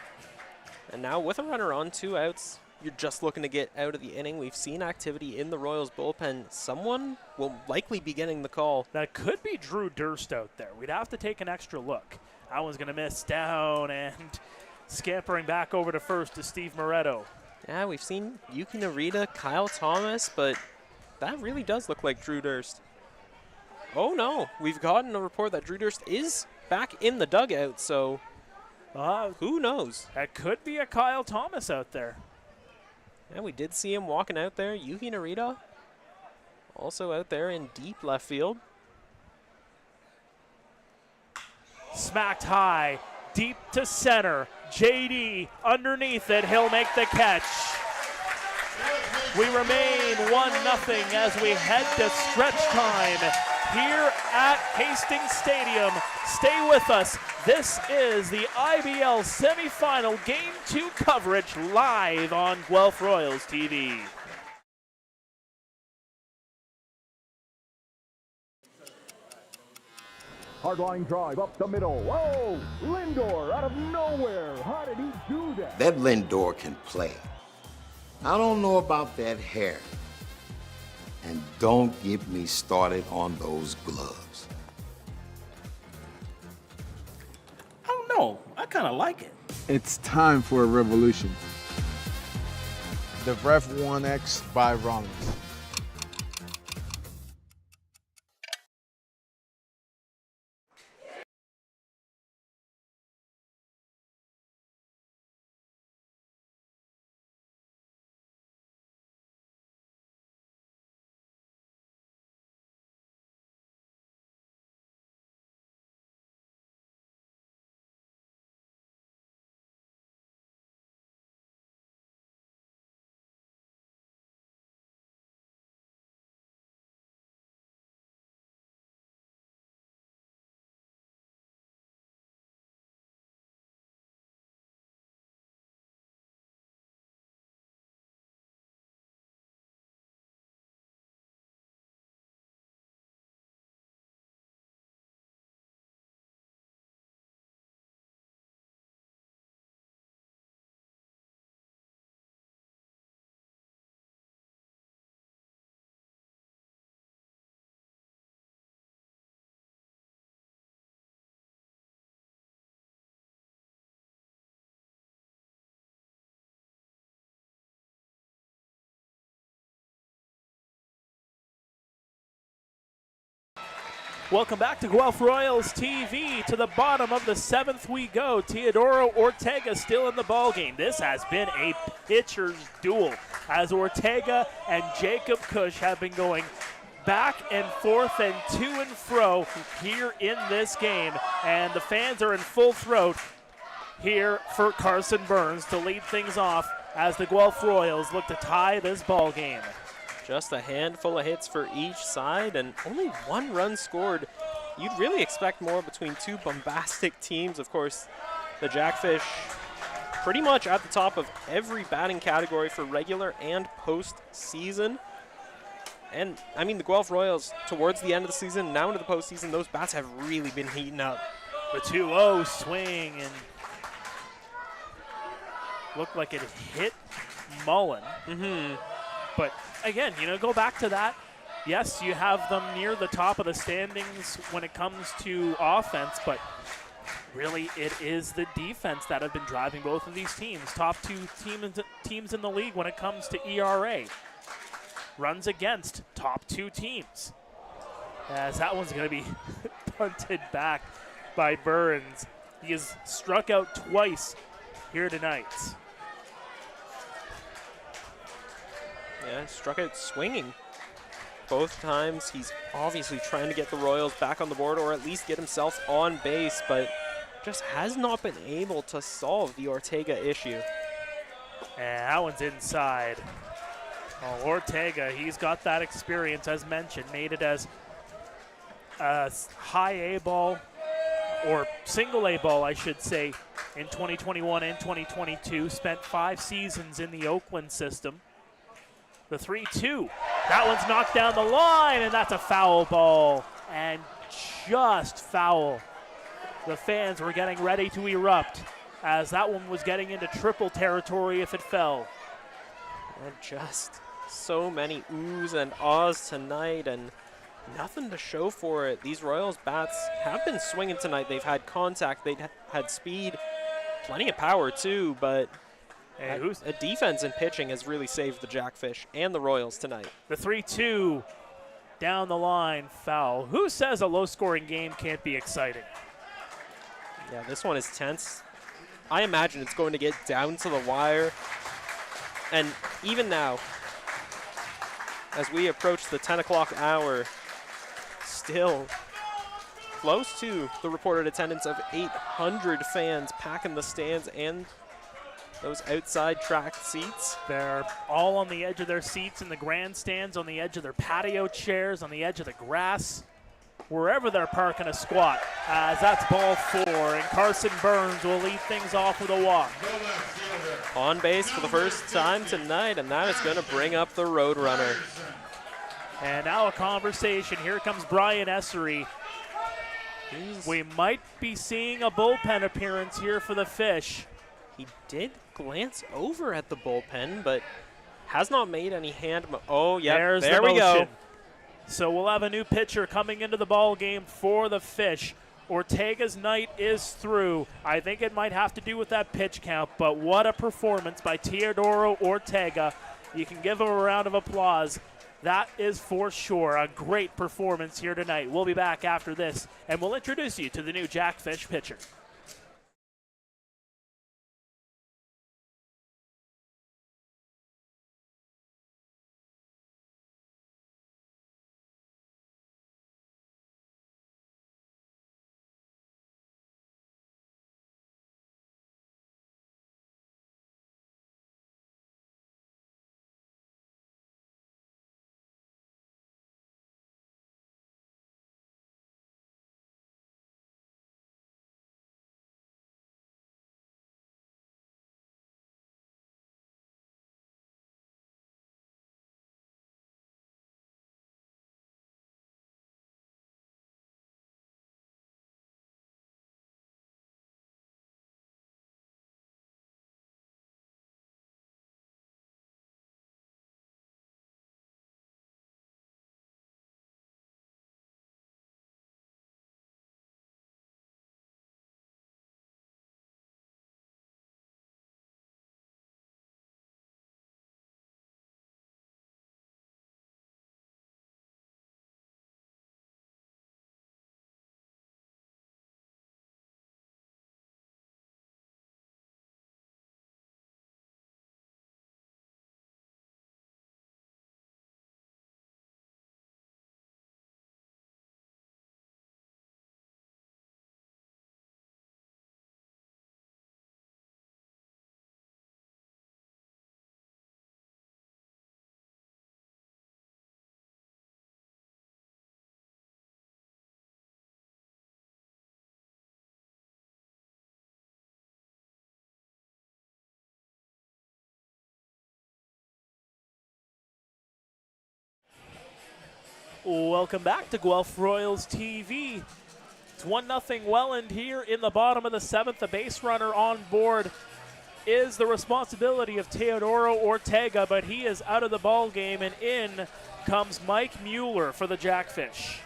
And now with a runner on 2 outs, you're just looking to get out of the inning. We've seen activity in the Royals bullpen. Someone will likely be getting the call. That could be Drew Durst out there. We'd have to take an extra look. That one's going to miss down and scampering back over to first to Steve Moretto. Yeah, we've seen Yuki Narita, Kyle Thomas, but that really does look like Drew Durst. Oh no, we've gotten a report that Drew Durst is back in the dugout, so who knows? That could be a Kyle Thomas out there. Yeah, we did see him walking out there. Yuki Narita also out there in deep left field. Smacked high, deep to center. JD underneath it. He'll make the catch. We remain 1-0 as we head to stretch time here at Hastings Stadium. Stay with us. This is the IBL semifinal Game 2 coverage live on Guelph Royals TV. Hardline drive up the middle. Whoa! Lindor out of nowhere. How did he do that? That Lindor can play. I don't know about that hair. And don't get me started on those gloves. I don't know. I kind of like it. It's time for a revolution. The Rev 1X by Rollins. Welcome back to Guelph Royals TV. To the bottom of the 7th we go. Teodoro Ortega still in the ballgame. This has been a pitcher's duel as Ortega and Jacob Cush have been going back and forth and to and fro here in this game. And the fans are in full throat here for Carson Burns to lead things off as the Guelph Royals look to tie this ballgame. Just a handful of hits for each side and only 1 run scored. You'd really expect more between 2 bombastic teams. Of course, the Jackfish pretty much at the top of every batting category for regular and postseason. And, I mean, the Guelph Royals, towards the end of the season, now into the postseason, those bats have really been heating up. The 2-0 swing and looked like it hit Mullen. But again, go back to that. Yes, you have them near the top of the standings when it comes to offense, but really it is the defense that have been driving both of these teams. Top 2 teams in the league when it comes to ERA. Runs against, top 2 teams. As that one's going to be punted back by Burns. He has struck out twice here tonight. Yeah, struck out swinging. Both times he's obviously trying to get the Royals back on the board or at least get himself on base, but just has not been able to solve the Ortega issue. And that one's inside. Oh, Ortega, he's got that experience, as mentioned, made it as a high A ball, or single A ball, I should say, in 2021 and 2022. Spent 5 seasons in the Oakland system. The 3-2. That one's knocked down the line, and that's a foul ball. And just foul. The fans were getting ready to erupt, as that one was getting into triple territory if it fell. And just so many oohs and ahs tonight, and nothing to show for it. These Royals bats have been swinging tonight. They've had contact, they've had speed, plenty of power too, but a defense and pitching has really saved the Jackfish and the Royals tonight. The 3-2 down the line, foul. Who says a low-scoring game can't be exciting? Yeah, this one is tense. I imagine it's going to get down to the wire. And even now, as we approach the 10 o'clock hour, still close to the reported attendance of 800 fans packing the stands and those outside track seats. They're all on the edge of their seats in the grandstands, on the edge of their patio chairs, on the edge of the grass, wherever they're parking a squat, as that's ball 4, and Carson Burns will lead things off with a walk. On base for the first time tonight, and that is going to bring up the Roadrunner. And now a conversation. Here comes Brian Essery. We might be seeing a bullpen appearance here for the Fish. He did glance over at the bullpen, but has not made any hand. Oh, yeah, there we go. So we'll have a new pitcher coming into the ball game for the Fish. Ortega's night is through. I think it might have to do with that pitch count, but what a performance by Teodoro Ortega. You can give him a round of applause. That is for sure a great performance here tonight. We'll be back after this, and we'll introduce you to the new Jackfish pitcher. Welcome back to Guelph Royals TV. It's 1-0 Welland here in the bottom of the 7th. The base runner on board is the responsibility of Teodoro Ortega, but he is out of the ball game, and in comes Mike Mueller for the Jackfish.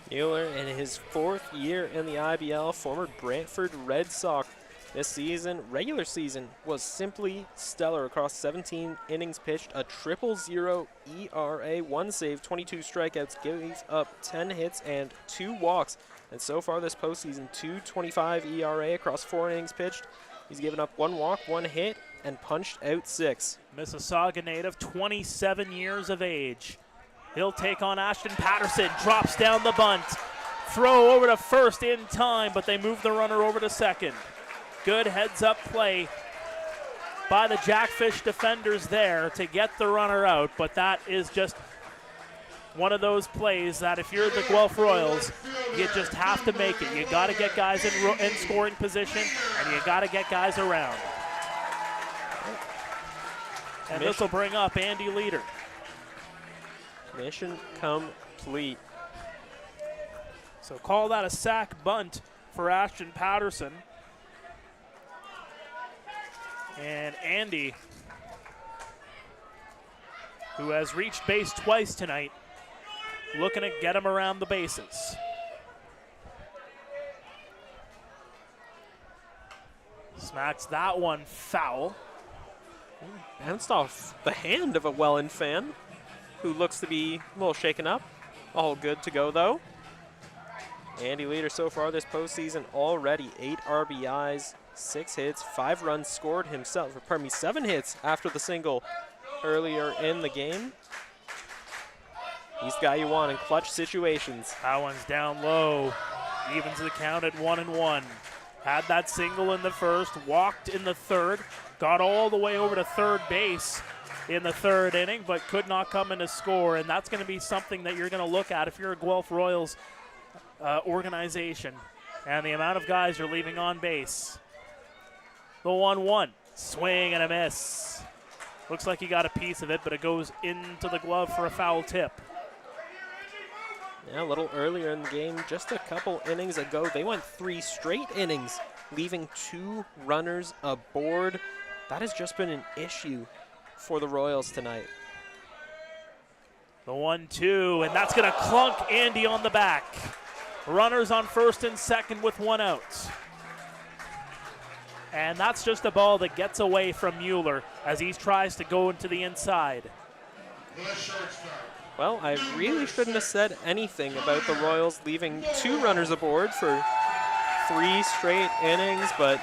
Mueller in his 4th year in the IBL, former Brantford Red Sox. This season, regular season, was simply stellar across 17 innings pitched, a 0.00 ERA, 1 save, 22 strikeouts, gave up 10 hits and 2 walks. And so far this postseason, 2.25 ERA across 4 innings pitched. He's given up 1 walk, 1 hit, and punched out 6. Mississauga native, 27 years of age. He'll take on Ashton Patterson, drops down the bunt. Throw over to first in time, but they move the runner over to second. Good heads-up play by the Jackfish defenders there to get the runner out, but that is just one of those plays that if you're the Guelph Royals, you just have to make it. You got to get guys in scoring position, and you got to get guys around. And this will bring up Andy Leader. Mission complete. So call that a sack bunt for Ashton Patterson. And Andy, who has reached base twice tonight, looking to get him around the bases. Smacks that one foul. Bounced off the hand of a Welland fan who looks to be a little shaken up. All good to go, though. Andy Leader so far this postseason already 8 RBIs, 6 hits, 5 runs scored himself. Or pardon me, 7 hits after the single earlier in the game. He's the guy you want in clutch situations. That one's down low. Evens the count at 1-1. Had that single in the first, walked in the third, got all the way over to third base in the third inning, but could not come in to score. And that's going to be something that you're going to look at if you're a Guelph Royals organization and the amount of guys you're leaving on base. The 1-1, swing and a miss. Looks like he got a piece of it, but it goes into the glove for a foul tip. Yeah, a little earlier in the game, just a couple innings ago, they went 3 straight innings, leaving 2 runners aboard. That has just been an issue for the Royals tonight. The 1-2, and that's going to clunk Andy on the back. Runners on first and second with 1 out. And that's just a ball that gets away from Mueller as he tries to go into the inside. Well, I really shouldn't have said anything about the Royals leaving 2 runners aboard for 3 straight innings, but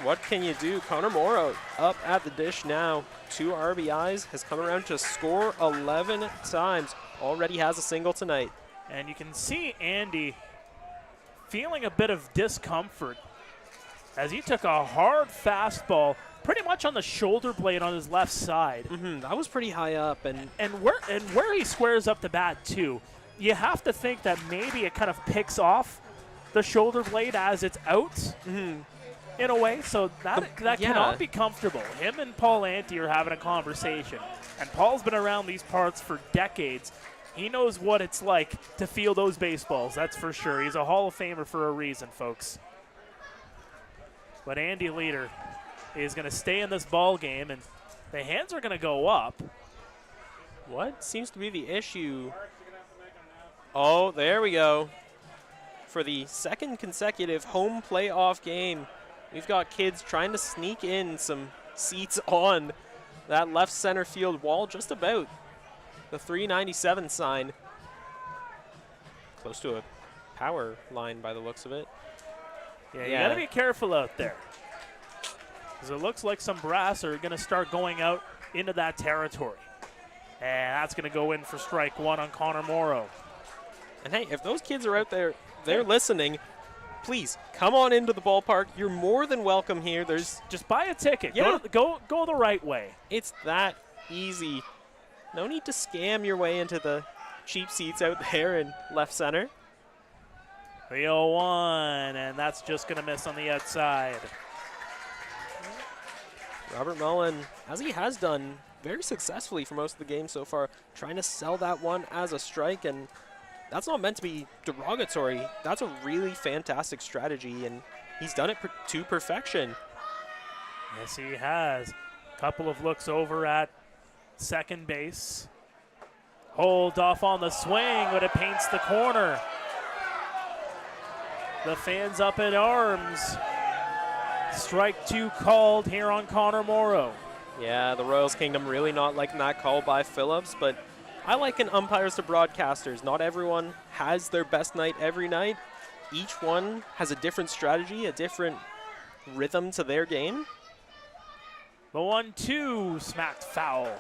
what can you do? Connor Morrow up at the dish now. 2 RBIs, has come around to score 11 times. Already has a single tonight. And you can see Andy feeling a bit of discomfort as he took a hard fastball pretty much on the shoulder blade on his left side. That was pretty high up. And where he squares up the bat, too, you have to think that maybe it kind of picks off the shoulder blade as it's out in a way. So that cannot be comfortable. Him and Paul Ante are having a conversation. And Paul's been around these parts for decades. He knows what it's like to feel those baseballs, that's for sure. He's a Hall of Famer for a reason, folks. But Andy Leader is going to stay in this ball game, and the hands are going to go up. What seems to be the issue? Oh, there we go. For the second consecutive home playoff game, we've got kids trying to sneak in some seats on that left center field wall, just about. The 397 sign. Close to a power line by the looks of it. Yeah, you got to be careful out there, because it looks like some brass are going to start going out into that territory. And that's going to go in for strike 1 on Connor Morrow. And hey, if those kids are out there, they're listening, please come on into the ballpark. You're more than welcome here. There's just buy a ticket. Yeah. Go the right way. It's that easy. No need to scam your way into the cheap seats out there in left center. 3-0-1, and that's just going to miss on the outside. Robert Mullen, as he has done very successfully for most of the game so far, trying to sell that one as a strike, and that's not meant to be derogatory. That's a really fantastic strategy, and he's done it to perfection. Yes, he has. Couple of looks over at second base. Hold off on the swing, but it paints the corner. The fans up in arms. Strike 2 called here on Connor Morrow. Yeah, the Royals Kingdom really not liking that call by Phillips, but I liken umpires to broadcasters. Not everyone has their best night every night. Each one has a different strategy, a different rhythm to their game. The 1-2 smacked foul.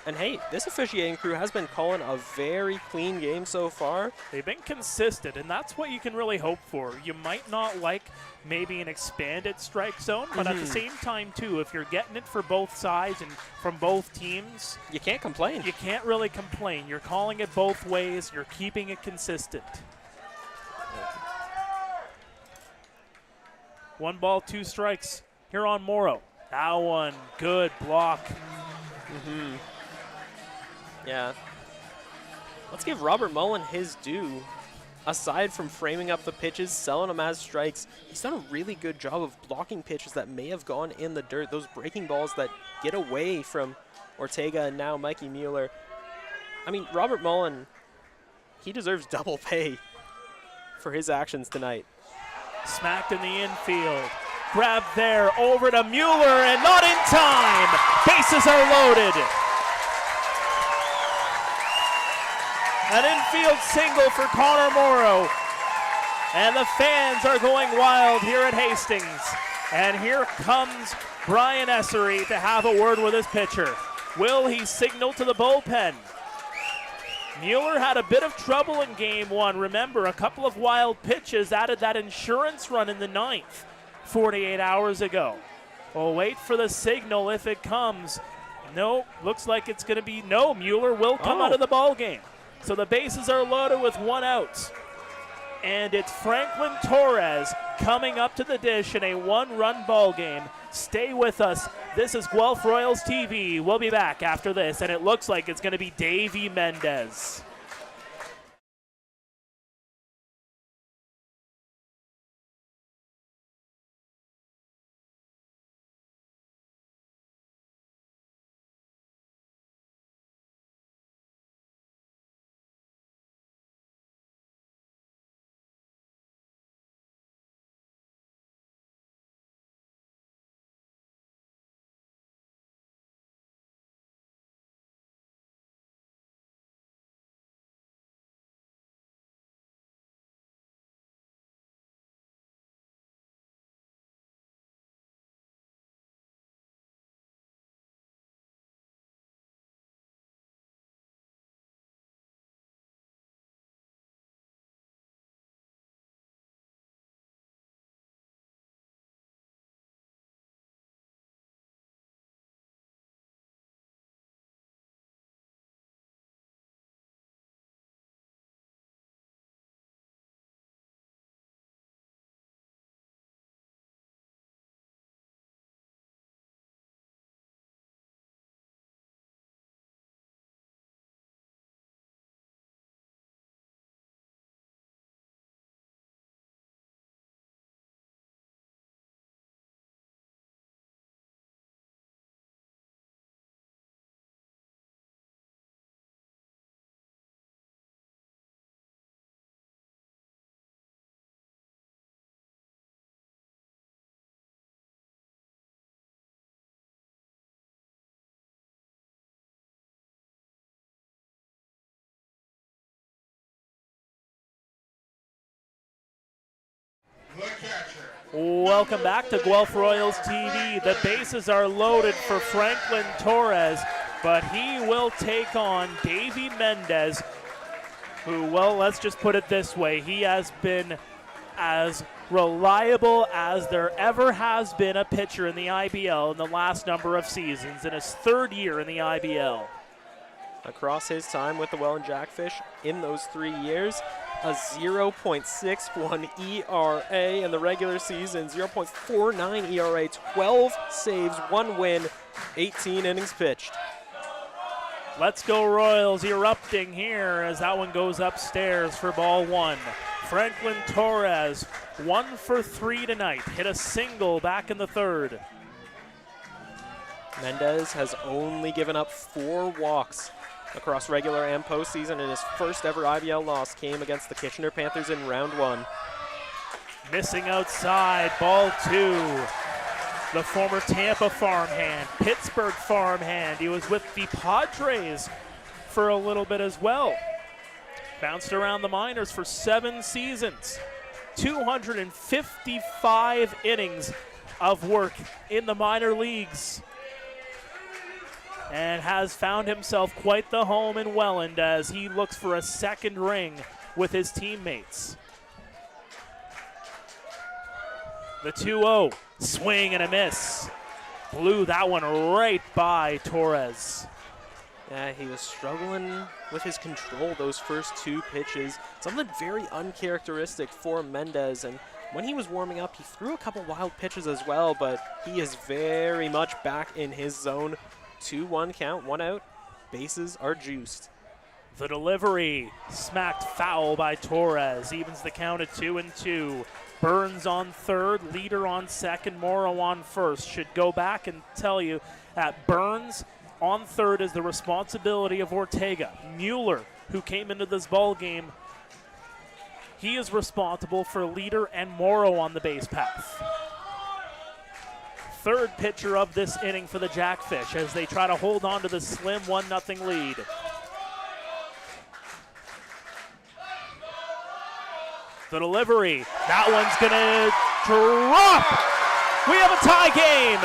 And hey, this officiating crew has been calling a very clean game so far. They've been consistent, and that's what you can really hope for. You might not like maybe an expanded strike zone, but at the same time, too, if you're getting it for both sides and from both teams, You can't complain. you can't really complain. You're calling it both ways. You're keeping it consistent. 1 ball, 2 strikes here on Morrow. That one, good block. Yeah. Let's give Robert Mullen his due. Aside from framing up the pitches, selling them as strikes, he's done a really good job of blocking pitches that may have gone in the dirt. Those breaking balls that get away from Ortega and now Mikey Mueller. I mean, Robert Mullen, he deserves double pay for his actions tonight. Smacked in the infield. Grab there, over to Mueller, and not in time. Bases are loaded. An infield single for Connor Morrow. And the fans are going wild here at Hastings. And here comes Brian Essery to have a word with his pitcher. Will he signal to the bullpen? Mueller had a bit of trouble in game 1. Remember, a couple of wild pitches added that insurance run in the 9th 48 hours ago. We'll wait for the signal if it comes. No, looks like it's going to be no. Mueller will come out of the ball game. So the bases are loaded with 1 out. And it's Franklin Torres coming up to the dish in a 1-run ball game. Stay with us. This is Guelph Royals TV. We'll be back after this, and it looks like it's going to be Davey Mendez. Welcome back to Guelph Royals TV. The bases are loaded for Franklin Torres, but he will take on Davey Mendez, who, well, let's just put it this way. He has been as reliable as there ever has been a pitcher in the IBL in the last number of seasons, in his 3rd year in the IBL. Across his time with the Welland Jackfish in those 3 years, a 0.61 ERA in the regular season, 0.49 ERA, 12 saves, 1 win, 18 innings pitched. Let's go Royals erupting here as that one goes upstairs for ball 1. Franklin Torres, 1 for 3 tonight, hit a single back in the 3rd. Mendez has only given up 4 walks across regular and postseason, and his first ever IBL loss came against the Kitchener Panthers in round 1. Missing outside, ball 2. The former Tampa farmhand, Pittsburgh farmhand. He was with the Padres for a little bit as well. Bounced around the minors for 7 seasons. 255 innings of work in the minor leagues. and has found himself quite the home in Welland as he looks for a second ring with his teammates. The 2-0, swing and a miss. Blew that one right by Torres. Yeah, he was struggling with his control those first 2 pitches. Something very uncharacteristic for Mendez. And when he was warming up, he threw a couple wild pitches as well, but he is very much back in his zone. 2-1 count, 1 out. Bases are juiced. The delivery smacked foul by Torres. Evens the count at 2-2. Burns on third, Leader on second, Morrow on first. Should go back and tell you that Burns on third is the responsibility of Ortega. Mueller, who came into this ball game, he is responsible for Leader and Morrow on the base path. Third pitcher of this inning for the Jackfish as they try to hold on to the slim 1-0 lead. The delivery, that one's gonna drop. We have a tie game.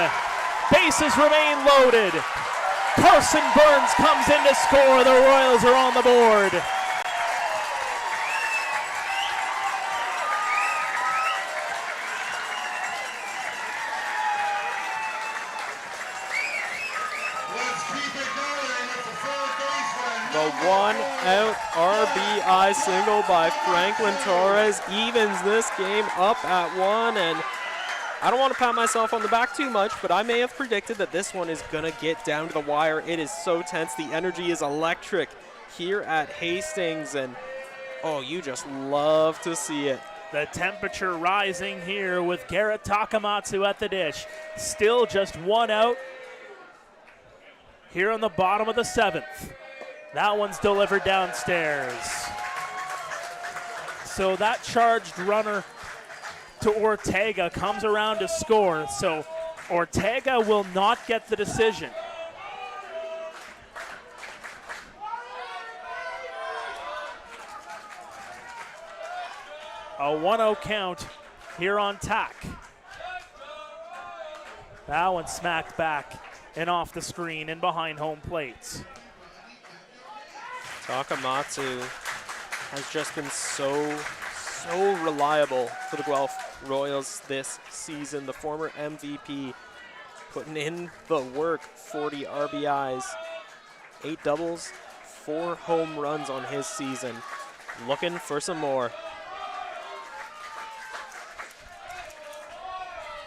Bases remain loaded. Carson Burns comes in to score. The Royals are on the board. The 1-out RBI single by Franklin Torres evens this game up at 1, and I don't want to pat myself on the back too much, but I may have predicted that this one is going to get down to the wire. It is so tense. The energy is electric here at Hastings, and oh, you just love to see it. The temperature rising here with Garrett Takamatsu at the dish. Still just 1 out here on the bottom of the 7th. That one's delivered downstairs. So that charged runner to Ortega comes around to score. So Ortega will not get the decision. A 1-0 count here on tack. That one smacked back and off the screen and behind home plates. Takamatsu has just been so reliable for the Guelph Royals this season. The former MVP putting in the work, 40 RBIs, 8 doubles, 4 home runs on his season. Looking for some more.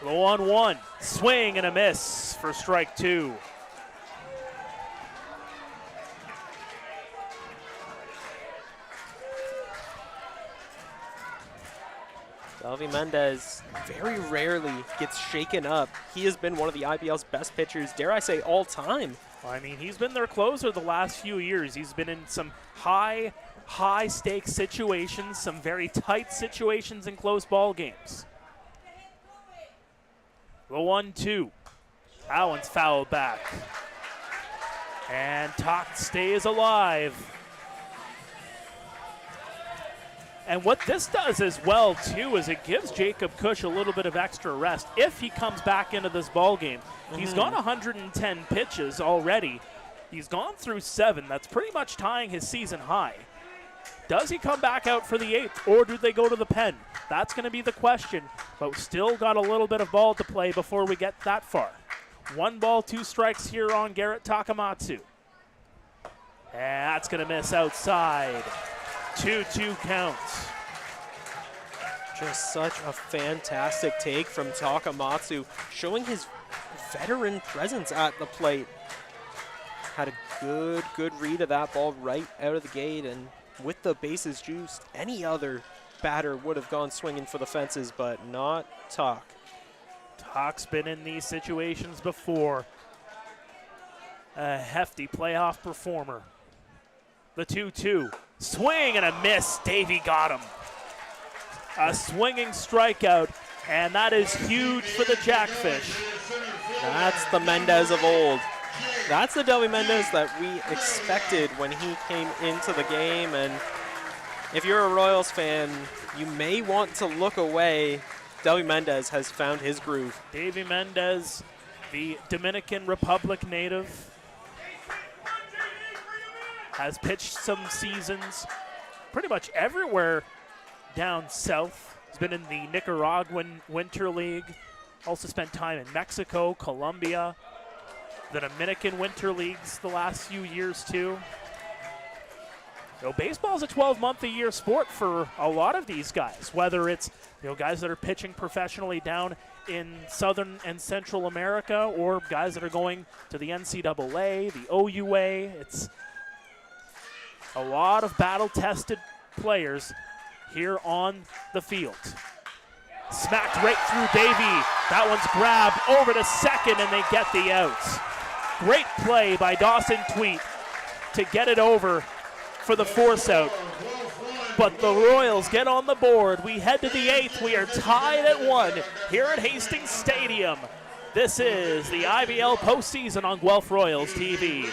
The 1-1, swing and a miss for strike 2. Delvy Mendez very rarely gets shaken up. He has been one of the IBL's best pitchers, dare I say, all time. I mean, he's been their closer the last few years. He's been in some high stakes situations, some very tight situations in close ball games. The 1-2. That one's fouled back. And Tok stays alive. And what this does as well, too, is it gives Jacob Cush a little bit of extra rest if he comes back into this ball game. He's gone 110 pitches already. He's gone through 7. That's pretty much tying his season high. Does he come back out for the 8th, or do they go to the pen? That's going to be the question, but we've still got a little bit of ball to play before we get that far. 1 ball, 2 strikes here on Garrett Takamatsu. And that's going to miss outside. 2-2 counts. Just such a fantastic take from Takamatsu, showing his veteran presence at the plate. Had a good read of that ball right out of the gate, and with the bases juiced, any other batter would have gone swinging for the fences, but not Tok. Tok's been in these situations before. A hefty playoff performer. The 2-2. Swing and a miss. Davey got him. A swinging strikeout, and that is huge for the Jackfish. That's the Mendez of old. That's the Delvy Mendez that we expected when he came into the game, and if you're a Royals fan, you may want to look away. Delvy Mendez has found his groove. Davey Mendez, the Dominican Republic native, has pitched some seasons pretty much everywhere down south. He's been in the Nicaraguan Winter League, also spent time in Mexico, Colombia, the Dominican Winter Leagues the last few years too. Baseball is a 12-month-a-year sport for a lot of these guys, whether it's guys that are pitching professionally down in Southern and Central America or guys that are going to the NCAA, the OUA. It's a lot of battle-tested players here on the field. Smacked right through Davey. That one's grabbed over to second, and they get the outs. Great play by Dawson Tweet to get it over for the force out. But the Royals get on the board. We head to the 8th. We are tied at 1 here at Hastings Stadium. This is the IBL postseason on Guelph Royals TV.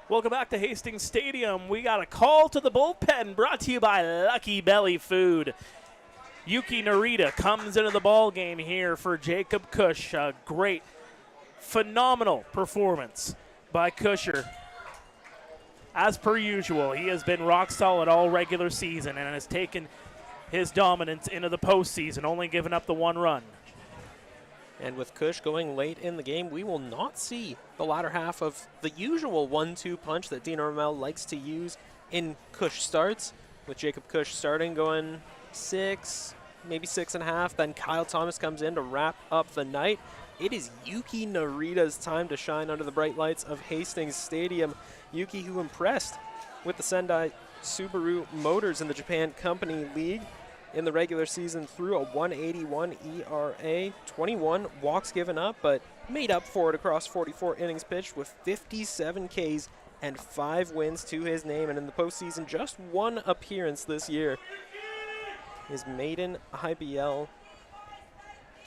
Welcome back to Hastings Stadium. We got a call to the bullpen brought to you by Lucky Belly Food. Yuki Narita comes into the ball game here for Jacob Cush. A great, phenomenal performance by Cusher. As per usual, he has been rock solid all regular season and has taken his dominance into the postseason, only giving up the 1 run. And with Cush going late in the game, we will not see the latter half of the usual 1-2 punch that Dino Ramel likes to use in Cush starts. With Jacob Cush starting, going 6, maybe 6.5. Then Kyle Thomas comes in to wrap up the night. It is Yuki Narita's time to shine under the bright lights of Hastings Stadium. Yuki, who impressed with the Sendai Subaru Motors in the Japan Company League in the regular season through a 181 ERA, 21 walks given up, but made up for it across 44 innings pitched with 57 Ks and 5 wins to his name. And in the postseason, just 1 appearance this year. His maiden IBL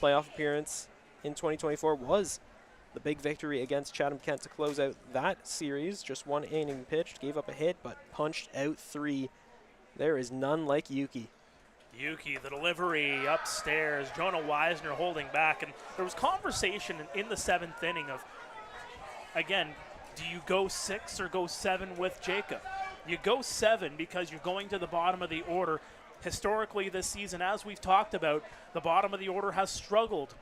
playoff appearance in 2024 was the big victory against Chatham-Kent to close out that series. Just 1 inning pitched, gave up a hit, but punched out 3. There is none like Yuki. Yuki, the delivery upstairs. Jonah Weisner holding back. And there was conversation in the 7th inning of, again, do you go 6 or go 7 with Jacob? You go 7 because you're going to the bottom of the order. Historically this season, as we've talked about, the bottom of the order has struggled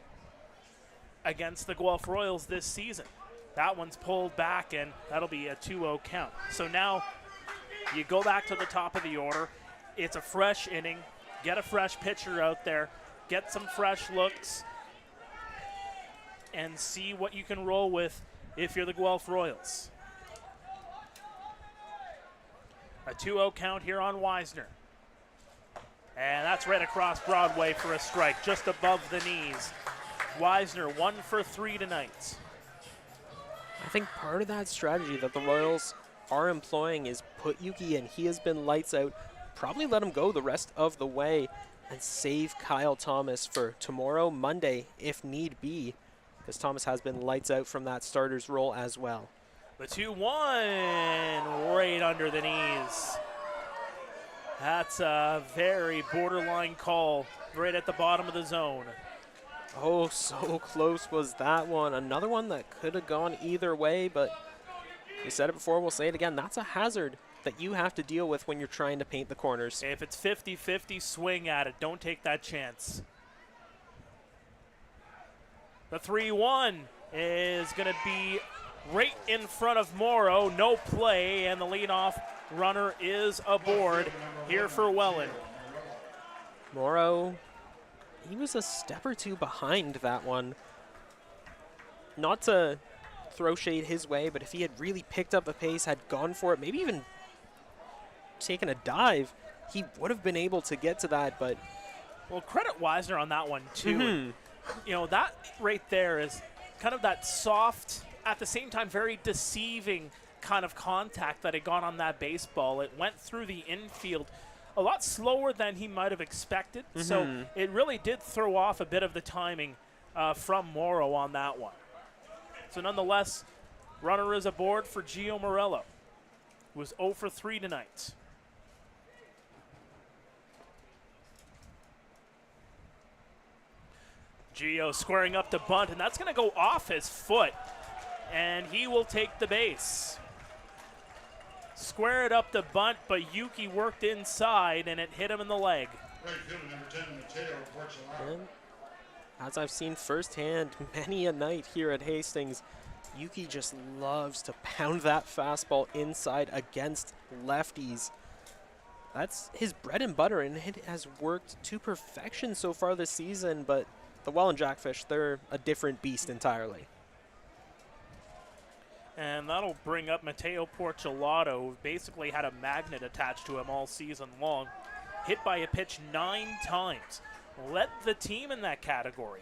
against the Guelph Royals this season. That one's pulled back, and that'll be a 2-0 count. So now you go back to the top of the order. It's a fresh inning. Get a fresh pitcher out there. Get some fresh looks and see what you can roll with if you're the Guelph Royals. A 2-0 count here on Weisner. And that's right across Broadway for a strike, just above the knees. Weisner 1 for 3 tonight. I think part of that strategy that the Royals are employing is put Yuki in. He has been lights out. Probably let him go the rest of the way and save Kyle Thomas for tomorrow, Monday, if need be, because Thomas has been lights out from that starter's role as well. The 2-1 right under the knees. That's a very borderline call right at the bottom of the zone. Oh, so close was that one. Another one that could have gone either way, but we said it before, we'll say it again. That's a hazard that you have to deal with when you're trying to paint the corners. If it's 50-50, swing at it. Don't take that chance. The 3-1 is going to be right in front of Morrow. No play, and the leadoff runner is aboard here for Welland. Morrow, he was a step or two behind that one. Not to throw shade his way, but if he had really picked up the pace, had gone for it, maybe even taken a dive, he would have been able to get to that. But well, credit Weisner on that one too. And, you know, that right there is kind of that soft, at the same time very deceiving kind of contact that he got on that baseball. It went through the infield a lot slower than he might have expected. So it really did throw off a bit of the timing from Morrow on that one. So nonetheless, runner is aboard for Gio Morello, who was 0 for 3 tonight. Gio squaring up to bunt, and that's going to go off his foot, and he will take the base. Square it up to bunt, but Yuki worked inside, and it hit him in the leg. And as I've seen firsthand many a night here at Hastings, Yuki just loves to pound that fastball inside against lefties. That's his bread and butter, and it has worked to perfection so far this season, but the Welland Jackfish, they're a different beast entirely. And that'll bring up Mateo Porcelato, who basically had a magnet attached to him all season long. Hit by a pitch 9 times. Led the team in that category.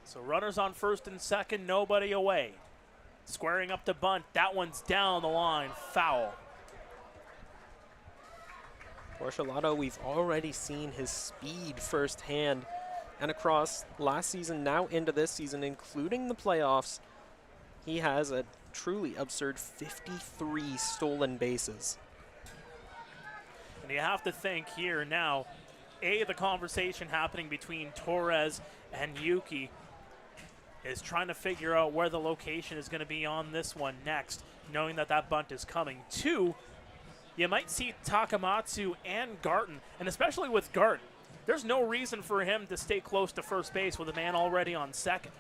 So runners on first and second, nobody away. Squaring up to bunt, that one's down the line, foul. Porcelato, we've already seen his speed firsthand and across last season, now into this season, including the playoffs. He has a truly absurd 53 stolen bases. And you have to think here now, the conversation happening between Torres and Yuki is trying to figure out where the location is going to be on this one next, knowing that that bunt is coming. 2, you might see Takamatsu and Garten, and especially with Garten, there's no reason for him to stay close to first base with a man already on second.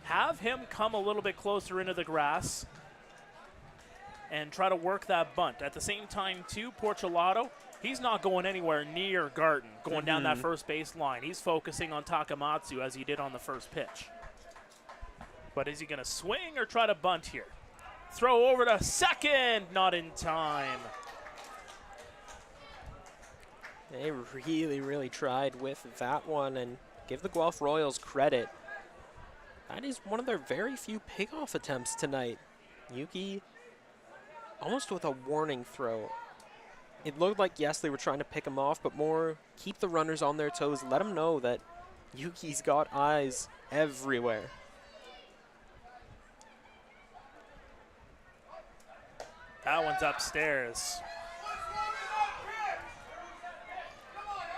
Have him come a little bit closer into the grass and try to work that bunt. At the same time, too, Porcelato, he's not going anywhere near Garten, going down that first base line. He's focusing on Takamatsu as he did on the first pitch. But is he going to swing or try to bunt here? Throw over to second, not in time. They really tried with that one, and give the Guelph Royals credit. That is one of their very few pickoff attempts tonight. Yuki almost with a warning throw. It looked like, yes, they were trying to pick him off, but more keep the runners on their toes, let them know that Yuki's got eyes everywhere. That one's upstairs.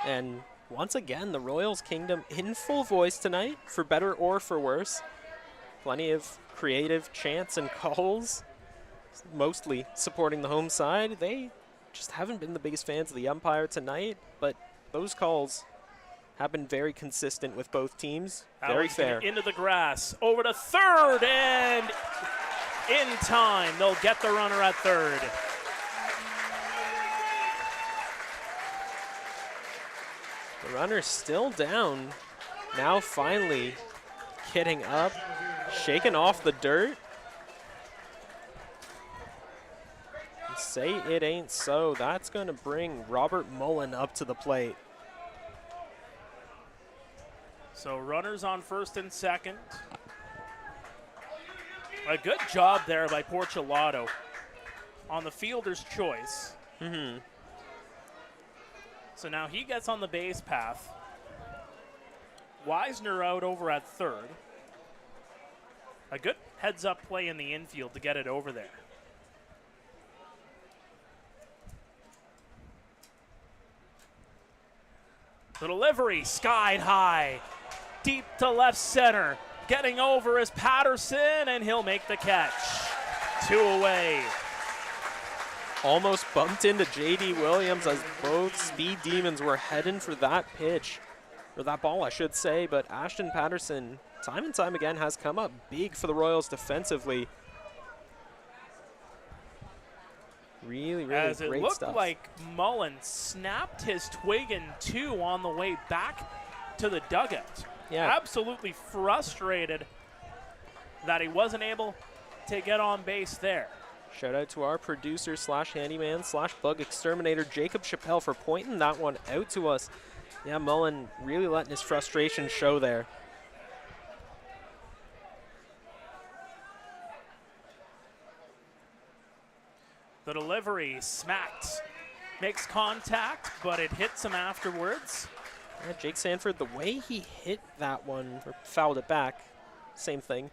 And once again, the Royals Kingdom in full voice tonight, for better or for worse. Plenty of creative chants and calls, mostly supporting the home side. They just haven't been the biggest fans of the umpire tonight, but those calls have been very consistent with both teams. Very fair. Into the grass, over to third, and in time. They'll get the runner at third. The runner's still down. Now finally getting up, shaking off the dirt. And say it ain't so. That's going to bring Robert Mullen up to the plate. So runners on first and second. A good job there by Porcelato on the fielder's choice. So now he gets on the base path. Wisner out over at third. A good heads-up play in the infield to get it over there. The delivery skied high, deep to left center. Getting over is Patterson, and he'll make the catch. 2 away. Almost bumped into J.D. Williams as both speed demons were heading for that pitch, or that ball, I should say, but Ashton Patterson, time and time again, has come up big for the Royals defensively. Really, really As great it looked stuff. like Mullen snapped his twig in two on the way back to the dugout. Yeah. Absolutely frustrated that he wasn't able to get on base there. Shout out to our producer slash handyman slash bug exterminator, Jacob Chappelle, for pointing that one out to us. Yeah, Mullen really letting his frustration show there. The delivery smacked, makes contact, but it hits him afterwards. Yeah, Jake Sanford, the way he hit that one, or fouled it back, same thing.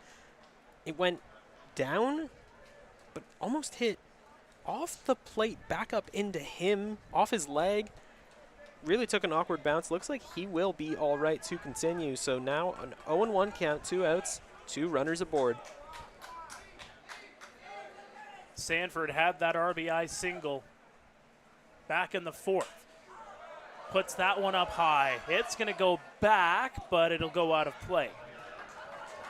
It went down, but almost hit off the plate, back up into him, off his leg. Really took an awkward bounce. Looks like he will be all right to continue. So now an 0-1 count, 2 outs, 2 runners aboard. Sanford had that RBI single back in the fourth. Puts that one up high. It's going to go back, but it'll go out of play.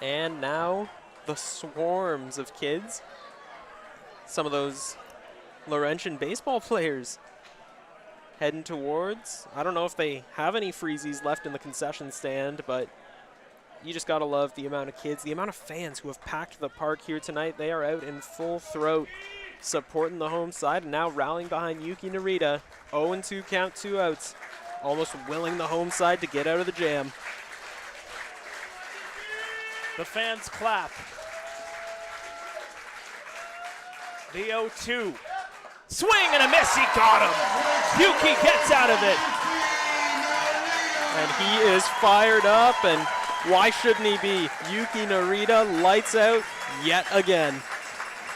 And now the swarms of kids, some of those Laurentian baseball players, heading towards, I don't know if they have any freezies left in the concession stand, but you just got to love the amount of kids, the amount of fans who have packed the park here tonight. They are out in full throat supporting the home side and now rallying behind Yuki Narita. 0-2 count, 2 outs. Almost willing the home side to get out of the jam. The fans clap. The 0-2. Swing and a miss, he got him. Yuki gets out of it. And he is fired up, and why shouldn't he be? Yuki Narita lights out yet again.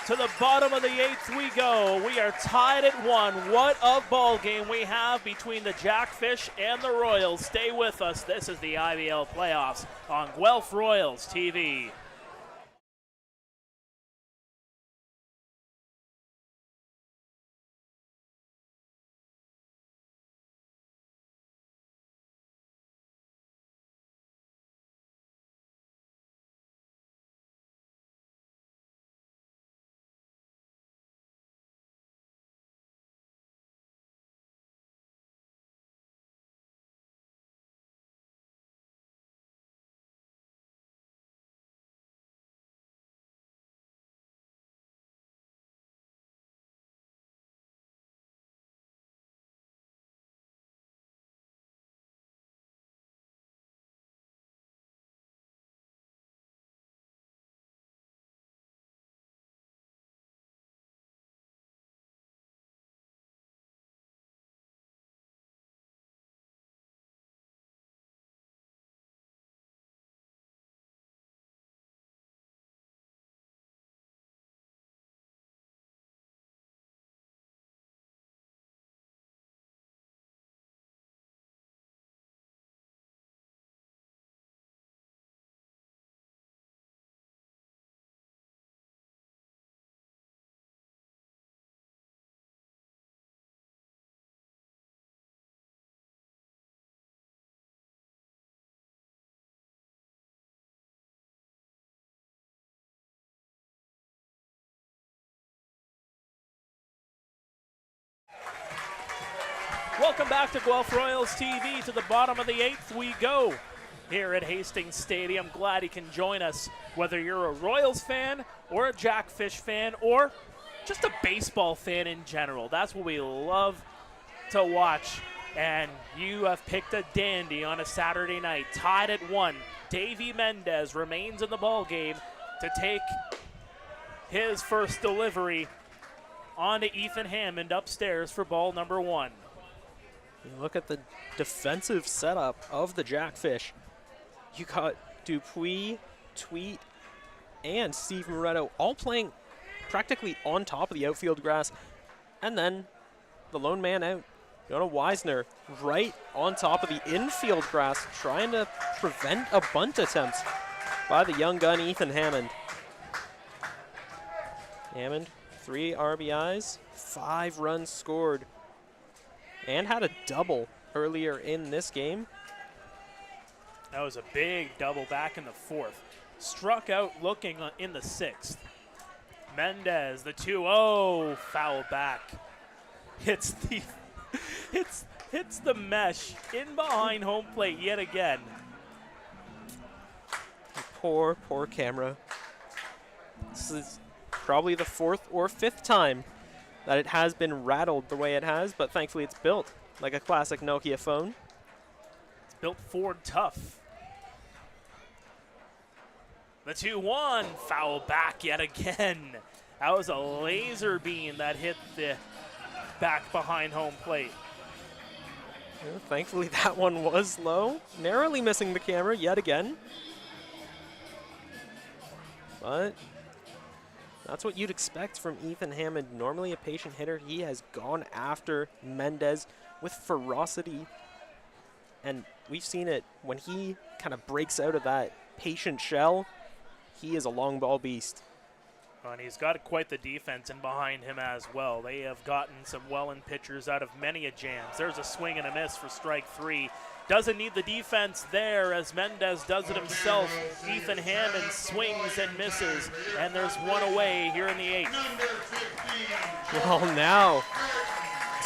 To the bottom of the 8th we go. We are tied at 1. What a ball game we have between the Jackfish and the Royals. Stay with us. This is the IBL playoffs on Guelph Royals TV. Welcome back to Guelph Royals TV. To the bottom of the 8th we go here at Hastings Stadium. Glad you can join us, whether you're a Royals fan or a Jackfish fan or just a baseball fan in general. That's what we love to watch. And you have picked a dandy on a Saturday night, tied at 1. Davey Mendez remains in the ball game to take his first delivery on to Ethan Hammond upstairs for ball number 1. You look at the defensive setup of the Jackfish. You got Dupuis, Tweet, and Steve Moretto all playing practically on top of the outfield grass. And then the lone man out, Jonah Weisner, right on top of the infield grass, trying to prevent a bunt attempt by the young gun Ethan Hammond. Hammond, 3 RBIs, 5 runs scored, and had a double earlier in this game. That was a big double back in the 4th. Struck out looking in the 6th. Mendez, the 2-0, foul back. Hits the mesh in behind home plate yet again. Poor camera. This is probably the 4th or 5th time that it has been rattled the way it has, but thankfully it's built like a classic Nokia phone. It's built Ford tough. The 2-1, foul back yet again. That was a laser beam that hit the back behind home plate. Well, thankfully that one was low, narrowly missing the camera yet again. But that's what you'd expect from Ethan Hammond. Normally a patient hitter. He has gone after Mendez with ferocity. And we've seen it when he kind of breaks out of that patient shell. He is a long ball beast. And he's got quite the defense in behind him as well. They have gotten some Welland pitchers out of many a jams. There's a swing and a miss for strike 3. Doesn't need the defense there as Mendez does it himself. Ethan Hammond swings and misses, and there's one away here in the 8th. Well, now,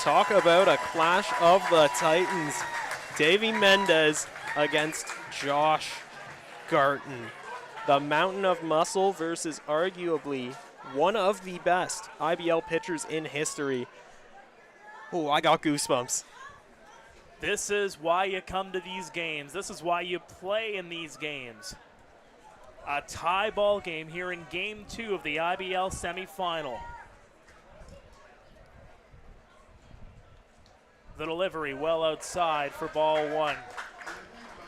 talk about a clash of the Titans. Davey Mendez against Josh Garton. The mountain of muscle versus arguably one of the best IBL pitchers in history. Oh, I got goosebumps. This is why you come to these games. This is why you play in these games. A tie ball game here in Game 2 of the IBL semifinal. The delivery well outside for ball 1.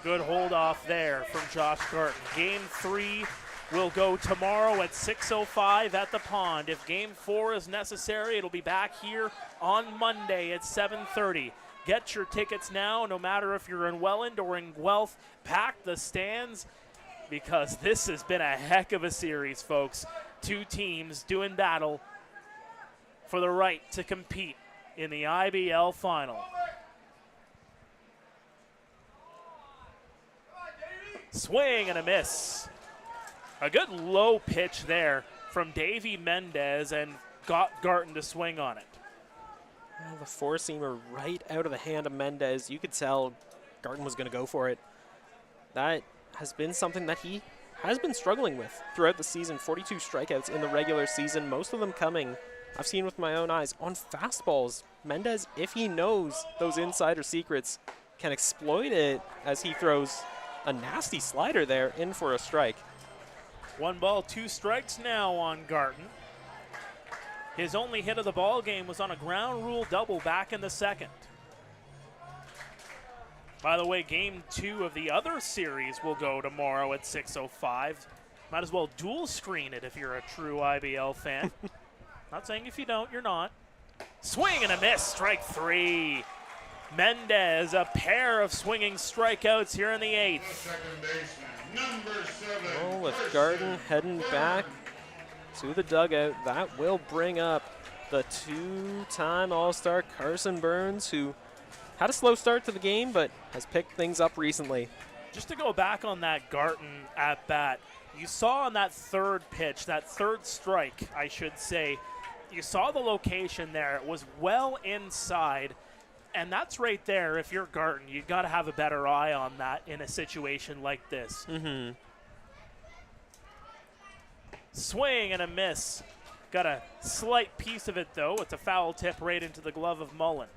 Good hold off there from Josh Garton. Game 3 will go tomorrow at 6:05 at the Pond. If Game 4 is necessary, it'll be back here on Monday at 7:30. Get your tickets now, no matter if you're in Welland or in Guelph. Pack the stands because this has been a heck of a series, folks. 2 teams doing battle for the right to compete in the IBL final. Swing and a miss. A good low pitch there from Davey Mendez and got Garton to swing on it. Well, the 4-seamer right out of the hand of Mendez. You could tell Garton was going to go for it. That has been something that he has been struggling with throughout the season. 42 strikeouts in the regular season, most of them coming, I've seen with my own eyes, on fastballs. Mendez, if he knows those insider secrets, can exploit it as he throws a nasty slider there in for a strike. 1 ball, 2 strikes now on Garton. His only hit of the ball game was on a ground rule double back in the 2nd. By the way, Game 2 of the other series will go tomorrow at 6:05. Might as well dual screen it if you're a true IBL fan. Not saying if you don't, you're not. Swing and a miss, strike 3. Mendez, a pair of swinging strikeouts here in the 8th. Oh, with Garton heading back to the dugout, that will bring up the 2-time All-Star Carson Burns, who had a slow start to the game but has picked things up recently. Just to go back on that Garton at bat, you saw on that 3rd pitch, that 3rd strike, I should say, you saw the location there. It was well inside. And that's right there. If you're Garton, you've got to have a better eye on that in a situation like this. Mm-hmm. Swing and a miss. Got a slight piece of it, though. It's a foul tip right into the glove of Mullen.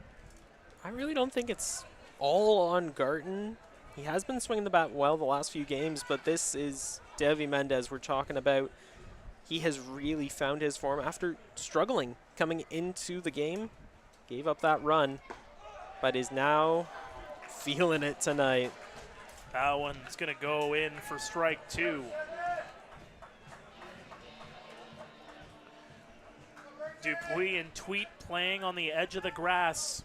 I really don't think it's all on Garton. He has been swinging the bat well the last few games, but this is Devi Mendez we're talking about. He has really found his form after struggling coming into the game. Gave up that run, but is now feeling it tonight. That one's going to go in for strike 2. Dupuis and Tweet playing on the edge of the grass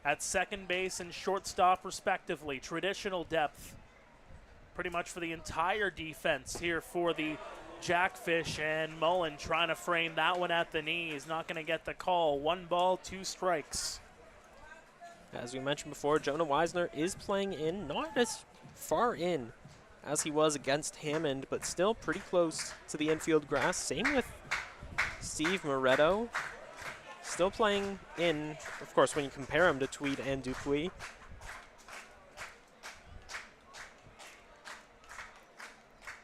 at second base and shortstop respectively. Traditional depth pretty much for the entire defense here for the Jackfish, and Mullen trying to frame that one at the knees. Not going to get the call. 1 ball, 2 strikes. As we mentioned before, Jonah Weisner is playing in, not as far in as he was against Hammond, but still pretty close to the infield grass. Same with Steve Moretto. Still playing in, of course, when you compare him to Tweed and Dupuis.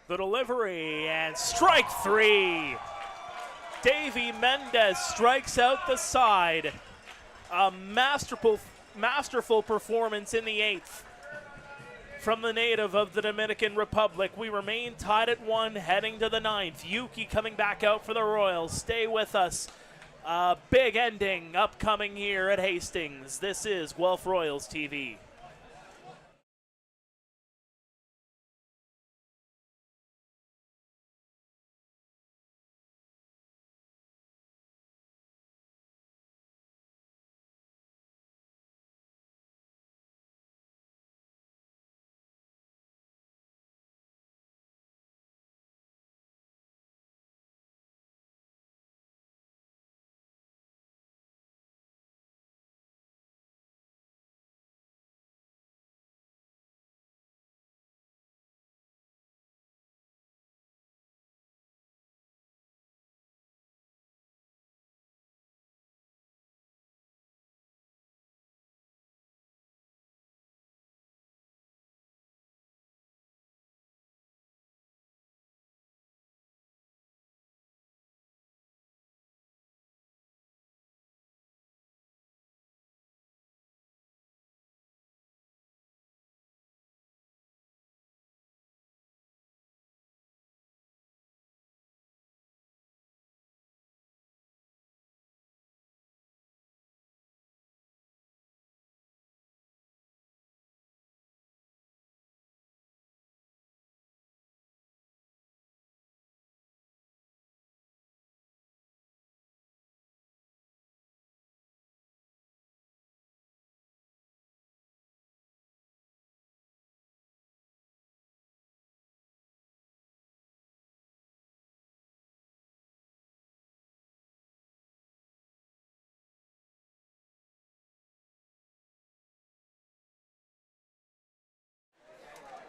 The delivery, and strike 3. Davy Mendez strikes out the side. A masterful performance in the 8th from the native of the Dominican Republic. We remain tied at 1 heading to the 9th. Yuki coming back out for the Royals. Stay with us. Big ending upcoming here at Hastings. This is Guelph Royals TV.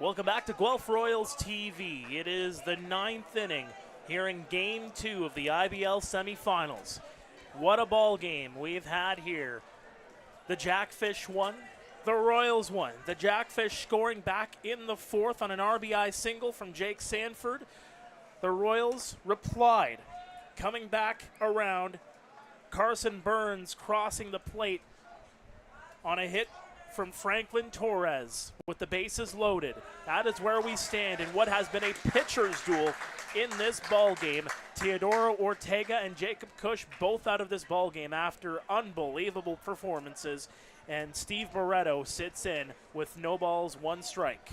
Welcome back to Guelph Royals TV. It is the 9th inning here in Game 2 of the IBL semifinals. What a ball game we've had here. The Jackfish won, the Royals won. The Jackfish scoring back in the 4th on an RBI single from Jake Sanford. The Royals replied, coming back around. Carson Burns crossing the plate on a hit from Franklin Torres with the bases loaded. That is where we stand in what has been a pitcher's duel in this ball game. Teodoro Ortega and Jacob Cush both out of this ball game after unbelievable performances, and Steve Moretto sits in with no balls, 1 strike.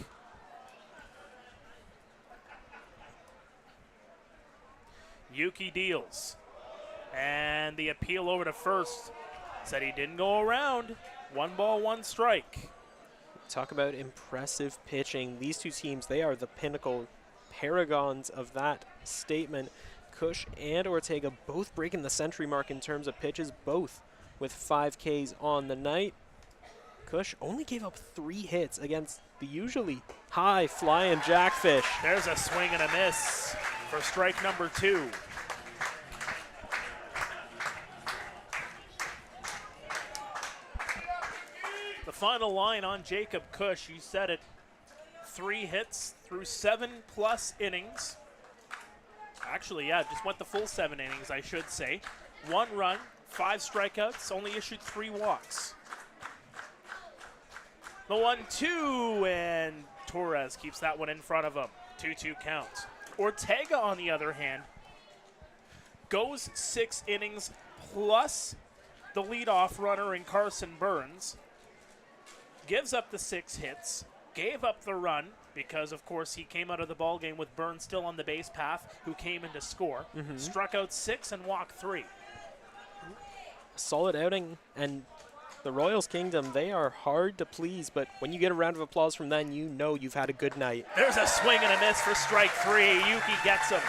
Yuki deals, and the appeal over to first said he didn't go around. 1 ball, 1 strike. Talk about impressive pitching. These two teams, they are the pinnacle paragons of that statement. Cush and Ortega both breaking the century mark in terms of pitches, both with 5 Ks on the night. Cush only gave up 3 hits against the usually high-flying Jackfish. There's a swing and a miss for strike number 2. final line on Jacob Cush. You said it. 3 hits through 7+ innings. Actually, yeah, just went the full 7 innings, I should say. 1 run, 5 strikeouts, only issued 3 walks. The 1-2, and Torres keeps that one in front of him. 2-2 count. Ortega, on the other hand, goes 6 innings plus the leadoff runner in Carson Burns. Gives up the 6 hits, gave up the run because, of course, he came out of the ballgame with Burns still on the base path, who came in to score. Struck out 6 and walked 3. Solid outing, and the Royals Kingdom, they are hard to please, but when you get a round of applause from them, you know you've had a good night. There's a swing and a miss for strike 3. Yuki gets him.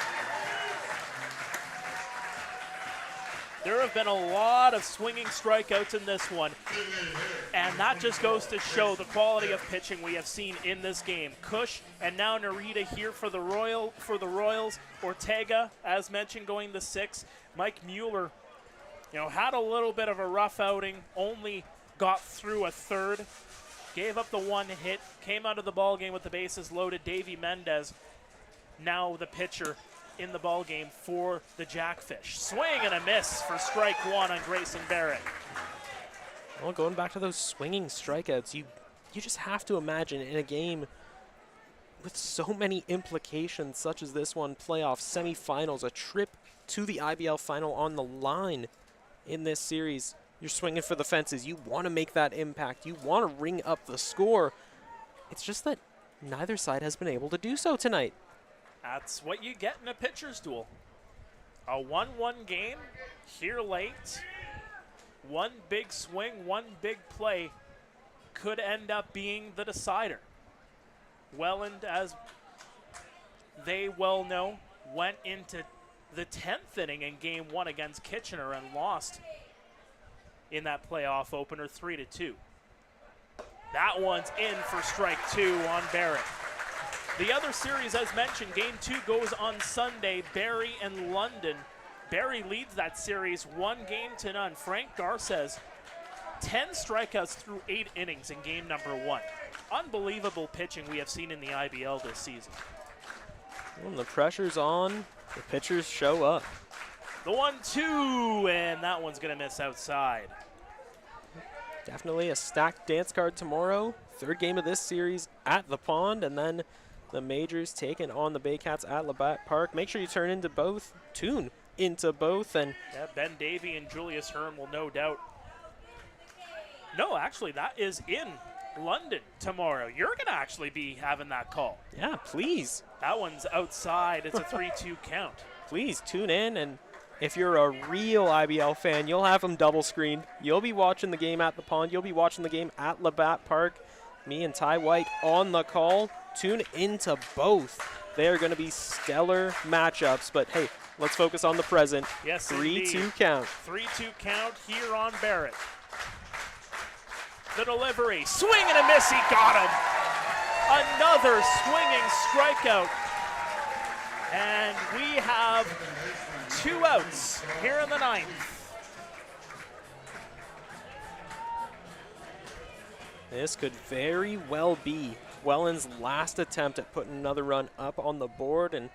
There have been a lot of swinging strikeouts in this one, and that just goes to show the quality of pitching we have seen in this game. Cush and now Narita here for the Royals. Ortega, as mentioned, going the 6. Mike Mueller, had a little bit of a rough outing, only got through a third, gave up the 1 hit, came out of the ballgame with the bases loaded. Davey Mendez, now the pitcher in the ball game for the Jackfish. Swing and a miss for strike 1 on Grayson Barrett. Well, going back to those swinging strikeouts, you just have to imagine in a game with so many implications such as this one, playoffs, semifinals, a trip to the IBL final on the line in this series, you're swinging for the fences. You want to make that impact. You want to ring up the score. It's just that neither side has been able to do so tonight. That's what you get in a pitcher's duel. A 1-1 game here late. 1 big swing, 1 big play could end up being the decider. Welland, as they well know, went into the 10th inning in game 1 against Kitchener and lost in that playoff opener 3-2. That one's in for strike 2 on Barrett. The other series, as mentioned, game 2 goes on Sunday, Barrie and London. Barrie leads that series 1-0. Frank Garces, 10 strikeouts through 8 innings in game number 1. Unbelievable pitching we have seen in the IBL this season. When the pressure's on, the pitchers show up. The 1-2, and that one's going to miss outside. Definitely a stacked dance card tomorrow. 3rd game of this series at the Pond, and then the Majors taking on the Baycats at Labatt Park. Make sure you tune into both. And yeah, Ben Davey and Julius Hearn will no doubt. No, actually, that is in London tomorrow. You're going to actually be having that call. Yeah, please. That one's outside. It's a 3-2 count. Please tune in, and if you're a real IBL fan, you'll have them double screened. You'll be watching the game at the Pond. You'll be watching the game at Labatt Park. Me and Ty White on the call. Tune into both. They are going to be stellar matchups, but hey, let's focus on the present. Yes, 3-2 count. 3-2 count here on Barrett. The delivery, swing and a miss, he got him. Another swinging strikeout. And we have 2 outs here in the 9th. This could very well be Welland's last attempt at putting another run up on the board, and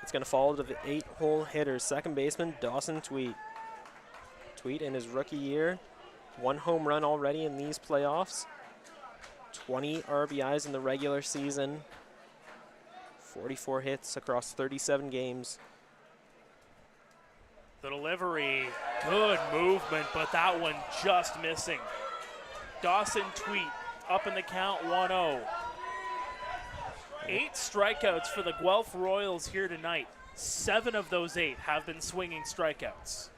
it's going to fall to the 8-hole hitter, second baseman Dawson Tweet. Tweet in his rookie year, 1 home run already in these playoffs, 20 RBIs in the regular season, 44 hits across 37 games. The delivery, good movement, but that one just missing. Dawson Tweet up in the count, 1-0. 8 strikeouts for the Guelph Royals here tonight. 7 of those 8 have been swinging strikeouts.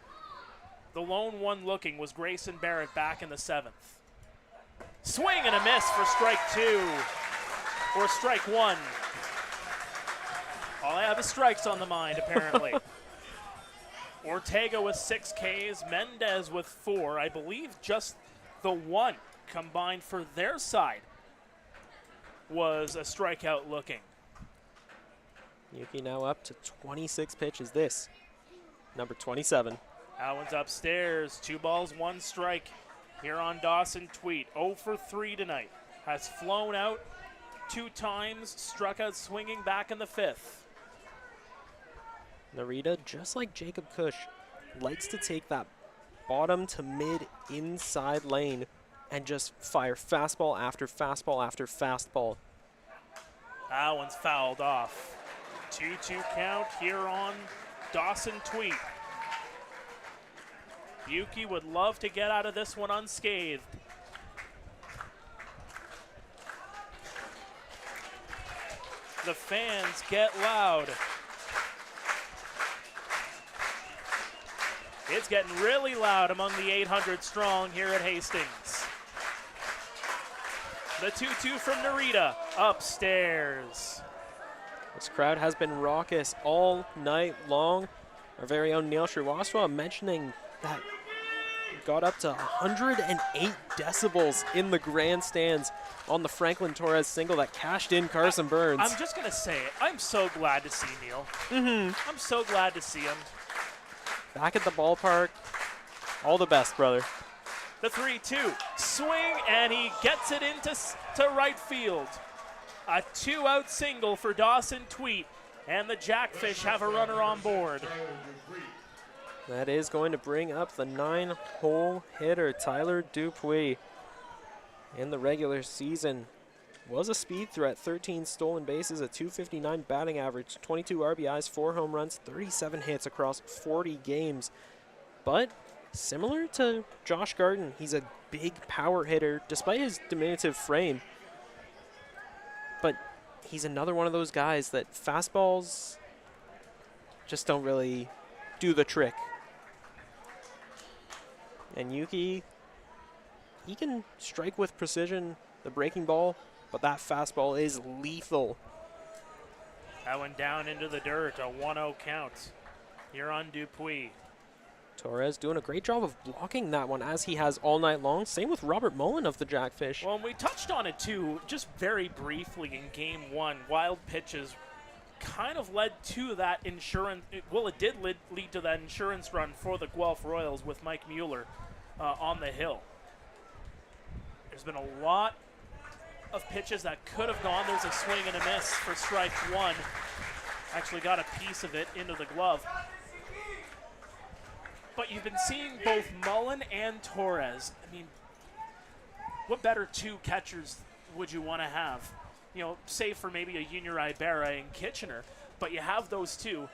The lone one looking was Grayson Barrett back in the 7th. Swing and a miss for strike 2, or strike 1. All I have is strikes on the mind, apparently. Ortega with 6 Ks, Mendez with 4. I believe just the 1 combined for their side was a strikeout looking. Yuki now up to 26 pitches. This, number 27. That one's upstairs. 2 balls, 1 strike. here on Dawson Tweet. 0 for 3 tonight. Has flown out 2 times, struck out swinging back in the 5th. Narita, just like Jacob Cush, likes to take that bottom to mid inside lane and just fire fastball after fastball after fastball. That one's fouled off. 2-2 count here on Dawson Tweet. Yuki would love to get out of this one unscathed. The fans get loud. It's getting really loud among the 800 strong here at Hastings. The 2-2 from Narita upstairs. This crowd has been raucous all night long. Our very own Neil Srivastava mentioning that it got up to 108 decibels in the grandstands on the Franklin Torres single that cashed in Carson Burns. I'm just going to say it. I'm so glad to see Neil. I'm so glad to see him. Back at the ballpark. All the best, brother. The 3-2 swing, and he gets it into right field. A 2-out single for Dawson Tweet, and the Jackfish have a runner on board. That is going to bring up the 9-hole hitter, Tyler Dupuis. In the regular season, was a speed threat, 13 stolen bases, a .259 batting average, 22 RBIs, 4 home runs, 37 hits across 40 games. But similar to Josh Garden, he's a big power hitter despite his diminutive frame. But he's another one of those guys that fastballs just don't really do the trick. And Yuki, he can strike with precision, the breaking ball, but that fastball is lethal. That went down into the dirt, a 1-0 count. Here on Dupuis. Torres doing a great job of blocking that one as he has all night long. Same with Robert Mullen of the Jackfish. Well, and we touched on it too, just very briefly in game 1. Wild pitches kind of led to that insurance. Well, it did lead to that insurance run for the Guelph Royals with Mike Mueller on the hill. There's been a lot of pitches that could have gone. There's a swing and a miss for strike 1. Actually got a piece of it into the glove. But you've been seeing both Mullen and Torres. I mean, what better 2 catchers would you want to have? You know, save for maybe a Junior Ibarra and Kitchener. But you have those 2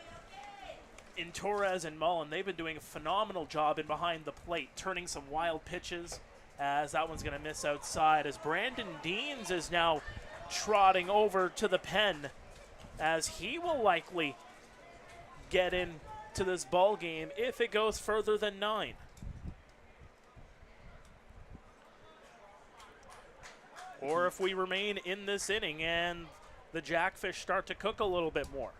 in Torres and Mullen. They've been doing a phenomenal job in behind the plate, turning some wild pitches, as that one's going to miss outside, as Brandon Deans is now trotting over to the pen, as he will likely get in to this ball game if it goes further than 9. Or if we remain in this inning and the Jackfish start to cook a little bit more.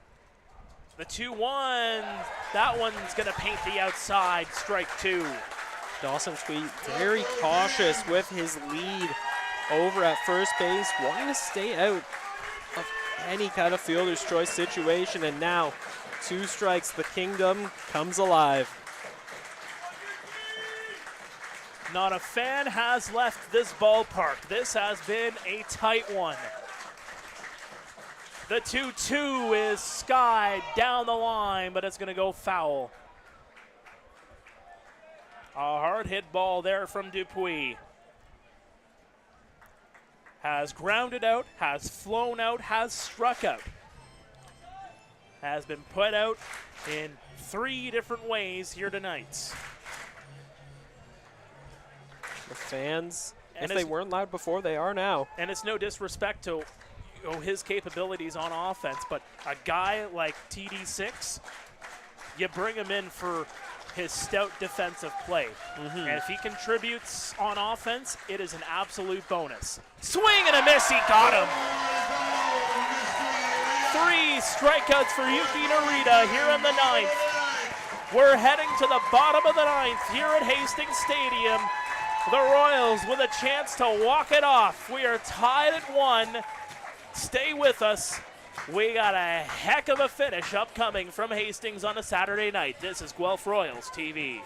The 2-1, that one's going to paint the outside, strike 2. Dawson Tweet very cautious with his lead over at first base, wanting to stay out of any kind of fielder's choice situation, and now 2 strikes, the kingdom comes alive. Not a fan has left this ballpark. This has been a tight one. The 2-2 is skied down the line, but it's going to go foul. A hard hit ball there from Dupuis. Has grounded out, has flown out, has struck out. Has been put out in 3 different ways here tonight. The fans, And if they weren't loud before, they are now. And it's no disrespect to his capabilities on offense, but a guy like TD6, you bring him in for his stout defensive play. And if he contributes on offense, it is an absolute bonus. Swing and a miss, he got him. 3 strikeouts for Yuki Narita here in the 9th. We're heading to the bottom of the 9th here at Hastings Stadium. The Royals with a chance to walk it off. We are tied at 1. Stay with us. We got a heck of a finish upcoming from Hastings on a Saturday night. This is Guelph Royals TV.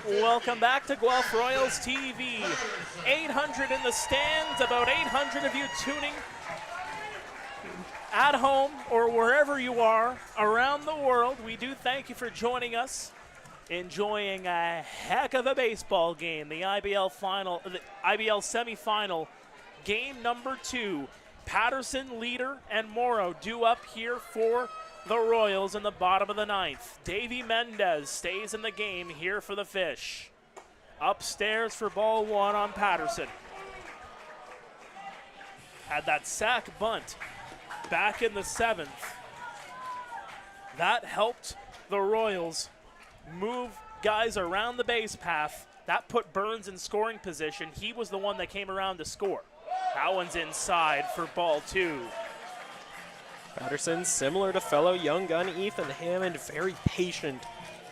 Welcome back to Guelph Royals TV. 800 in the stands, about 800 of you tuning at home or wherever you are around the world. We do thank you for joining us, enjoying a heck of a baseball game. The IBL semifinal, game number 2. Patterson, Leader, and Morrow due up here for the Royals in the bottom of the 9th. Davy Mendez stays in the game here for the Fish. Upstairs for ball 1 on Patterson. Had that sack bunt back in the 7th. That helped the Royals move guys around the base path. That put Burns in scoring position. He was the one that came around to score. That one's inside for ball 2. Patterson, similar to fellow young gun Ethan Hammond, very patient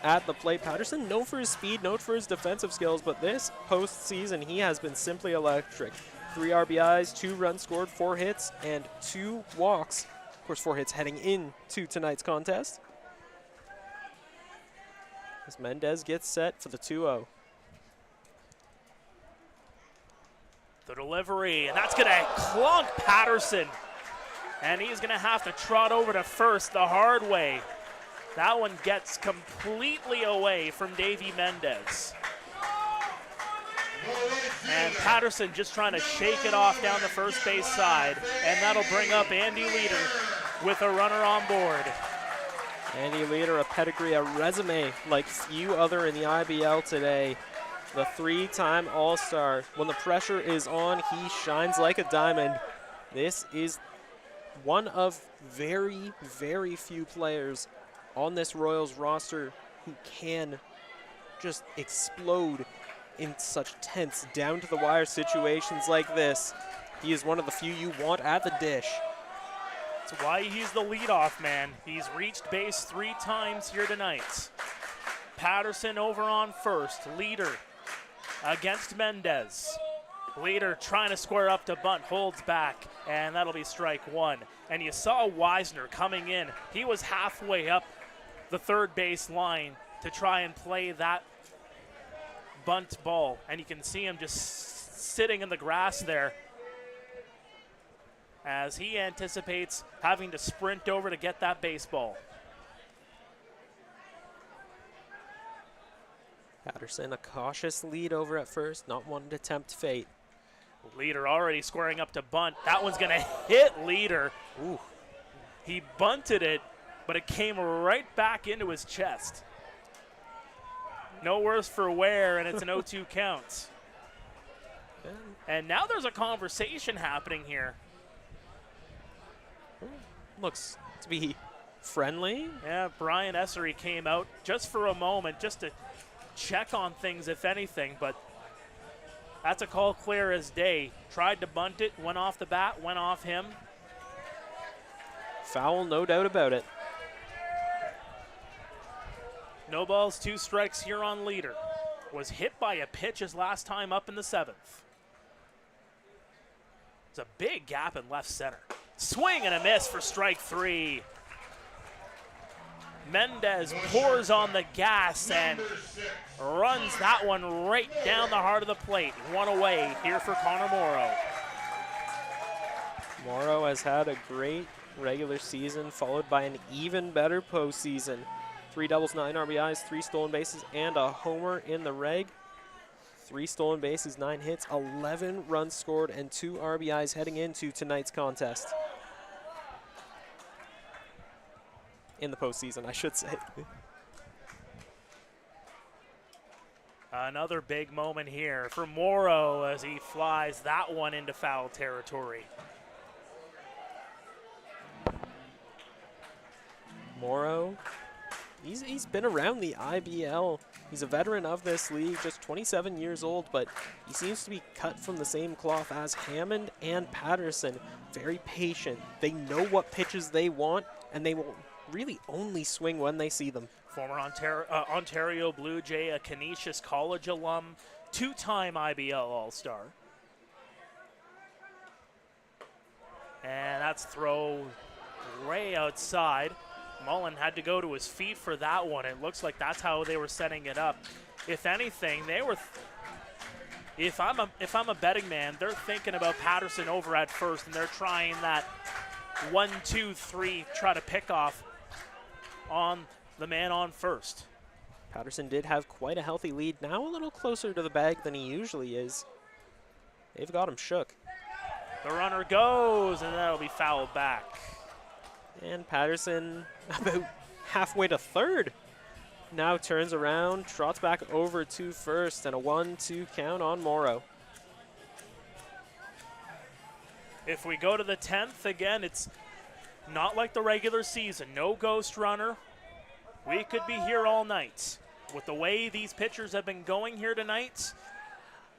at the plate. Patterson, known for his speed, known for his defensive skills, but this postseason he has been simply electric. 3 RBIs, 2 runs scored, 4 hits, and 2 walks. Of course, 4 hits heading into tonight's contest. As Mendez gets set for the 2-0. The delivery, and that's going to clunk Patterson. And he's going to have to trot over to first the hard way. That one gets completely away from Davy Mendez. And Patterson just trying to shake it off down the first base side. And that'll bring up Andy Leader with a runner on board. Andy Leader, a pedigree, a resume like few other in the IBL today. The 3-time All-Star. When the pressure is on, he shines like a diamond. This is one of very, very few players on this Royals roster who can just explode in such tense, down-to-the-wire situations like this. He is one of the few you want at the dish. That's why he's the leadoff man. He's reached base 3 times here tonight. Patterson over on first. Leader against Mendez. Leader trying to square up to bunt, holds back, and that'll be strike 1. And you saw Weisner coming in. He was halfway up the third base line to try and play that bunt ball. And you can see him just sitting in the grass there as he anticipates having to sprint over to get that baseball. Patterson, a cautious lead over at first, not wanting to tempt fate. Leader already squaring up to bunt. That one's going to hit Leader. Ooh. He bunted it, but it came right back into his chest. No worse for wear, and it's an 0-2 count. And now there's a conversation happening here. Looks to be friendly. Yeah, Brian Essery came out just for a moment, just to check on things, if anything, but that's a call clear as day. Tried to bunt it, went off the bat, went off him. Foul, no doubt about it. No balls, 2 strikes here on Leader. Was hit by a pitch his last time up in the 7th. It's a big gap in left center. Swing and a miss for strike 3. Mendez pours on the gas and runs that one right down the heart of the plate. 1 away here for Connor Morrow. Morrow has had a great regular season, followed by an even better postseason. 3 doubles, 9 RBIs, 3 stolen bases, and a homer in the reg. 3 stolen bases, 9 hits, 11 runs scored, and 2 RBIs heading into tonight's contest. In the postseason, I should say. Another big moment here for Morrow as he flies that one into foul territory. Morrow, he's been around the IBL. He's a veteran of this league, just 27 years old, but he seems to be cut from the same cloth as Hammond and Patterson. Very patient. They know what pitches they want, and they will really only swing when they see them. Former Ontario Blue Jay, a Canisius College alum, 2-time IBL All-Star. And that's throw way outside. Mullen had to go to his feet for that one. It looks like that's how they were setting it up. If anything, they were. If I'm a betting man, they're thinking about Patterson over at first, and they're trying that 1, 2, 3, try to pick off on the man on first. Patterson did have quite a healthy lead, now a little closer to the bag than he usually is. They've got him shook. The runner goes, and that'll be fouled back. And Patterson about halfway to third. Now turns around, trots back over to first, and a 1-2 count on Morrow. If we go to the 10th, again, it's not like the regular season. No ghost runner. We could be here all night. With the way these pitchers have been going here tonight,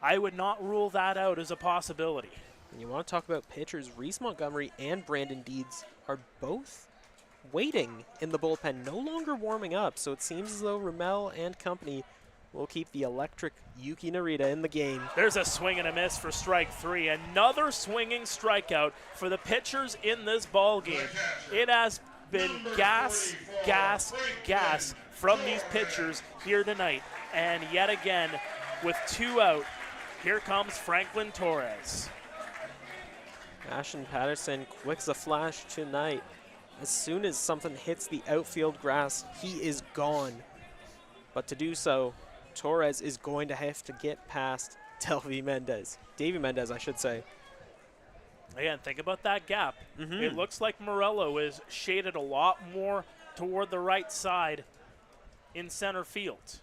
I would not rule that out as a possibility. And you want to talk about pitchers, Reese Montgomery and Brandon Deeds are both waiting in the bullpen, no longer warming up. So it seems as though Ramel and company will keep the electric Yuki Narita in the game. There's a swing and a miss for strike 3. Another swinging strikeout for the pitchers in this ball game. It has been gas, gas, gas from these pitchers here tonight. And yet again, with 2 out, here comes Franklin Torres. Ashton Patterson quick as a flash tonight. As soon as something hits the outfield grass, he is gone. But to do so, Torres is going to have to get past Davey Mendez, I should say. Again, think about that gap. It looks like Morello is shaded a lot more toward the right side in center field.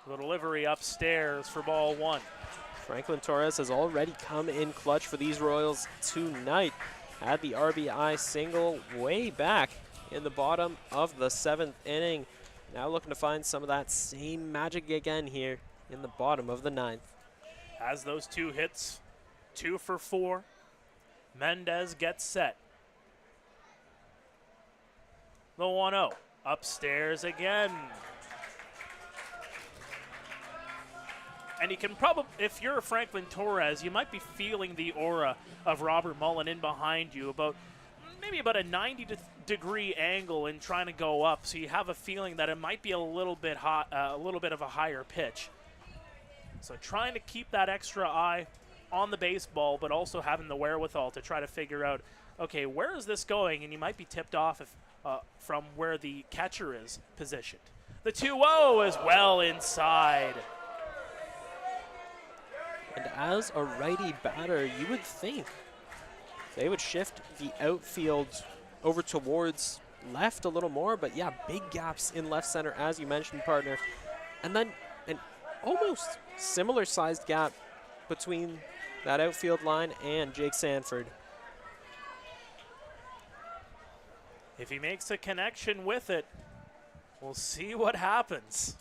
The delivery upstairs for ball 1. Franklin Torres has already come in clutch for these Royals tonight. Had the RBI single way back in the bottom of the 7th inning. Now looking to find some of that same magic again here in the bottom of the 9th. Has those 2 hits, 2 for 4. Mendez gets set. The 1-0. Upstairs again. And you can probably, if you're Franklin Torres, you might be feeling the aura of Robert Mullen in behind you, maybe about a 90-degree angle in trying to go up. So you have a feeling that it might be a little bit hot, a little bit of a higher pitch. So trying to keep that extra eye on the baseball, but also having the wherewithal to try to figure out, okay, where is this going? And you might be tipped off from where the catcher is positioned. The 2-0 is well inside. And as a righty batter, you would think they would shift the outfield over towards left a little more, but yeah, big gaps in left center, as you mentioned, partner. And then an almost similar sized gap between that outfield line and Jake Sanford. If he makes a connection with it, we'll see what happens.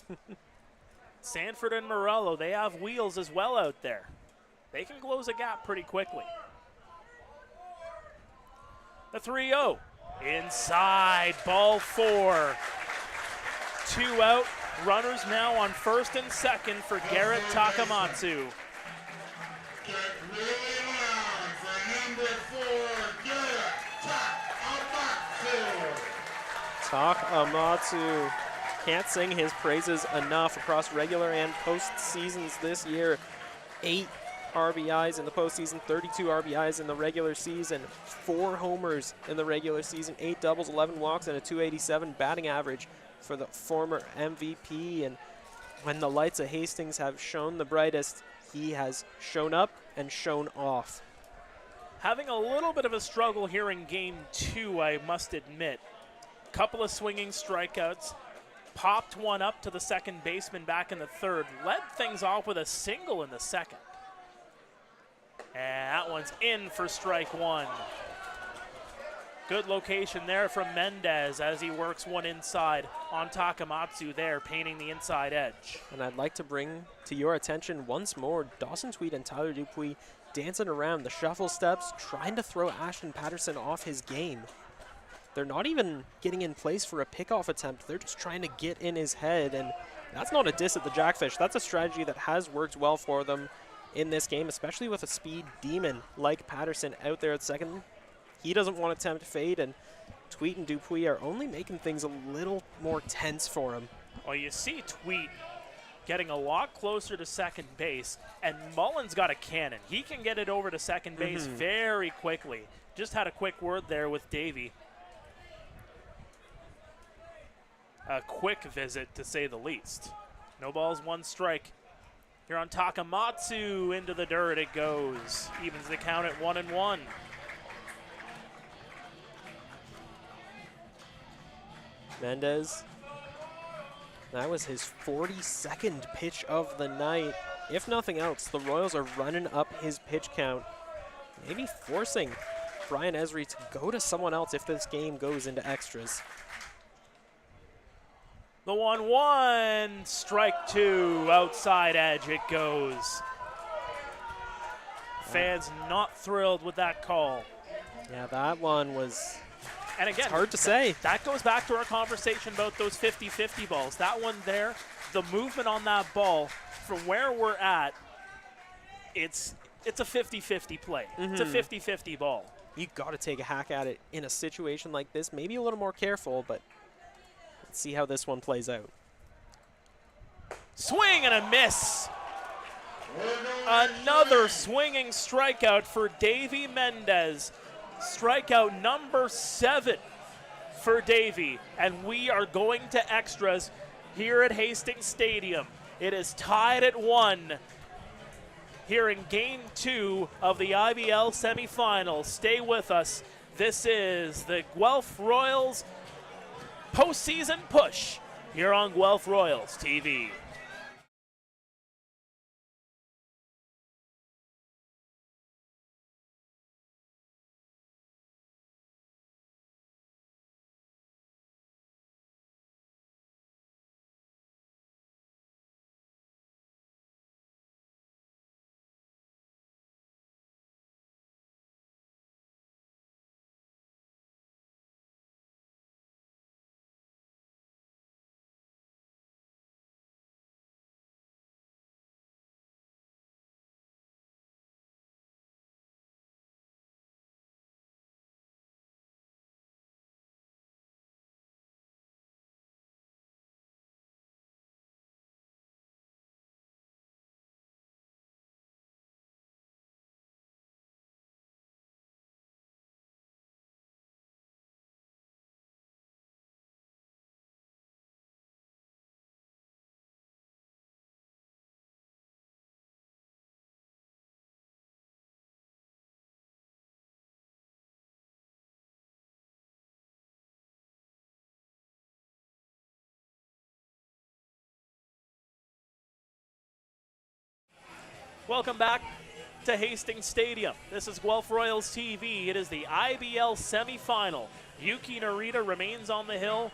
Sanford and Morello, they have wheels as well out there. They can close a gap pretty quickly. The 3-0. Inside, ball 4. 2 out. Runners now on first and second for Garrett Takamatsu. Get really loud for number 4, Garrett Takamatsu. Takamatsu can't sing his praises enough across regular and postseasons this year. 8 RBIs in the postseason, 32 RBIs in the regular season, 4 homers in the regular season, 8 doubles, 11 walks, and a .287 batting average for the former MVP. And when the lights of Hastings have shone the brightest, he has shown up and shown off. Having a little bit of a struggle here in game 2, I must admit. Couple of swinging strikeouts. Popped one up to the second baseman back in the 3rd. Led things off with a single in the 2nd. And that one's in for strike 1. Good location there from Mendez as he works one inside on Takamatsu there, painting the inside edge. And I'd like to bring to your attention once more Dawson Tweed and Tyler Dupuis dancing around the shuffle steps, trying to throw Ashton Patterson off his game. They're not even getting in place for a pickoff attempt. They're just trying to get in his head, and that's not a diss at the Jackfish. That's a strategy that has worked well for them in this game, especially with a speed demon like Patterson out there at second. He doesn't want to attempt fade, and Tweet and Dupuis are only making things a little more tense for him. Well, you see Tweet getting a lot closer to second base, and Mullen's got a cannon. He can get it over to second base very quickly. Just had a quick word there with Davey. A quick visit, to say the least. No balls, one strike. Here on Takamatsu, into the dirt it goes. Evens the count at 1-1. Mendez, that was his 42nd pitch of the night. If nothing else, the Royals are running up his pitch count, maybe forcing Brian Esri to go to someone else if this game goes into extras. The 1-1, strike two, outside edge it goes. Fans not thrilled with that call. Yeah, that one was, and again, it's hard to say. That goes back to our conversation about those 50-50 balls. That one there, the movement on that ball, from where we're at, it's a 50-50 play. It's a 50-50 ball. You got to take a hack at it in a situation like this. Maybe a little more careful, but let's see how this one plays out. Swing and a miss. Another swinging strikeout for Davey Mendez. Strikeout number 7 for Davey. And we are going to extras here at Hastings Stadium. It is tied at 1 here in Game 2 of the IBL semifinal. Stay with us. This is the Guelph Royals postseason push here on Guelph Royals TV. Welcome back to Hastings Stadium. This is Guelph Royals TV. It is the IBL semifinal. Yuki Narita remains on the hill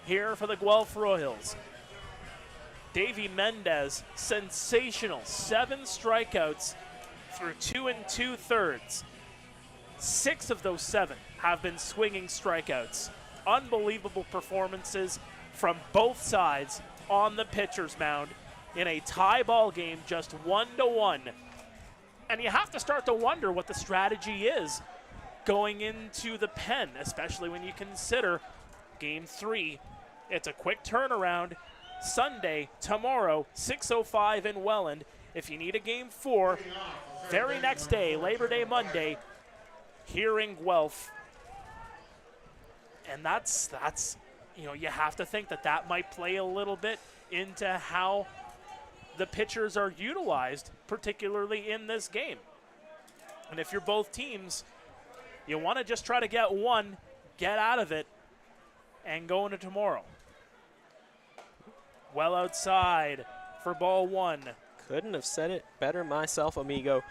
here for the Guelph Royals. Davey Mendez, sensational. 7 strikeouts through 2 2/3. 6 of those 7 have been swinging strikeouts. Unbelievable performances from both sides on the pitcher's mound in a tie ball game, just 1-1. And you have to start to wonder what the strategy is going into the pen, especially when you consider Game 3. It's a quick turnaround. Sunday, tomorrow, 6:05 in Welland. If you need a Game 4, very next day, Labor Day Monday, here in Guelph. And that's you have to think that might play a little bit into how the pitchers are utilized, particularly in this game. And if you're both teams, you want to just try to get one, get out of it, and go into tomorrow. Well outside for ball 1. Couldn't have said it better myself, amigo.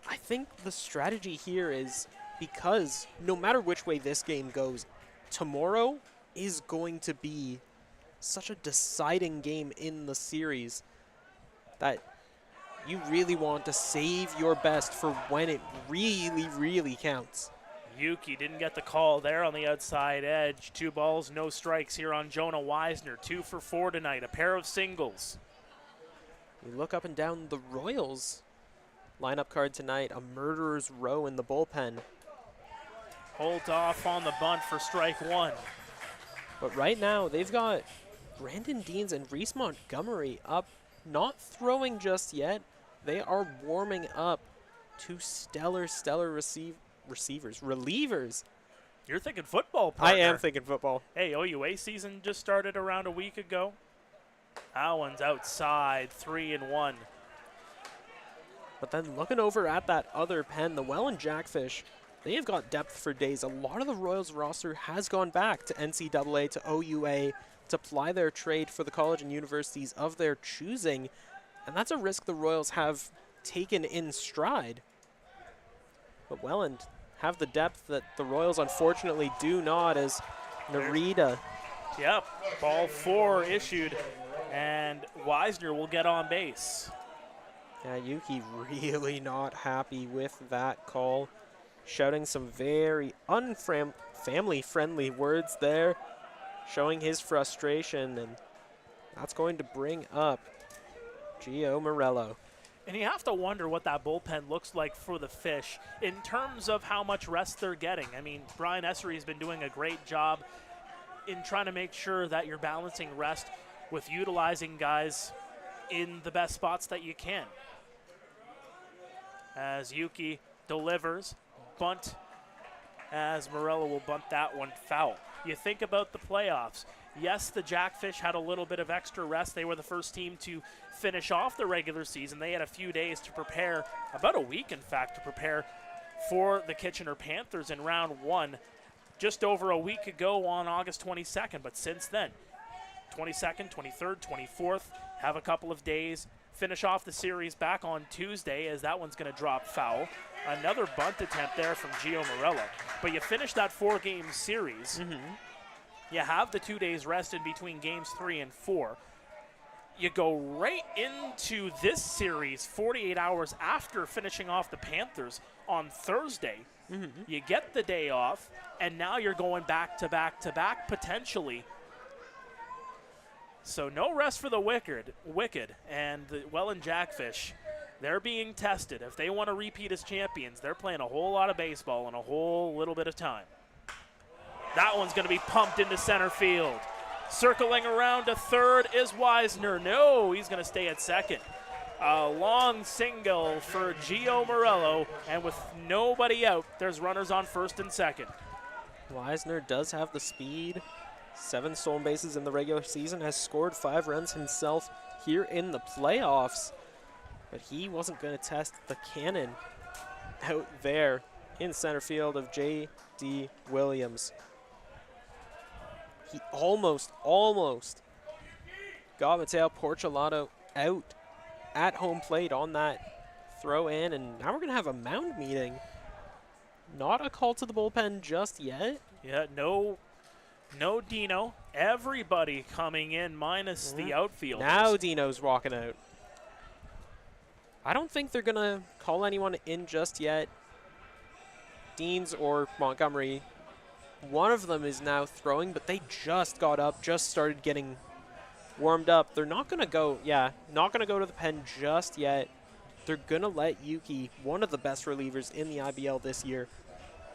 I think the strategy here is, because no matter which way this game goes, tomorrow is going to be such a deciding game in the series that you really want to save your best for when it really, really counts. Yuki didn't get the call there on the outside edge. 2 balls, no strikes here on Jonah Weisner. 2 for 4 tonight, a pair of singles. You look up and down the Royals lineup card tonight, a murderer's row in the bullpen. Pulled off on the bunt for strike one. But right now, they've got Brandon Deans and Reese Montgomery up, not throwing just yet. They are warming up. Two stellar relievers. You're thinking football, partner. I am thinking football. Hey, OUA season just started around a week ago. That one's outside, 3-1. But then looking over at that other pen, the Welland Jackfish, they have got depth for days. A lot of the Royals roster has gone back to NCAA, to OUA, to ply their trade for the college and universities of their choosing. And that's a risk the Royals have taken in stride. But Welland have the depth that the Royals unfortunately do not, as Narita. Yep, ball 4 issued, and Wisner will get on base. Yeah, Yuki really not happy with that call. Shouting some very family-friendly words there, showing his frustration, and that's going to bring up Gio Morello. And you have to wonder what that bullpen looks like for the Fish in terms of how much rest they're getting. I mean, Brian Essery has been doing a great job in trying to make sure that you're balancing rest with utilizing guys in the best spots that you can. As Yuki delivers, bunt, as Morello will bunt that one foul. You think about the playoffs. Yes, the Jackfish had a little bit of extra rest. They were the first team to finish off the regular season. They had a few days to prepare, about a week in fact, to prepare for the Kitchener Panthers in round 1 just over a week ago on August 22nd. But since then, 22nd, 23rd, 24th, have a couple of days, finish off the series back on Tuesday, as that one's going to drop foul. Another bunt attempt there from Gio Morello. But you finish that 4-game series. You have the 2 days rest in between games 3 and 4. You go right into this series 48 hours after finishing off the Panthers on Thursday. You get the day off, and now you're going back to back to back potentially. So no rest for the Wicked and the Welland Jackfish. They're being tested. If they want to repeat as champions, they're playing a whole lot of baseball in a whole little bit of time. That one's going to be pumped into center field. Circling around to third is Wisner. No, he's going to stay at second. A long single for Gio Morello, and with nobody out, there's runners on first and second. Wisner does have the speed. 7 stolen bases in the regular season, has scored 5 runs himself here in the playoffs. But he wasn't going to test the cannon out there in center field of J.D. Williams. He almost got Mateo Porcelato out at home plate on that throw in, and now we're going to have a mound meeting. Not a call to the bullpen just yet. Yeah, no Dino. Everybody coming in minus the outfielders. Now Dino's walking out. I don't think they're going to call anyone in just yet. Deans or Montgomery. One of them is now throwing, but they just got up, just started getting warmed up. They're not going to go, not going to go to the pen just yet. They're going to let Yuki, one of the best relievers in the IBL this year,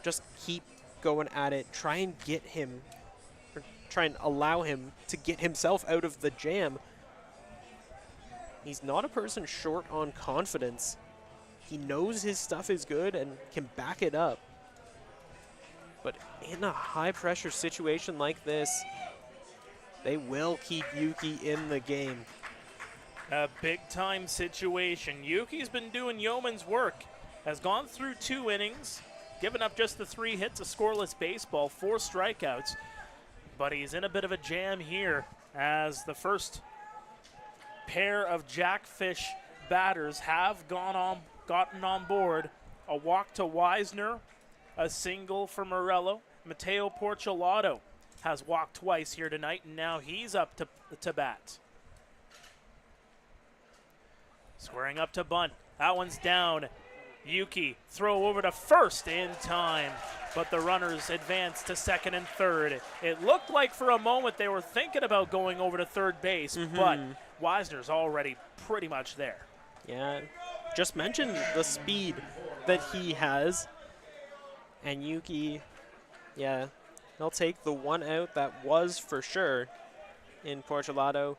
just keep going at it. Try and get him, or try and allow him to get himself out of the jam. He's not a person short on confidence. He knows his stuff is good and can back it up. But in a high-pressure situation like this, they will keep Yuki in the game. A big-time situation. Yuki's been doing yeoman's work. Has gone through 2 innings, given up just the 3 hits, a scoreless baseball, 4 strikeouts. But he's in a bit of a jam here as the first pair of Jackfish batters have gotten on board. A walk to Wisner, a single for Morello. Mateo Porcelato has walked twice here tonight, and now he's up to bat. Squaring up to bunt. That one's down. Yuki throw over to first in time, but the runners advance to second and third. It looked like for a moment they were thinking about going over to third base, but Wisner's already pretty much there. Yeah, just mentioned the speed that he has. And Yuki Yeah, they'll take the one out that was for sure in Portulato.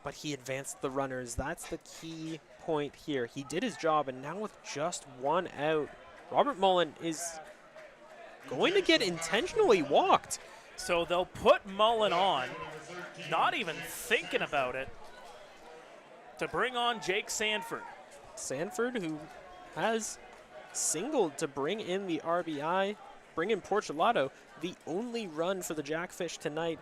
But he advanced the runners. That's the key point here. He did his job, and now with just one out, Robert Mullen is going to get intentionally walked. So they'll put Mullen on, not even thinking about it, to bring on Jake Sanford. Sanford, who has singled to bring in the RBI, bring in Portulato, the only run for the Jackfish tonight.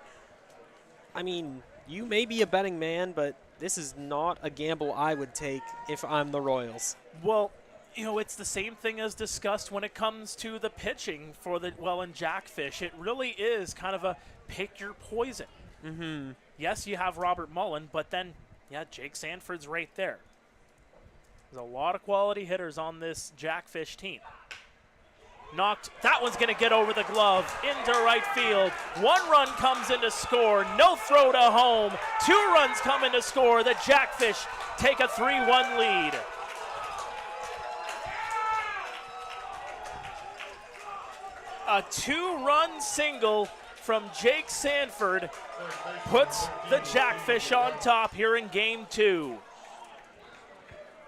I mean, you may be a betting man, but this is not a gamble I would take if I'm the Royals. Well, you know, it's the same thing as discussed when it comes to the pitching for the Welland Jackfish. It really is kind of a pick your poison. Mm-hmm. Yes, you have Robert Mullen, but then, yeah, Jake Sanford's right there. There's a lot of quality hitters on this Jackfish team. Knocked. That one's going to get over the glove into right field. 1 run comes in to score. No throw to home. 2 runs come in to score. The Jackfish take a 3-1 lead. A 2-run single from Jake Sanford puts the Jackfish on top here in Game 2.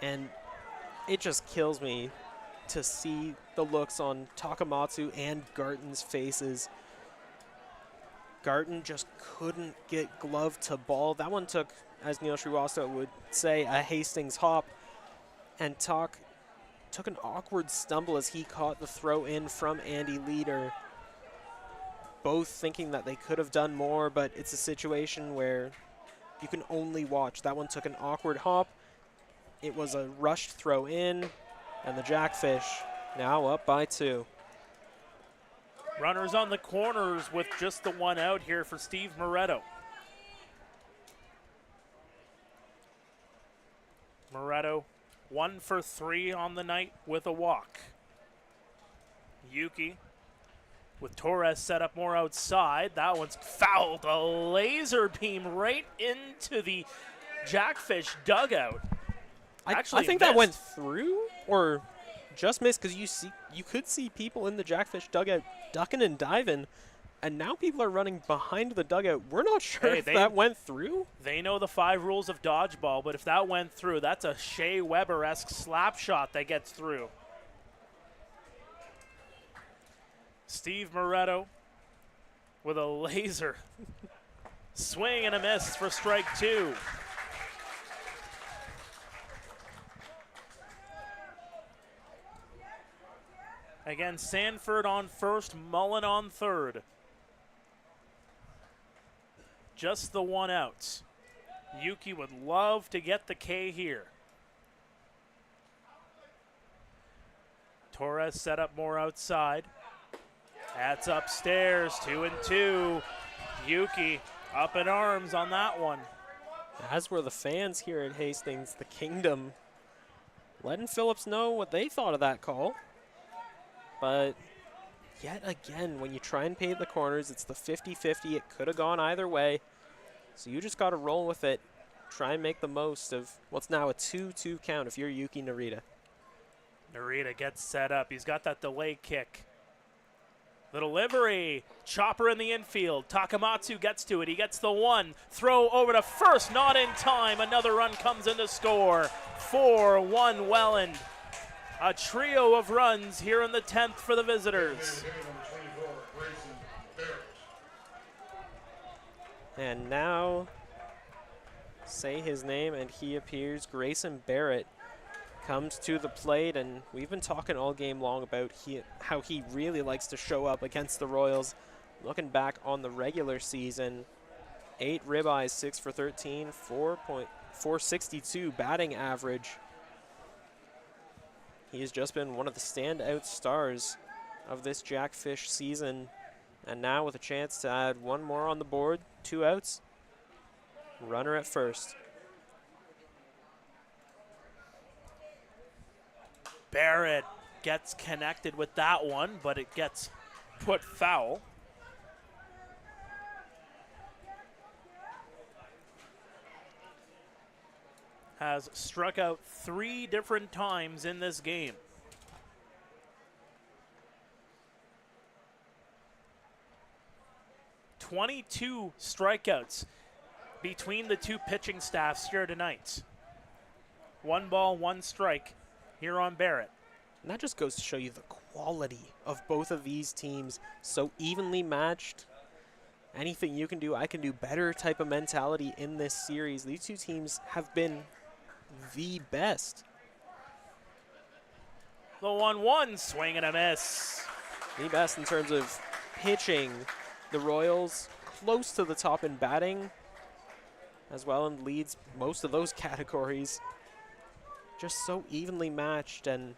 And it just kills me to see the looks on Takamatsu and Garton's faces. Garton just couldn't get glove to ball. That one took, as Neil Sriwastava would say, a Hastings hop. And took an awkward stumble as he caught the throw in from Andy Leader. Both thinking that they could have done more, but it's a situation where you can only watch. That one took an awkward hop. It was a rushed throw in, and the Jackfish now up by 2. Runners on the corners with just the 1 out here for Steve Moretto. Moretto 1 for 3 on the night with a walk. Yuki with Torres set up more outside. That one's fouled. A laser beam right into the Jackfish dugout. I think that went through or just missed, because you could see people in the Jackfish dugout ducking and diving, and now people are running behind the dugout. We're not sure if that went through. They know the 5 rules of dodgeball, but if that went through, that's a Shea Weber-esque slap shot that gets through. Steve Moretto with a laser. Swing and a miss for strike 2. Again, Sanford on first, Mullen on third. Just the 1 out. Yuki would love to get the K here. Torres set up more outside. That's upstairs, 2-2. Yuki up in arms on that one. As were the fans here at Hastings, the Kingdom, letting Phillips know what they thought of that call. But yet again, when you try and paint the corners, it's the 50-50. It could have gone either way. So you just got to roll with it. Try and make the most of what's now a 2-2 count if you're Yuki Narita. Narita gets set up. He's got that delay kick. The delivery. Chopper in the infield. Takamatsu gets to it. He gets the 1. Throw over to first. Not in time. Another run comes in to score. 4-1 Welland. A trio of runs here in the 10th for the visitors. And now, say his name and he appears. Grayson Barrett comes to the plate, and we've been talking all game long about how he really likes to show up against the Royals. Looking back on the regular season, 8 ribeyes, 6 for 13, 4.462 batting average. He has just been one of the standout stars of this Jackfish season. And now with a chance to add 1 more on the board, 2 outs, runner at first. Barrett gets connected with that one, but it gets put foul. Has struck out 3 different times in this game. 22 strikeouts between the two pitching staffs here tonight. 1 ball, 1 strike here on Barrett. And that just goes to show you the quality of both of these teams. So evenly matched. Anything you can do, I can do better type of mentality in this series. These two teams have been the best. The 1-1, swing and a miss. The best in terms of pitching. The Royals close to the top in batting as well, and leads most of those categories. Just so evenly matched, and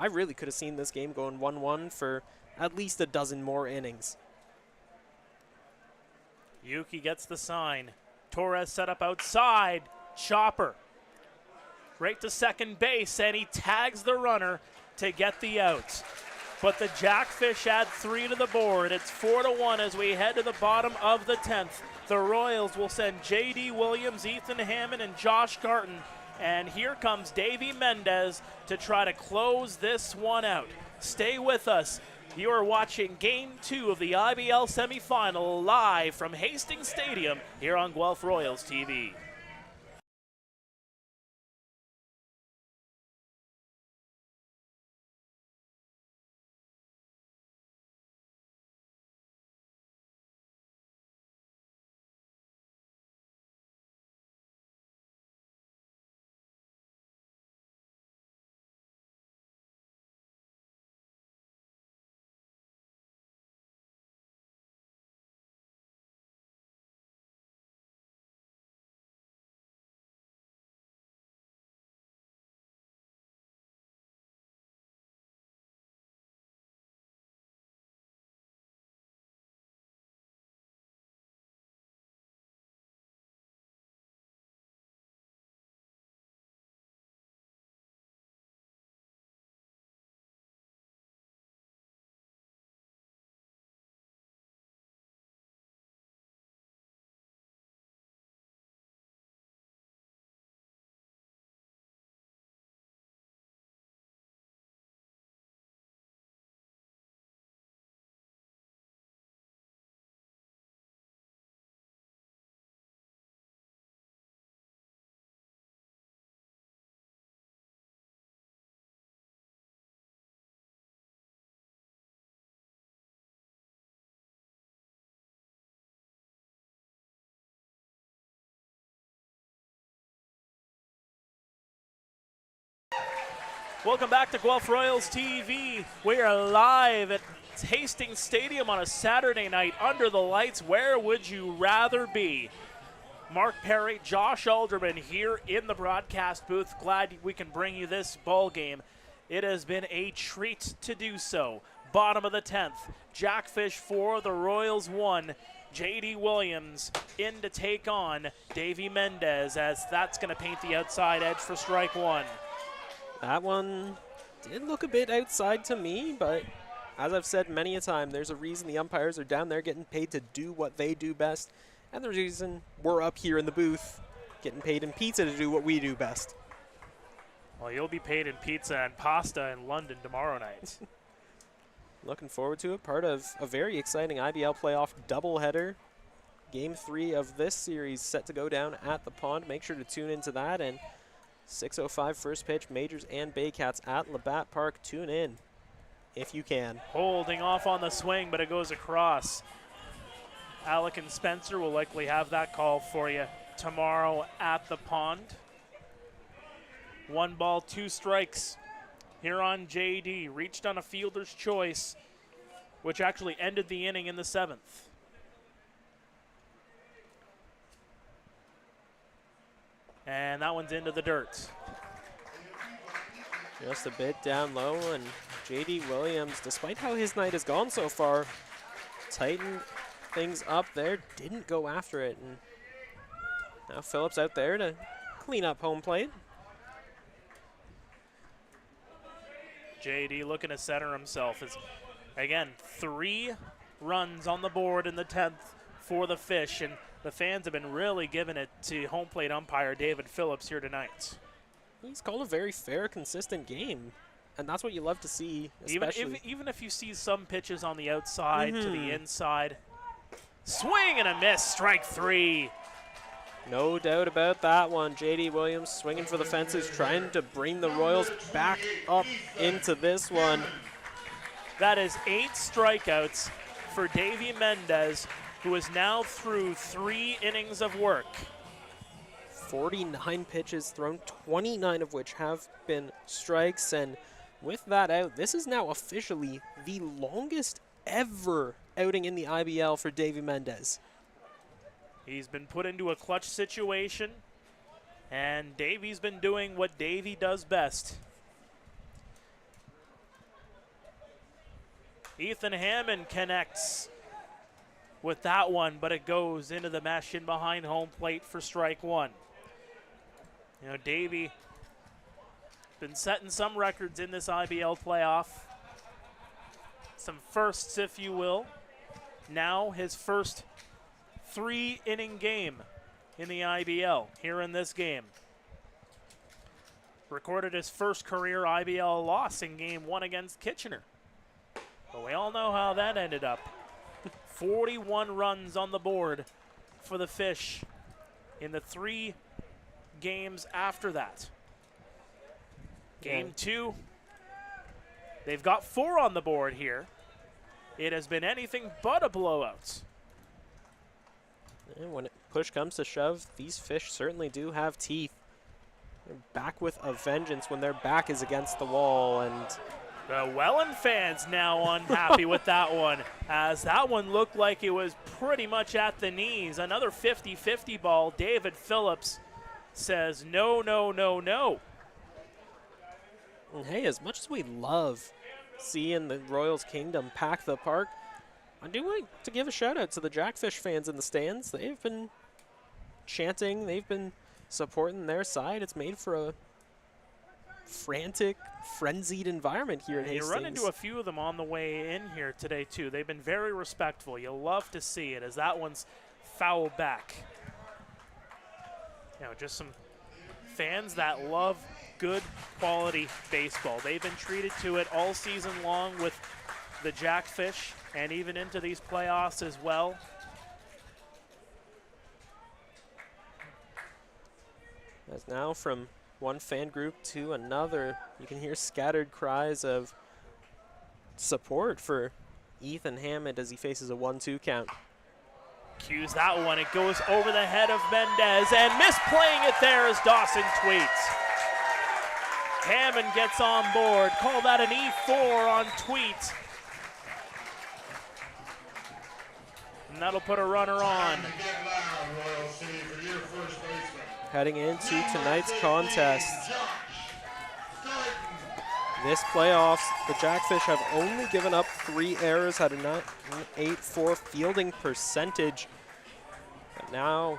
I really could have seen this game going 1-1 for at least a dozen more innings. Yuki gets the sign. Torres set up outside. Chopper right to second base, and he tags the runner to get the out. But the Jackfish add 3 to the board. It's 4-1 as we head to the bottom of the 10th. The Royals will send J.D. Williams, Ethan Hammond, and Josh Garton. And here comes Davey Mendez to try to close this one out. Stay with us. You are watching Game 2 of the IBL semifinal live from Hastings Stadium here on Guelph Royals TV. Welcome back to Guelph Royals TV. We are live at Hastings Stadium on a Saturday night under the lights. Where would you rather be? Mark Perry, Josh Alderman here in the broadcast booth. Glad we can bring you this ball game. It has been a treat to do so. Bottom of the 10th. Jackfish 4, the Royals 1. J.D. Williams in to take on Davey Mendez, as that's going to paint the outside edge for strike 1. That one did look a bit outside to me, but as I've said many a time, there's a reason the umpires are down there getting paid to do what they do best, and the reason we're up here in the booth getting paid in pizza to do what we do best. Well, you'll be paid in pizza and pasta in London tomorrow night. Looking forward to it. Part of a very exciting IBL playoff doubleheader. Game 3 of this series set to go down at the Pond. Make sure to tune into that. And 6:05 first pitch, Majors and Baycats at Labatt Park. Tune in if you can. Holding off on the swing, but it goes across. Alec and Spencer will likely have that call for you tomorrow at the Pond. 1 ball, 2 strikes here on JD. Reached on a fielder's choice, which actually ended the inning in the 7th. And that one's into the dirt. Just a bit down low, and J.D. Williams, despite how his night has gone so far, tightened things up there, didn't go after it. And now Phillips out there to clean up home plate. JD looking to center himself. As, again, 3 runs on the board in the 10th for the Fish, and the fans have been really giving it to home plate umpire David Phillips here tonight. He's called a very fair, consistent game, and that's what you love to see, especially. Even if you see some pitches on the outside to the inside, Swing and a miss, strike 3. No doubt about that one. J.D. Williams swinging for the fences, trying to bring the Royals back up into this one. That is 8 strikeouts for Davy Mendez, who is now through 3 innings of work. 49 pitches thrown, 29 of which have been strikes. And with that out, this is now officially the longest ever outing in the IBL for Davy Mendez. He's been put into a clutch situation, and Davy's been doing what Davy does best. Ethan Hammond connects with that one, but it goes into the mesh in behind home plate for strike 1. You know, Davy been setting some records in this IBL playoff. Some firsts, if you will. Now his first 3-inning game in the IBL here in this game. Recorded his first career IBL loss in game 1 against Kitchener. But we all know how that ended up. 41 runs on the board for the Fish in the 3 games after that. Game 2, they've got 4 on the board here. It has been anything but a blowout. And when push comes to shove, these Fish certainly do have teeth. They're back with a vengeance when their back is against the wall. And the Welland fans now unhappy with that one, as that one looked like it was pretty much at the knees. Another 50-50 ball. David Phillips says no, no, no, no. And hey, as much as we love seeing the Royals Kingdom pack the park, I do like to give a shout out to the Jackfish fans in the stands. They've been chanting, they've been supporting their side. It's made for a frantic, frenzied environment here in Hastings. You run into a few of them on the way in here today too. They've been very respectful. You'll love to see it, as that one's foul back. You know, just some fans that love good quality baseball. They've been treated to it all season long with the Jackfish, and even into these playoffs as well. As now from one fan group to another, you can hear scattered cries of support for Ethan Hammond as he faces a 1-2 count. Cues that one. It goes over the head of Mendez, and misplaying it there is Dawson Tweets. Hammond gets on board. Call that an E4 on Tweet. And that'll put a runner on. Heading into tonight's contest. This playoffs, the Jackfish have only given up 3 errors, had a 9.84 fielding percentage. But now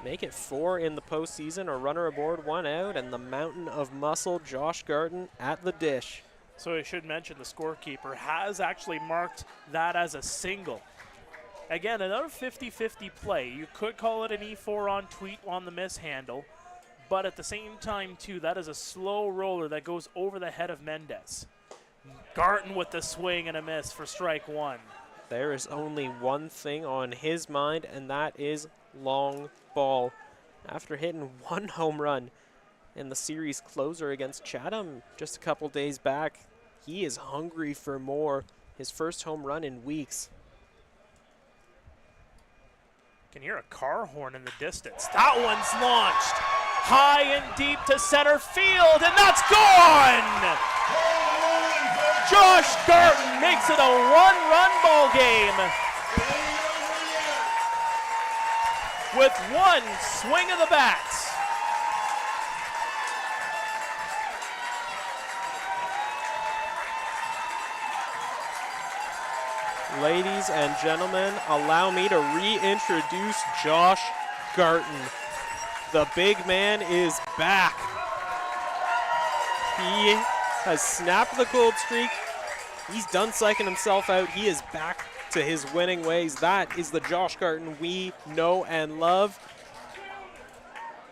make it 4 in the postseason, a runner aboard, 1 out, and the mountain of muscle, Josh Garton at the dish. So I should mention the scorekeeper has actually marked that as a single. Again, another 50-50 play. You could call it an E4 on Tweet on the mishandle, but at the same time, too, that is a slow roller that goes over the head of Mendez. Garton with the swing and a miss for strike 1. There is only one thing on his mind, and that is long ball. After hitting 1 home run in the series closer against Chatham just a couple days back, he is hungry for more. His first home run in weeks. Can hear a car horn in the distance. That one's launched high and deep to center field, and that's gone! Josh Garton makes it a 1-run ball game with 1 swing of the bat. Ladies and gentlemen, allow me to reintroduce Josh Garton. The big man is back. He has snapped the cold streak. He's done psyching himself out. He is back to his winning ways. That is the Josh Garton we know and love.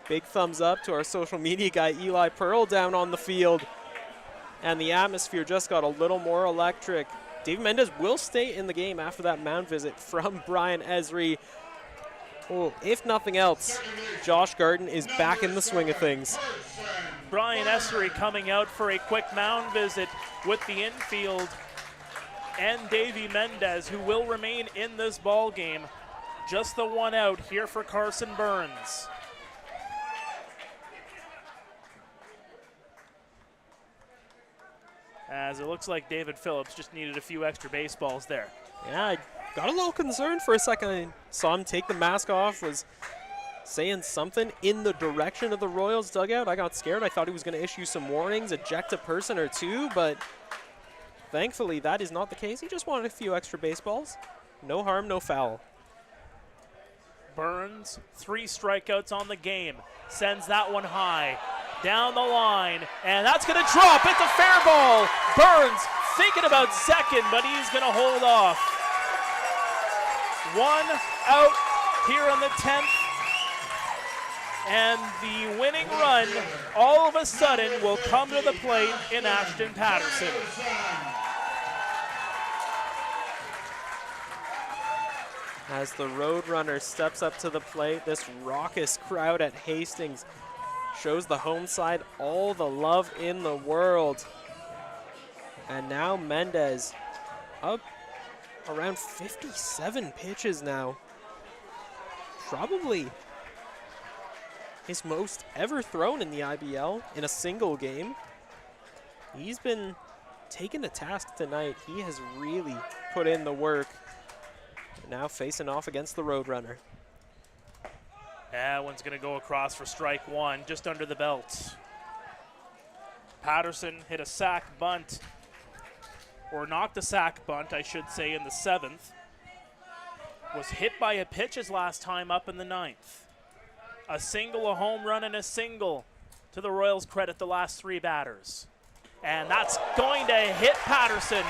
Big thumbs up to our social media guy, Eli Pearl, down on the field. And the atmosphere just got a little more electric David Mendez will stay in the game after that mound visit from Brian Esri. Oh, if nothing else, Josh Garden is back in the swing of things. Brian Essery coming out for a quick mound visit with the infield, and Davey Mendez, who will remain in this ball game. Just the one out here for Carson Burns. As it looks like David Phillips just needed a few extra baseballs there. Yeah, I got a little concerned for a second. I saw him take the mask off, was saying something in the direction of the Royals dugout. I got scared. I thought he was going to issue some warnings, eject a person or two, but thankfully that is not the case. He just wanted a few extra baseballs. No harm, no foul. Burns, 3 strikeouts on the game, sends that one high, down the line, and that's going to drop. It's a fair ball. Burns thinking about second, but he's going to hold off. 1 out here on the 10th, and the winning run all of a sudden will come to the plate in Ashton Patterson. As the Roadrunner steps up to the plate, this raucous crowd at Hastings shows the home side all the love in the world. And now Mendez up around 57 pitches now. Probably his most ever thrown in the IBL in a single game. He's been taken to task tonight. He has really put in the work. Now facing off against the Roadrunner. That one's going to go across for strike 1, just under the belt. Patterson hit a sac bunt, or knocked a sac bunt, I should say, in the 7th. Was hit by a pitch his last time up in the 9th. A single, a home run, and a single to the Royals' credit the last 3 batters. And that's going to hit Patterson.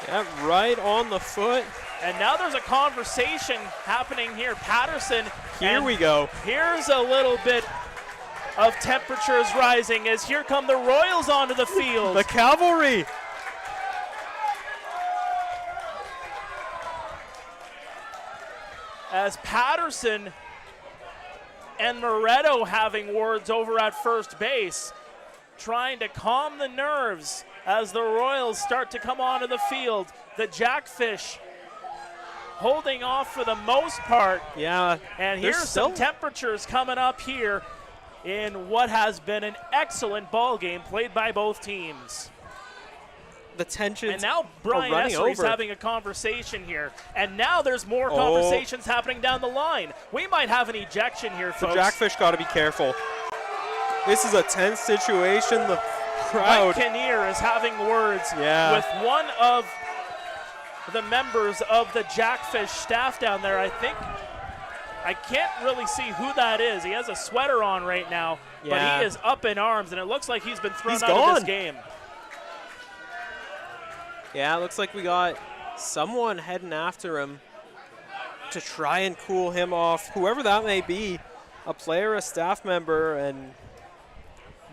Yeah, right on the foot. And now there's a conversation happening here. Patterson. Here we go. Here's a little bit of temperatures rising as here come the Royals onto the field. The cavalry. As Patterson and Moretto having words over at first base, trying to calm the nerves as the Royals start to come onto the field. The Jackfish holding off for the most part. Yeah. And here's some temperatures coming up here in what has been an excellent ball game played by both teams. The tensions and now Brian Essery's having a conversation here. And now there's more conversations happening down the line. We might have an ejection here, folks. The Jackfish got to be careful. This is a tense situation. The crowd. Mike Kinnear is having words with one of the members of the Jackfish staff down there. I can't really see who that is. He has a sweater on right now, but he is up in arms, and it looks like he's been thrown out of this game. Yeah, it looks like we got someone heading after him to try and cool him off, whoever that may be, a player, a staff member, and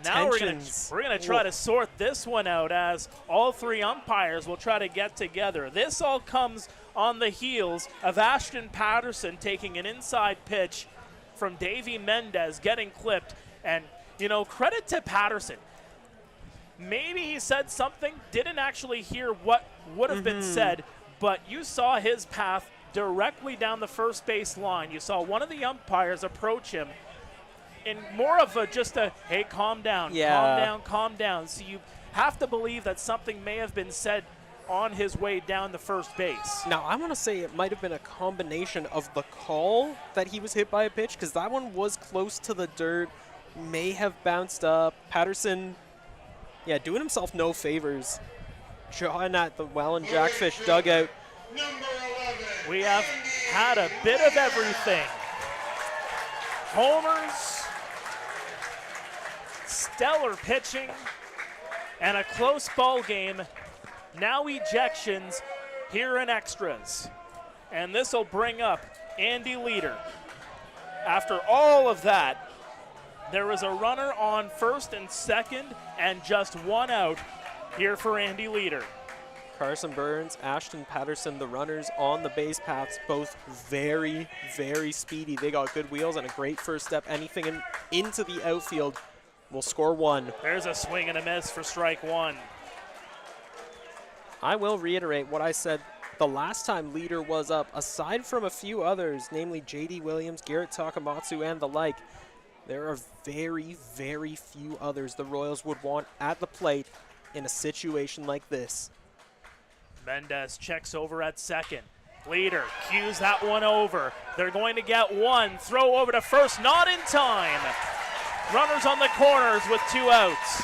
now we're gonna try to sort this one out as all 3 umpires will try to get together. This all comes on the heels of Ashton Patterson taking an inside pitch from Davey Mendez, getting clipped. And, you know, credit to Patterson. Maybe he said something, didn't actually hear what would have been said, but you saw his path directly down the first base line. You saw one of the umpires approach him in more of just a, hey, calm down, calm down, calm down. So you have to believe that something may have been said on his way down the first base. Now, I want to say it might have been a combination of the call that he was hit by a pitch, because that one was close to the dirt, may have bounced up. Patterson, doing himself no favors. John at the Welland Jackfish dugout. We have had a bit of everything. Homers, stellar pitching, and a close ball game. Now ejections here in extras. And this will bring up Andy Leader. After all of that, there was a runner on first and second and just 1 out here for Andy Leader. Carson Burns, Ashton Patterson, the runners on the base paths, both very, very speedy. They got good wheels and a great first step. Anything into the outfield will score one. There's a swing and a miss for strike one. I will reiterate what I said the last time Leader was up. Aside from a few others, namely J.D. Williams, Garrett Takamatsu, and the like, there are very, very few others the Royals would want at the plate in a situation like this. Mendez checks over at second. Leader cues that one over. They're going to get one. Throw over to first, not in time. Runners on the corners with 2 outs.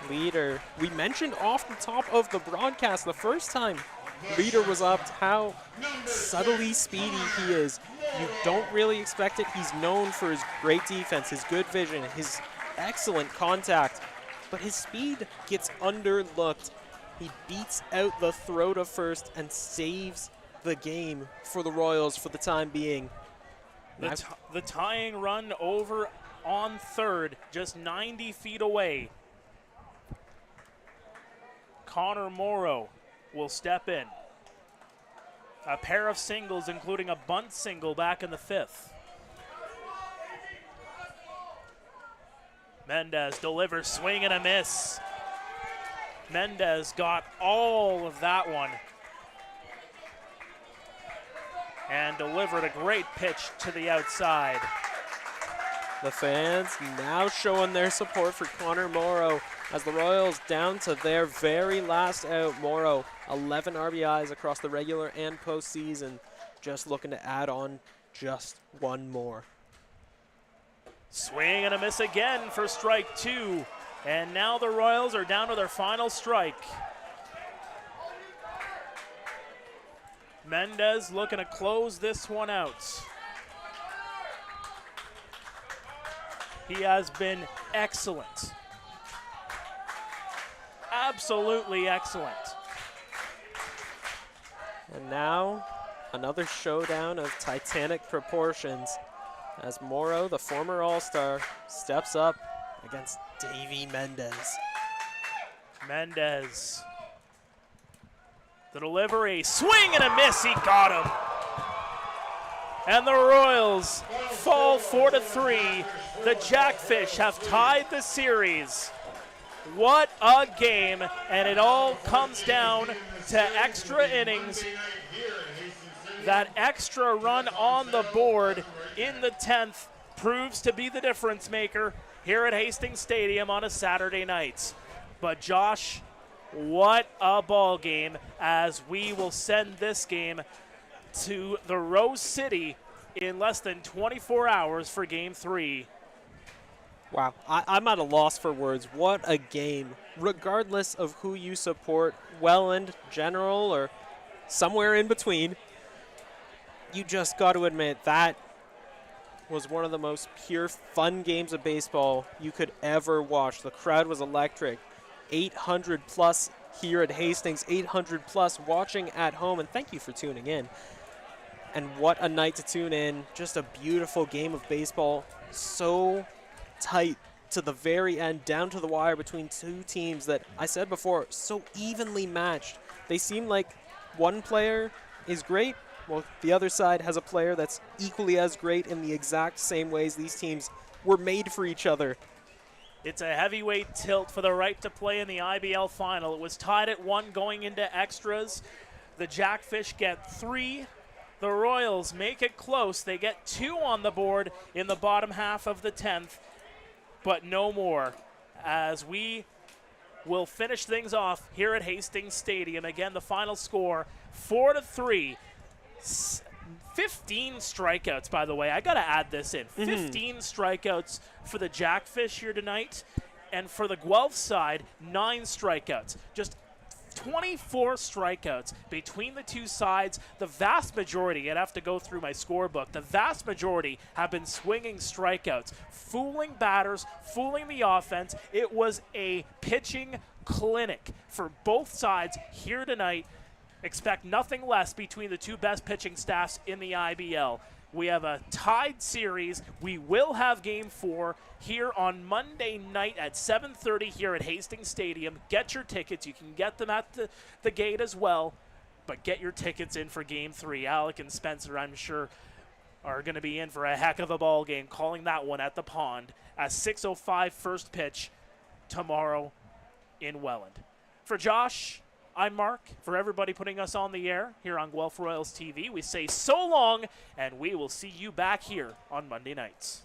Leader, we mentioned off the top of the broadcast the first time Leader was up how subtly speedy he is. You don't really expect it. He's known for his great defense, his good vision, his excellent contact, but his speed gets underlooked. He beats out the throw to first and saves the game for the Royals for the time being. The tying run over on third, just 90 feet away. Connor Morrow will step in. A pair of singles, including a bunt single back in the 5th. Mendez delivers, swing and a miss. Mendez got all of that one and delivered a great pitch to the outside. The fans now showing their support for Connor Morrow as the Royals down to their very last out. Morrow, 11 RBIs across the regular and postseason, just looking to add on just one more. Swing and a miss again for strike 2. And now the Royals are down to their final strike. Mendez looking to close this one out. He has been excellent. Absolutely excellent. And now another showdown of titanic proportions as Morrow, the former All-Star, steps up against Davey Mendez. Mendez. The delivery, swing and a miss, he got him. And the Royals fall 4-3. The Jackfish have tied the series. What a game, and it all comes down to extra innings. That extra run on the board in the 10th proves to be the difference maker here at Hastings Stadium on a Saturday night. But Josh, what a ball game, as we will send this game to the Rose City in less than 24 hours for Game 3. Wow, I'm at a loss for words. What a game. Regardless of who you support, Welland, General, or somewhere in between, you just got to admit that was one of the most pure fun games of baseball you could ever watch. The crowd was electric. 800 plus here at Hastings, 800 plus watching at home, and thank you for tuning in. And what a night to tune in. Just a beautiful game of baseball. So tight to the very end, down to the wire between two teams that, I said before, so evenly matched. They seem like one player is great, well, the other side has a player that's equally as great in the exact same ways. These teams were made for each other. It's a heavyweight tilt for the right to play in the IBL final. It was tied at 1 going into extras. The Jackfish get 3. The Royals make it close. They get 2 on the board in the bottom half of the 10th, but no more, as we will finish things off here at Hastings Stadium. Again, the final score, 4-3. 15 strikeouts, by the way. I got to add this in. 15 strikeouts for the Jackfish here tonight. And for the Guelph side, 9 strikeouts. Just 24 strikeouts between the two sides. The vast majority, I'd have to go through my scorebook, the vast majority have been swinging strikeouts, fooling batters, fooling the offense. It was a pitching clinic for both sides here tonight. Expect nothing less between the two best pitching staffs in the IBL. We have a tied series. We will have Game 4 here on Monday night at 7:30 here at Hastings Stadium. Get your tickets. You can get them at the gate as well, but get your tickets in for Game 3. Alec and Spencer, I'm sure, are going to be in for a heck of a ball game, calling that one at the Pond at 6:05 first pitch tomorrow in Welland. For Josh, I'm Mark. For everybody putting us on the air here on Guelph Royals TV, we say so long, and we will see you back here on Monday nights.